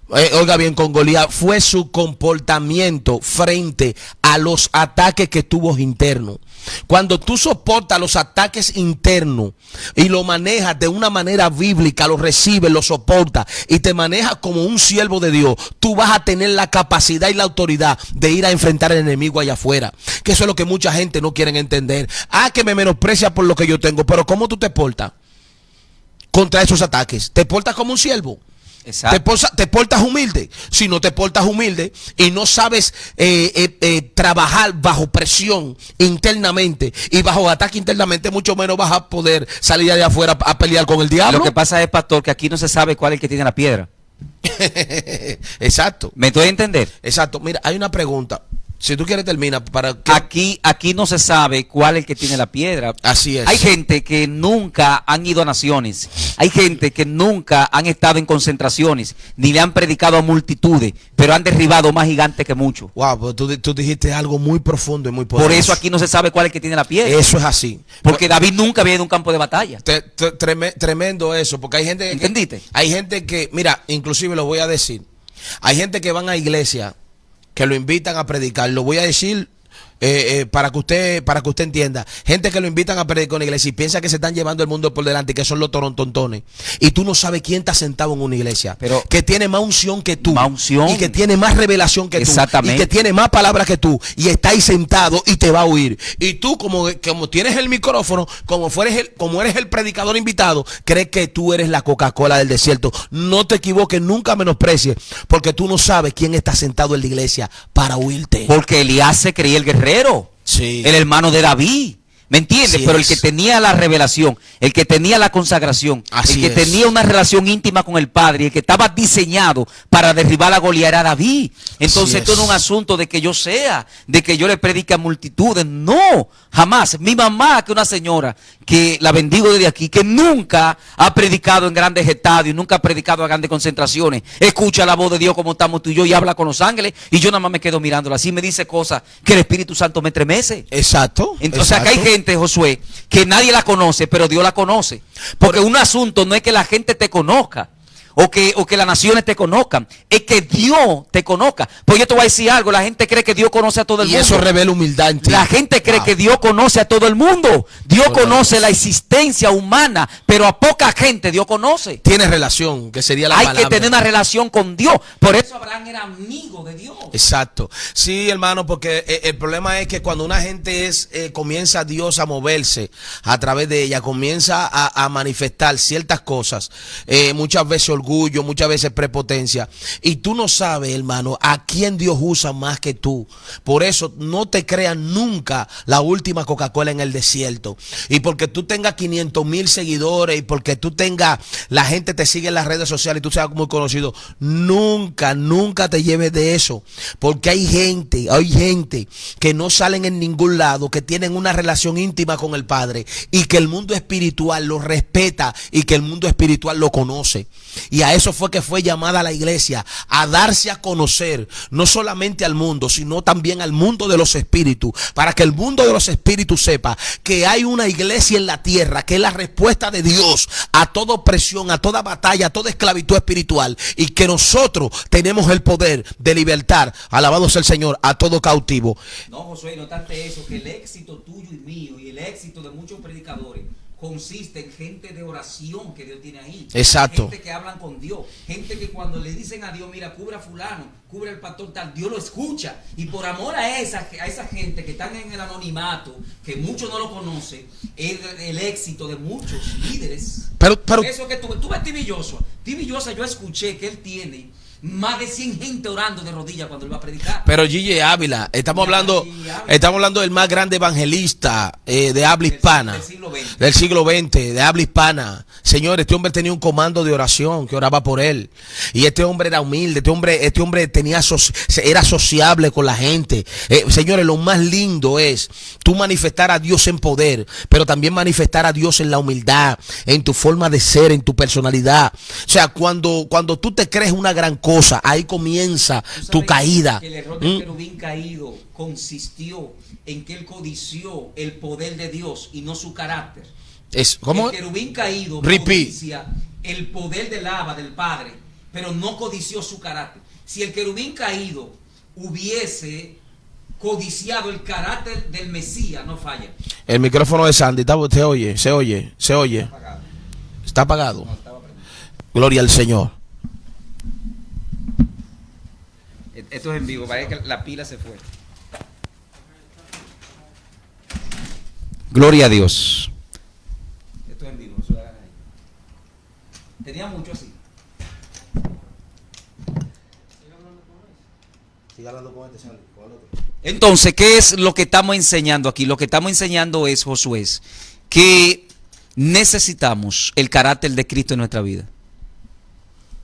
oiga bien, con Goliat, fue su comportamiento frente a los ataques que tuvo internos. Cuando tú soportas los ataques internos y lo manejas de una manera bíblica, lo recibes, lo soportas y te manejas como un siervo de Dios, tú vas a tener la capacidad y la autoridad de ir a enfrentar al enemigo allá afuera. Que eso es lo que mucha gente no quiere entender. Que me menosprecia por lo que yo tengo, pero ¿cómo tú te portas contra esos ataques? ¿Te portas como un siervo? Te portas humilde. Si no te portas humilde y no sabes trabajar bajo presión internamente y bajo ataque internamente, mucho menos vas a poder salir allá afuera a pelear con el diablo. Lo que pasa es, pastor, que aquí no se sabe cuál es el que tiene la piedra. Exacto. ¿Me doy a entender? Exacto. Mira, hay una pregunta. Si tú quieres termina para que... Aquí no se sabe cuál es el que tiene la piedra. Así es. Hay gente que nunca han ido a naciones. Hay gente que nunca han estado en concentraciones, ni le han predicado a multitudes, pero han derribado más gigantes que muchos. Wow, pues tú dijiste algo muy profundo y muy poderoso. Por eso aquí no se sabe cuál es el que tiene la piedra. Eso es así. Porque David nunca había ido a un campo de batalla. Tremendo eso, porque hay gente... ¿Entendiste? Hay gente que, mira, inclusive lo voy a decir, hay gente que van a iglesia, que lo invitan a predicar, lo voy a decir para que usted entienda. Gente que lo invitan a predicar en una iglesia y piensa que se están llevando el mundo por delante y que son los torontontones. Y tú no sabes quién está sentado en una iglesia. Pero que tiene más unción que tú. Más unción. Y que tiene más revelación que tú. Exactamente. Y que tiene más palabras que tú. Y está ahí sentado y te va a oír. Y tú, como tienes el micrófono, como eres el predicador invitado, crees que tú eres la Coca-Cola del desierto. No te equivoques, nunca menosprecies, porque tú no sabes quién está sentado en la iglesia para oírte. Porque Elías se creía el guerrero, Sí. el hermano de David. ¿Me entiendes? Así Pero es. el que tenía la revelación, el que tenía la consagración, Así el que es. tenía una relación íntima con el Padre, el que estaba diseñado para derribar a Goliat era David. Entonces Así esto no es es. un asunto de que yo sea, de que yo le predique a multitudes. No, jamás. Mi mamá, que es una señora, que la bendigo desde aquí, que nunca ha predicado en grandes estadios, nunca ha predicado a grandes concentraciones, escucha la voz de Dios como estamos tú y yo y habla con los ángeles y yo nada más me quedo mirándola. Así me dice cosas que el Espíritu Santo me estremece. Exacto. Entonces, o sea, que hay gente, Josué, que nadie la conoce, pero Dios la conoce. Porque un asunto no es que la gente te conozca o que las naciones te conozcan, es que Dios te conozca. Pues yo te voy a decir algo, la gente cree que Dios conoce a todo el Y mundo. eso revela humildad en ti. La gente cree Wow. que Dios conoce a todo el mundo. Dios Correcto. conoce la existencia humana, pero a poca gente Dios conoce. Tienes relación, que sería la Hay palabra. que tener una relación con Dios. Por eso Abraham era amigo de Dios. Exacto. Sí, hermano, porque el problema es que cuando una gente comienza Dios a moverse a través de ella, comienza a manifestar ciertas cosas, muchas veces orgullo, muchas veces prepotencia, y tú no sabes, hermano, a quién Dios usa más que tú. Por eso no te creas nunca la última Coca-Cola en el desierto. Y porque tú tengas 500,000 seguidores y porque tú tengas, la gente te sigue en las redes sociales y tú seas muy conocido, nunca te lleves de eso. Porque hay gente que no salen en ningún lado, que tienen una relación íntima con el Padre y que el mundo espiritual lo respeta y que el mundo espiritual lo conoce. Y a eso fue que fue llamada la iglesia, a darse a conocer, no solamente al mundo, sino también al mundo de los espíritus, para que el mundo de los espíritus sepa que hay una iglesia en la tierra, que es la respuesta de Dios a toda opresión, a toda batalla, a toda esclavitud espiritual, y que nosotros tenemos el poder de libertar, alabado sea el Señor, a todo cautivo. No, Josué, no obstante eso, que el éxito tuyo y mío y el éxito de muchos predicadores consiste en gente de oración que Dios tiene ahí. Exacto. Gente que hablan con Dios. Gente que cuando le dicen a Dios, mira, cubre a fulano, cubre al pastor tal, Dios lo escucha. Y por amor a esa gente que están en el anonimato, que muchos no lo conocen, es el éxito de muchos líderes. Pero Eso que tú ves Stevie Joshua, yo escuché que él tiene más de 100 gente orando de rodillas cuando él va a predicar. Pero Gigi Ávila, estamos hablando del más grande evangelista de habla hispana, del siglo XX, de habla hispana. Señor, este hombre tenía un comando de oración que oraba por él. Y este hombre era humilde, este hombre era sociable con la gente. Señores, lo más lindo es tú manifestar a Dios en poder, pero también manifestar a Dios en la humildad, en tu forma de ser, en tu personalidad. O sea, cuando tú te crees una gran cosa, ahí comienza tu caída. El error del querubín caído consistió en que él codició el poder de Dios y no su carácter. ¿Cómo? El querubín caído Repeat. codicia el poder del Abba, del Padre, pero no codició su carácter. Si el querubín caído hubiese codiciado el carácter del Mesías, no falla. El micrófono de Sandy, se oye. Está apagado. No, estaba prendido. Gloria al Señor. Esto es en vivo, parece que la pila se fue. Gloria a Dios. Esto es en vivo. Tenía mucho así. Entonces, ¿qué es lo que estamos enseñando aquí? Lo que estamos enseñando es, Josué, que necesitamos el carácter de Cristo en nuestra vida.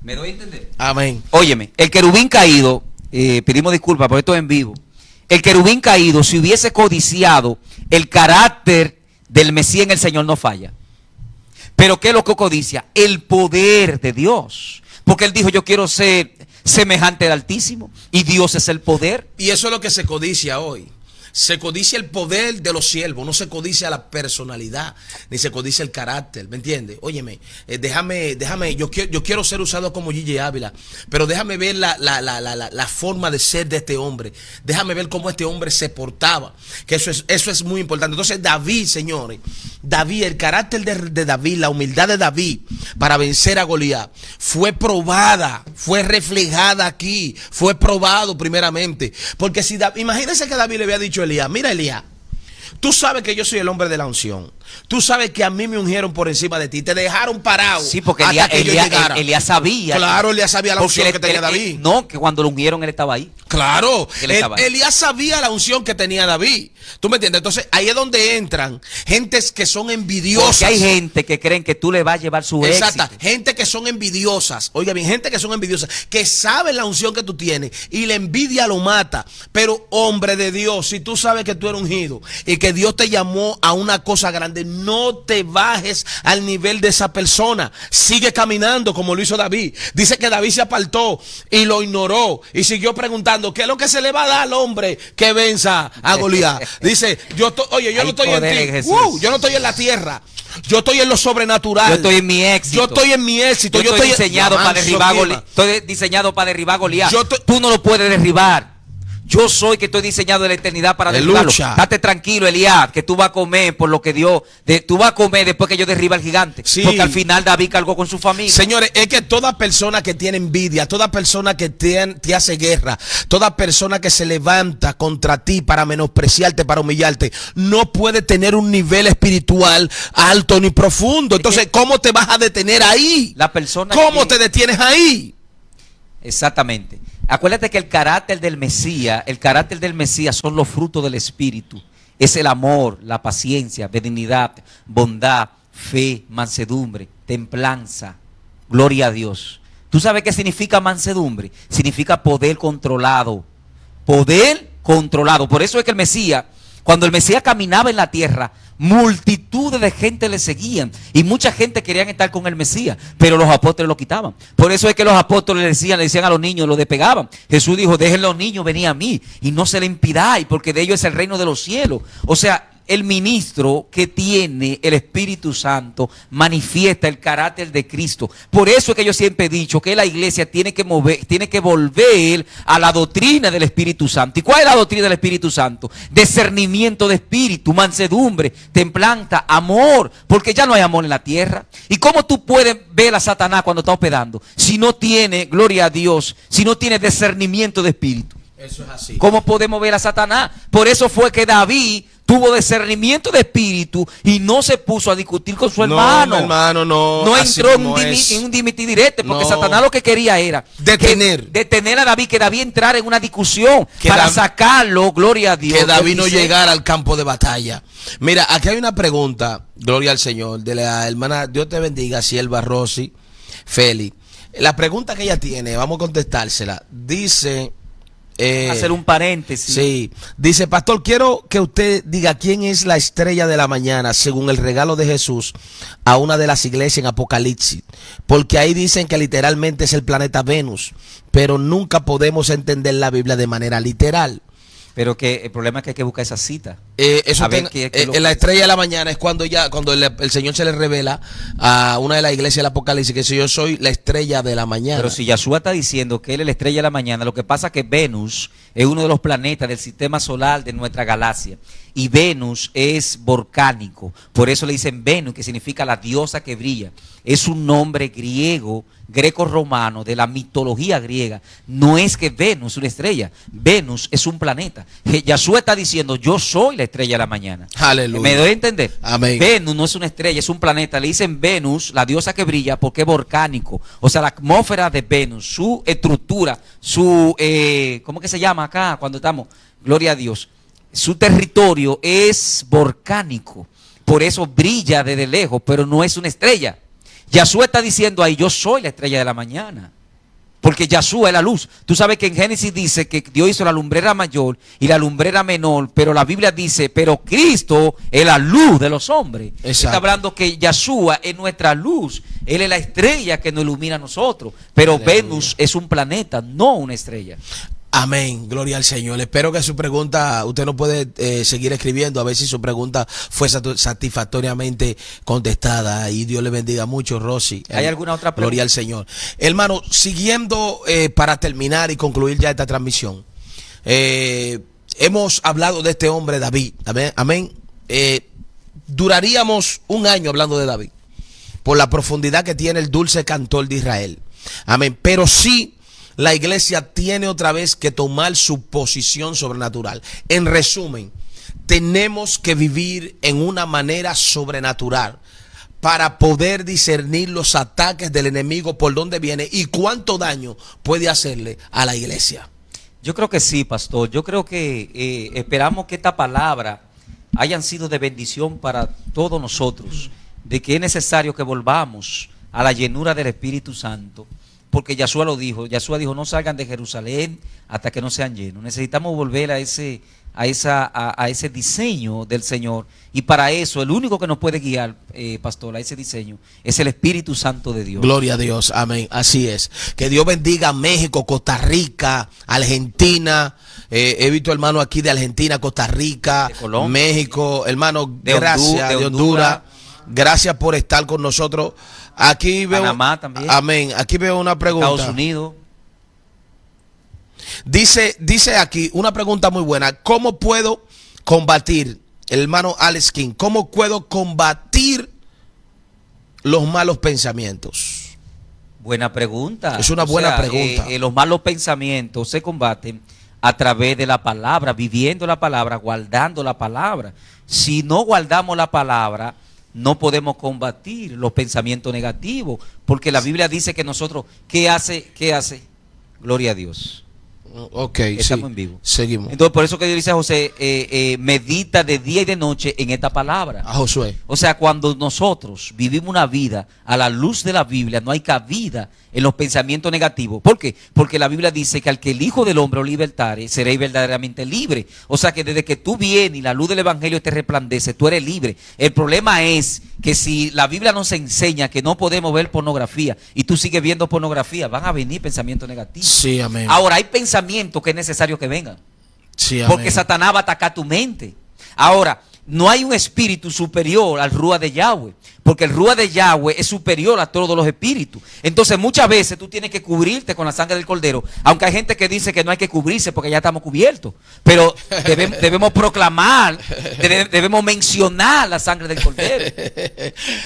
¿Me doy a entender? Amén. Óyeme, el querubín caído, pedimos disculpas por esto en vivo. El querubín caído, si hubiese codiciado el carácter del Mesías en el Señor, no falla. Pero ¿qué es lo que codicia? El poder de Dios. Porque él dijo, yo quiero ser semejante al Altísimo. Y Dios es el poder. Y eso es lo que se codicia hoy. Se codicia el poder de los siervos, no se codicia la personalidad, ni se codicia el carácter, ¿me entiendes? Óyeme, déjame, yo quiero ser usado como Gigi Ávila, pero déjame ver la forma de ser de este hombre, déjame ver cómo este hombre se portaba, que eso es muy importante. Entonces David, señores, David, el carácter de David, la humildad de David para vencer a Goliat, fue probada, fue reflejada aquí, fue probado primeramente, porque si imagínense que David le había dicho a Elías: mira, Elías, tú sabes que yo soy el hombre de la unción. Tú sabes que a mí me ungieron por encima de ti. Te dejaron parado. Sí, porque Elías sabía. Claro, Elías sabía la unción que tenía David. No, que cuando lo ungieron él estaba ahí. Claro, Elías sabía la unción que tenía David. ¿Tú me entiendes? Entonces ahí es donde entran gentes que son envidiosas. Porque hay gente que creen que tú le vas a llevar su éxito. Exacto, gente que son envidiosas. Oiga bien, gente que son envidiosas, que saben la unción que tú tienes y la envidia lo mata. Pero hombre de Dios, si tú sabes que tú eres ungido y que Dios te llamó a una cosa grande, no te bajes al nivel de esa persona. Sigue caminando como lo hizo David. Dice que David se apartó y lo ignoró y siguió preguntando: ¿qué es lo que se le va a dar al hombre que venza a Goliat? Dice: yo no estoy en ti. Yo no estoy en la tierra. Yo estoy en lo sobrenatural. Yo estoy en mi éxito. Yo estoy en mi éxito. Yo estoy diseñado para derribar Goliat. Estoy diseñado para derribar Goliat. Tú no lo puedes derribar. Yo soy que estoy diseñado en la eternidad para derribarlo. Date tranquilo, Elías, que tú vas a comer por lo que Dios, tú vas a comer después que yo derriba al gigante. Sí. Porque al final David cargó con su familia. Señores, es que toda persona que tiene envidia, toda persona que te hace guerra, toda persona que se levanta contra ti para menospreciarte, para humillarte, no puede tener un nivel espiritual alto ni profundo. Entonces, ¿cómo te vas a detener ahí? ¿Cómo te detienes ahí? Exactamente. Acuérdate que el carácter del Mesías son los frutos del Espíritu. Es el amor, la paciencia, benignidad, bondad, fe, mansedumbre, templanza. Gloria a Dios. ¿Tú sabes qué significa mansedumbre? Significa poder controlado. Poder controlado. Por eso es que el Mesías, cuando el Mesías caminaba en la tierra, multitudes de gente le seguían y mucha gente querían estar con el Mesías, pero los apóstoles lo quitaban. Por eso es que los apóstoles le decían a los niños, lo despegaban. Jesús dijo: dejen los niños venir a mí y no se le impidáis, porque de ellos es el reino de los cielos. O sea, el ministro que tiene el Espíritu Santo manifiesta el carácter de Cristo. Por eso es que yo siempre he dicho que la iglesia tiene que volver a la doctrina del Espíritu Santo. ¿Y cuál es la doctrina del Espíritu Santo? Discernimiento de espíritu, mansedumbre, templanza, amor, porque ya no hay amor en la tierra. ¿Y cómo tú puedes ver a Satanás cuando está hospedando si no tiene, gloria a Dios, si no tiene discernimiento de espíritu? Eso es así. ¿Cómo podemos ver a Satanás? Por eso fue que David tuvo discernimiento de espíritu y no se puso a discutir con su hermano. No entró en un dimitir directo, porque Satanás lo que quería era detener a David, que David entrara en una discusión para sacarlo, gloria a Dios. Que David no llegara al campo de batalla. Mira, aquí hay una pregunta, gloria al Señor, de la hermana, Dios te bendiga, Sierva Rosy Feli. La pregunta que ella tiene, vamos a contestársela. Dice... hacer un paréntesis. Sí, dice: pastor, quiero que usted diga quién es la estrella de la mañana según el regalo de Jesús a una de las iglesias en Apocalipsis, porque ahí dicen que literalmente es el planeta Venus, pero nunca podemos entender la Biblia de manera literal. Pero que el problema es que hay que buscar esa cita. La estrella de la mañana es cuando el Señor se le revela a una de las iglesias del Apocalipsis, que si yo soy la estrella de la mañana. Pero si Yahshua está diciendo que él es la estrella de la mañana, lo que pasa es que Venus es uno de los planetas del sistema solar de nuestra galaxia. Y Venus es volcánico. Por eso le dicen Venus, que significa la diosa que brilla. Es un nombre greco-romano, de la mitología griega. No es que Venus es una estrella. Venus es un planeta. Yahshua está diciendo: yo soy la estrella de la mañana. Aleluya. ¿Me doy a entender? Amén. Venus no es una estrella, es un planeta. Le dicen Venus, la diosa que brilla, porque es volcánico. O sea, la atmósfera de Venus, su estructura, ¿cómo que se llama acá cuando estamos? Gloria a Dios. Su territorio es volcánico. Por eso brilla desde lejos, pero no es una estrella. Yahshua está diciendo ahí: yo soy la estrella de la mañana. Porque Yahshua es la luz. Tú sabes que en Génesis dice que Dios hizo la lumbrera mayor y la lumbrera menor, pero la Biblia dice: pero Cristo es la luz de los hombres. Exacto. Está hablando que Yahshua es nuestra luz. Él es la estrella que nos ilumina a nosotros. Pero Aleluya. Venus es un planeta, no una estrella. Amén, gloria al Señor. Espero que su pregunta, usted no puede seguir escribiendo, a ver si su pregunta fue satisfactoriamente contestada. Y Dios le bendiga mucho, Rosy. ¿Hay alguna otra pregunta? Gloria al Señor. Hermano, siguiendo para terminar y concluir ya esta transmisión. Hemos hablado de este hombre David. Amén. Amén. Duraríamos un año hablando de David, por la profundidad que tiene el dulce cantor de Israel. Amén. Pero sí, la iglesia tiene otra vez que tomar su posición sobrenatural. En resumen, tenemos que vivir en una manera sobrenatural para poder discernir los ataques del enemigo, por dónde viene y cuánto daño puede hacerle a la iglesia. Yo creo que sí, pastor. Yo creo que esperamos que esta palabra hayan sido de bendición para todos nosotros, de que es necesario que volvamos a la llenura del Espíritu Santo. Porque Yahshua lo dijo, Yahshua dijo, no salgan de Jerusalén hasta que no sean llenos. Necesitamos volver a ese diseño del Señor. Y para eso, el único que nos puede guiar, pastor, a ese diseño, es el Espíritu Santo de Dios. Gloria a Dios, amén, así es. Que Dios bendiga a México, Costa Rica, Argentina. He visto hermanos aquí de Argentina, Costa Rica, México, hermanos, gracias, de Honduras. Gracias por estar con nosotros. Aquí veo, Panamá también. Amén. Aquí veo una pregunta. Estados Unidos. Dice aquí una pregunta muy buena. ¿Cómo puedo combatir, el hermano Alex King, cómo puedo combatir los malos pensamientos? Buena pregunta. Es una buena pregunta. Los malos pensamientos se combaten a través de la palabra, viviendo la palabra, guardando la palabra. Si no guardamos la palabra, no podemos combatir los pensamientos negativos, porque la Biblia dice que nosotros, ¿qué hace? Gloria a Dios. Ok, estamos sí, en vivo. Seguimos. Entonces, por eso que Dios dice a José, medita de día y de noche en esta palabra. A Josué. O sea, cuando nosotros vivimos una vida a la luz de la Biblia, no hay cabida en los pensamientos negativos. ¿Por qué? Porque la Biblia dice que al que el Hijo del Hombre os libertare, seréis verdaderamente libre. O sea que desde que tú vienes y la luz del Evangelio te resplandece, tú eres libre. El problema es que si la Biblia nos enseña que no podemos ver pornografía y tú sigues viendo pornografía, van a venir pensamientos negativos. Sí, amén. Ahora, hay pensamientos que es necesario que vengan. Sí, amén. Porque Satanás va a atacar tu mente. Ahora, no hay un espíritu superior al Rúa de Yahweh, porque el Rúa de Yahweh es superior a todos los espíritus. Entonces muchas veces tú tienes que cubrirte con la sangre del Cordero, aunque hay gente que dice que no hay que cubrirse porque ya estamos cubiertos. Pero debemos proclamar, debemos mencionar la sangre del Cordero.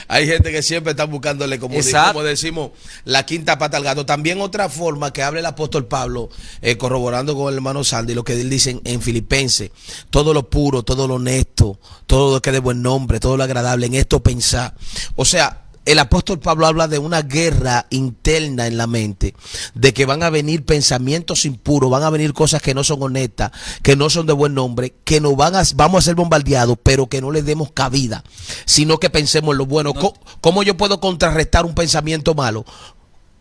Hay gente que siempre está buscándole, como decimos, la quinta pata al gato. También otra forma que habla el apóstol Pablo, corroborando con el hermano Sandy, lo que él dice en Filipenses: todo lo puro, todo lo honesto, todo lo que es de buen nombre, todo lo agradable, en esto pensar. O sea, el apóstol Pablo habla de una guerra interna en la mente, de que van a venir pensamientos impuros, van a venir cosas que no son honestas, que no son de buen nombre, que vamos a ser bombardeados, pero que no les demos cabida, sino que pensemos en lo bueno. ¿Cómo yo puedo contrarrestar un pensamiento malo?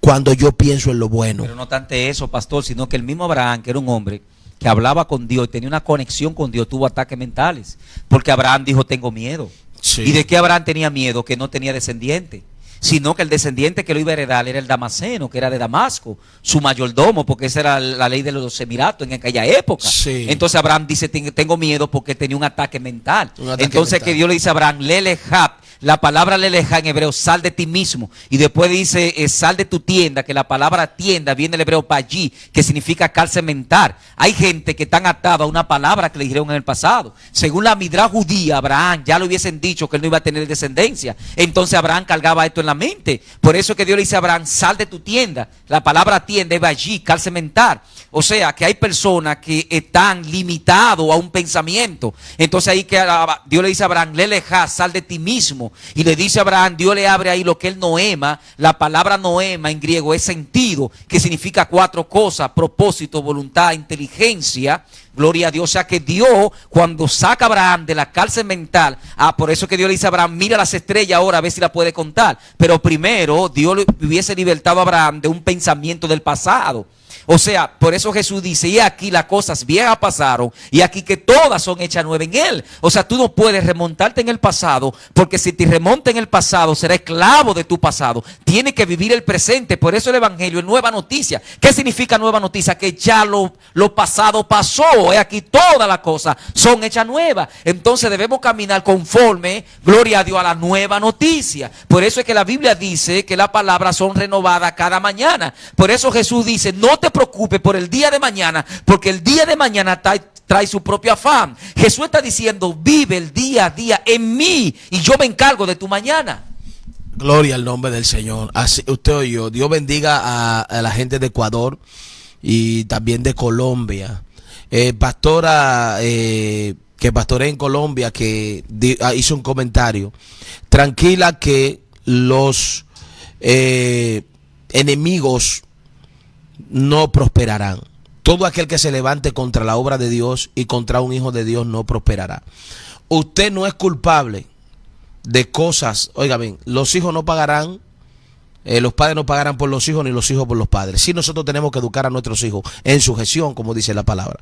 Cuando yo pienso en lo bueno. Pero no tanto eso, pastor, sino que el mismo Abraham, que era un hombre que hablaba con Dios y tenía una conexión con Dios, tuvo ataques mentales, porque Abraham dijo: tengo miedo. Sí. ¿Y de qué Abraham tenía miedo? Que no tenía descendiente, sino que el descendiente que lo iba a heredar era el Damaseno, que era de Damasco, su mayordomo, porque esa era la ley de los Emiratos en aquella época. Sí. Entonces Abraham dice: tengo miedo, porque tenía un ataque mental. Entonces mental. Que Dios le dice a Abraham: lelejab. La palabra leleja en hebreo, sal de ti mismo. Y después dice, sal de tu tienda, que la palabra tienda viene del hebreo pallí, que significa cárcel mental. Hay gente que están atada a una palabra que le dijeron en el pasado. Según la Midrash judía, Abraham ya le hubiesen dicho que él no iba a tener descendencia. Entonces Abraham cargaba esto en la mente. Por eso que Dios le dice a Abraham: sal de tu tienda. La palabra tienda es pallí, cárcel mental. O sea que hay personas que están limitados a un pensamiento. Entonces ahí que Dios le dice a Abraham: leleja, sal de ti mismo. Y le dice a Abraham, Dios le abre ahí lo que él noema. La palabra noema en griego es sentido, que significa 4 cosas: propósito, voluntad, inteligencia. Gloria a Dios. O sea que Dios, cuando saca a Abraham de la cárcel mental, por eso que Dios le dice a Abraham: mira las estrellas ahora, a ver si la puede contar. Pero primero Dios le hubiese libertado a Abraham de un pensamiento del pasado. O sea, por eso Jesús dice, y aquí las cosas viejas pasaron, y aquí que todas son hechas nuevas en Él. O sea, tú no puedes remontarte en el pasado, porque si te remontas en el pasado, será esclavo de tu pasado. Tienes que vivir el presente. Por eso el Evangelio es nueva noticia. ¿Qué significa nueva noticia? Que ya lo pasado pasó. Aquí todas las cosas son hechas nuevas. Entonces debemos caminar conforme, gloria a Dios, a la nueva noticia. Por eso es que la Biblia dice que las palabras son renovadas cada mañana. Por eso Jesús dice, no te preocupes por el día de mañana, porque el día de mañana trae su propio afán. Jesús está diciendo, vive el día a día en mí y yo me encargo de tu mañana. Gloria al nombre del Señor. Así, usted y yo, Dios bendiga a la gente de Ecuador y también de Colombia. Pastora que pastorea en Colombia, que hizo un comentario. Tranquila que los enemigos no prosperarán. Todo aquel que se levante contra la obra de Dios y contra un hijo de Dios no prosperará. Usted no es culpable de cosas. Oiga bien, los hijos no pagarán, los padres no pagarán por los hijos, ni los hijos por los padres. Sí, nosotros tenemos que educar a nuestros hijos en sujeción, como dice la palabra.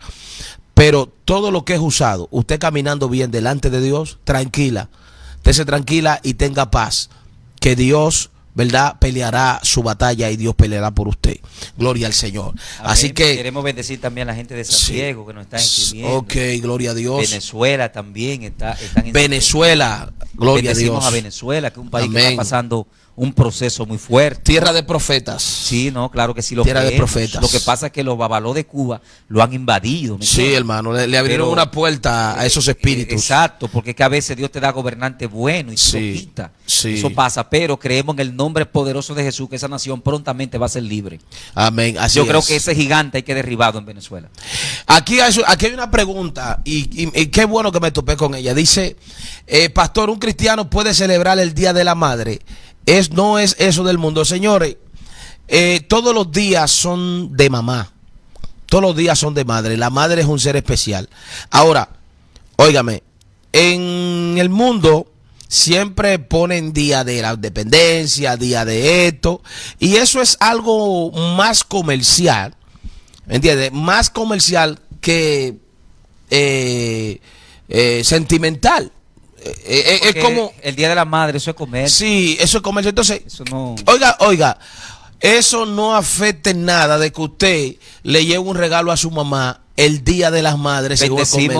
Pero todo lo que es usado, usted caminando bien delante de Dios, tranquila, estése tranquila y tenga paz, que Dios, ¿verdad?, peleará su batalla y Dios peleará por usted. Gloria al Señor. Amén. Así que queremos bendecir también a la gente de San Diego, que nos está escribiendo. Ok, gloria a Dios. Venezuela también están en Venezuela, gloria a Dios. a Venezuela, que es un país Amén. que está pasando un proceso muy fuerte. Tierra de profetas. Sí, no, claro que sí lo Tierra de creemos. profetas. Lo que pasa es que los babalós de Cuba lo han invadido. ¿me Sí, entiendes? hermano, le abrieron Pero, una puerta a esos espíritus. Exacto, porque es que a veces Dios te da gobernante bueno y tú Sí, lo quita. sí. Eso pasa, pero creemos en el nombre poderoso de Jesús que esa nación prontamente va a ser libre. Amén. Así Yo creo es. que ese gigante hay que derribarlo en Venezuela. Aquí hay una pregunta y qué bueno que me topé con ella. Dice, pastor, ¿un cristiano puede celebrar el Día de la Madre? No es eso del mundo. Señores, todos los días son de mamá. Todos los días son de madre. La madre es un ser especial. Ahora, óigame, en el mundo siempre ponen día de la independencia, día de esto, y eso es algo más comercial, ¿entiendes? Más comercial que sentimental. Es como el Día de la Madre, eso es comer. sí, eso es comercio. Entonces, Eso no. oiga, eso no afecta en nada de que usted le lleve un regalo a su mamá el Día de las Madres.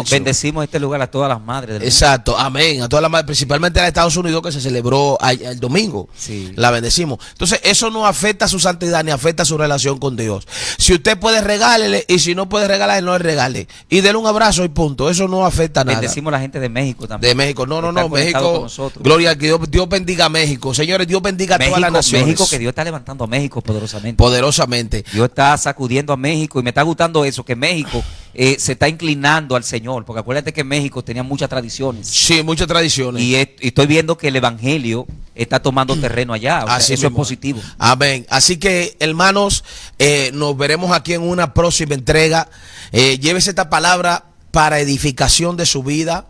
Bendecimos este lugar a todas las madres del mundo. Exacto, amén. A todas las madres, principalmente a los Estados Unidos, que se celebró el domingo. Sí. La bendecimos. Entonces, eso no afecta a su santidad ni afecta a su relación con Dios. Si usted puede, regálele, y si no puede regalarle, no le regale. Y déle un abrazo y punto. Eso no afecta a nada. Bendecimos a la gente de México también. De México, no, Está conectado con México, nosotros. gloria a Dios, Dios bendiga a México. Señores, Dios bendiga a todas las naciones. México, que Dios está levantando a México poderosamente. Poderosamente. Dios está sacudiendo a México y me está gustando eso, que México se está inclinando al Señor, porque acuérdate que México tenía muchas tradiciones. Sí, muchas tradiciones. Y estoy viendo que el Evangelio está tomando terreno allá. O sea, Así eso mismo. es positivo. Amén. Así que, hermanos, nos veremos aquí en una próxima entrega. Llévese esta palabra para edificación de su vida.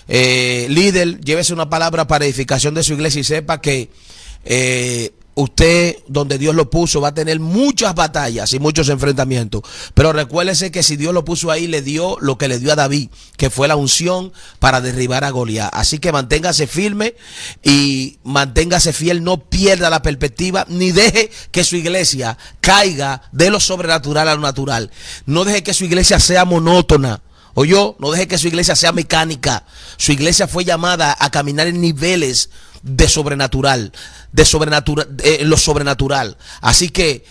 Líder, llévese una palabra para edificación de su iglesia y sepa que usted, donde Dios lo puso, va a tener muchas batallas y muchos enfrentamientos. Pero recuérdese que si Dios lo puso ahí, le dio lo que le dio a David, que fue la unción para derribar a Goliat. Así que manténgase firme y manténgase fiel, no pierda la perspectiva, ni deje que su iglesia caiga de lo sobrenatural a lo natural. No deje que su iglesia sea monótona. No deje que su iglesia sea mecánica. Su iglesia fue llamada a caminar en niveles de sobrenatural, lo sobrenatural. Así que,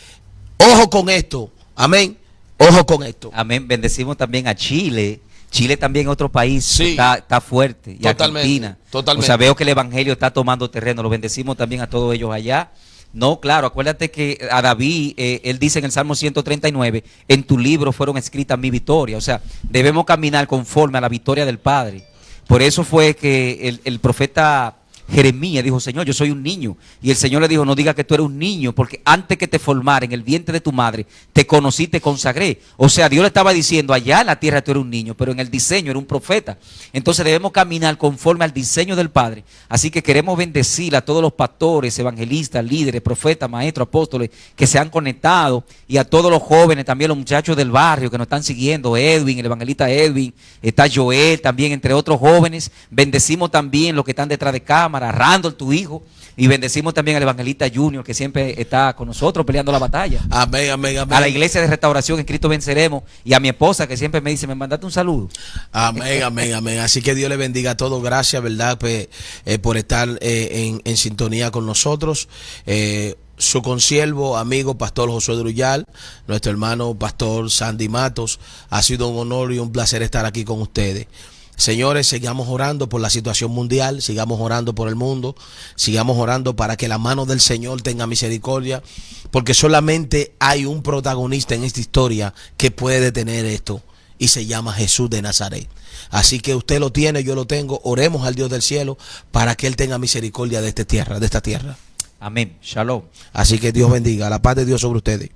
ojo con esto. Amén. Ojo con esto. Amén. Bendecimos también a Chile. Chile también es otro país Sí. que está fuerte. Y Totalmente, Argentina. totalmente. O sea, veo que el Evangelio está tomando terreno. Lo bendecimos también a todos ellos allá. No, claro, acuérdate que a David, él dice en el Salmo 139, en tu libro fueron escritas mi victoria. O sea, debemos caminar conforme a la victoria del Padre. Por eso fue que el profeta Jeremías dijo, Señor, yo soy un niño. Y el Señor le dijo, no diga que tú eres un niño, porque antes que te formara en el vientre de tu madre, te conocí, te consagré. O sea, Dios le estaba diciendo, allá en la tierra tú eres un niño, pero en el diseño eres un profeta. Entonces debemos caminar conforme al diseño del Padre. Así que queremos bendecir a todos los pastores, evangelistas, líderes, profetas, maestros, apóstoles que se han conectado, y a todos los jóvenes, también los muchachos del barrio que nos están siguiendo, Edwin, el evangelista Edwin, está Joel también, entre otros jóvenes. Bendecimos también los que están detrás de cámara, Randall, tu hijo, y bendecimos también al evangelista Junior, que siempre está con nosotros peleando la batalla. Amén, amén, amén. A la iglesia de restauración en Cristo venceremos, y a mi esposa que siempre me dice, me mandaste un saludo. Amén, amén, amén. Así que Dios le bendiga a todos. Gracias, ¿verdad? Pues, por estar en sintonía con nosotros. Su consiervo, amigo, Pastor Josué Druyal, nuestro hermano Pastor Sandy Matos. Ha sido un honor y un placer estar aquí con ustedes. Señores, sigamos orando por la situación mundial, sigamos orando por el mundo, sigamos orando para que la mano del Señor tenga misericordia, porque solamente hay un protagonista en esta historia que puede detener esto, y se llama Jesús de Nazaret. Así que usted lo tiene, yo lo tengo. Oremos al Dios del cielo para que Él tenga misericordia de esta tierra, de esta tierra. Amén. Shalom. Así que Dios bendiga. La paz de Dios sobre ustedes.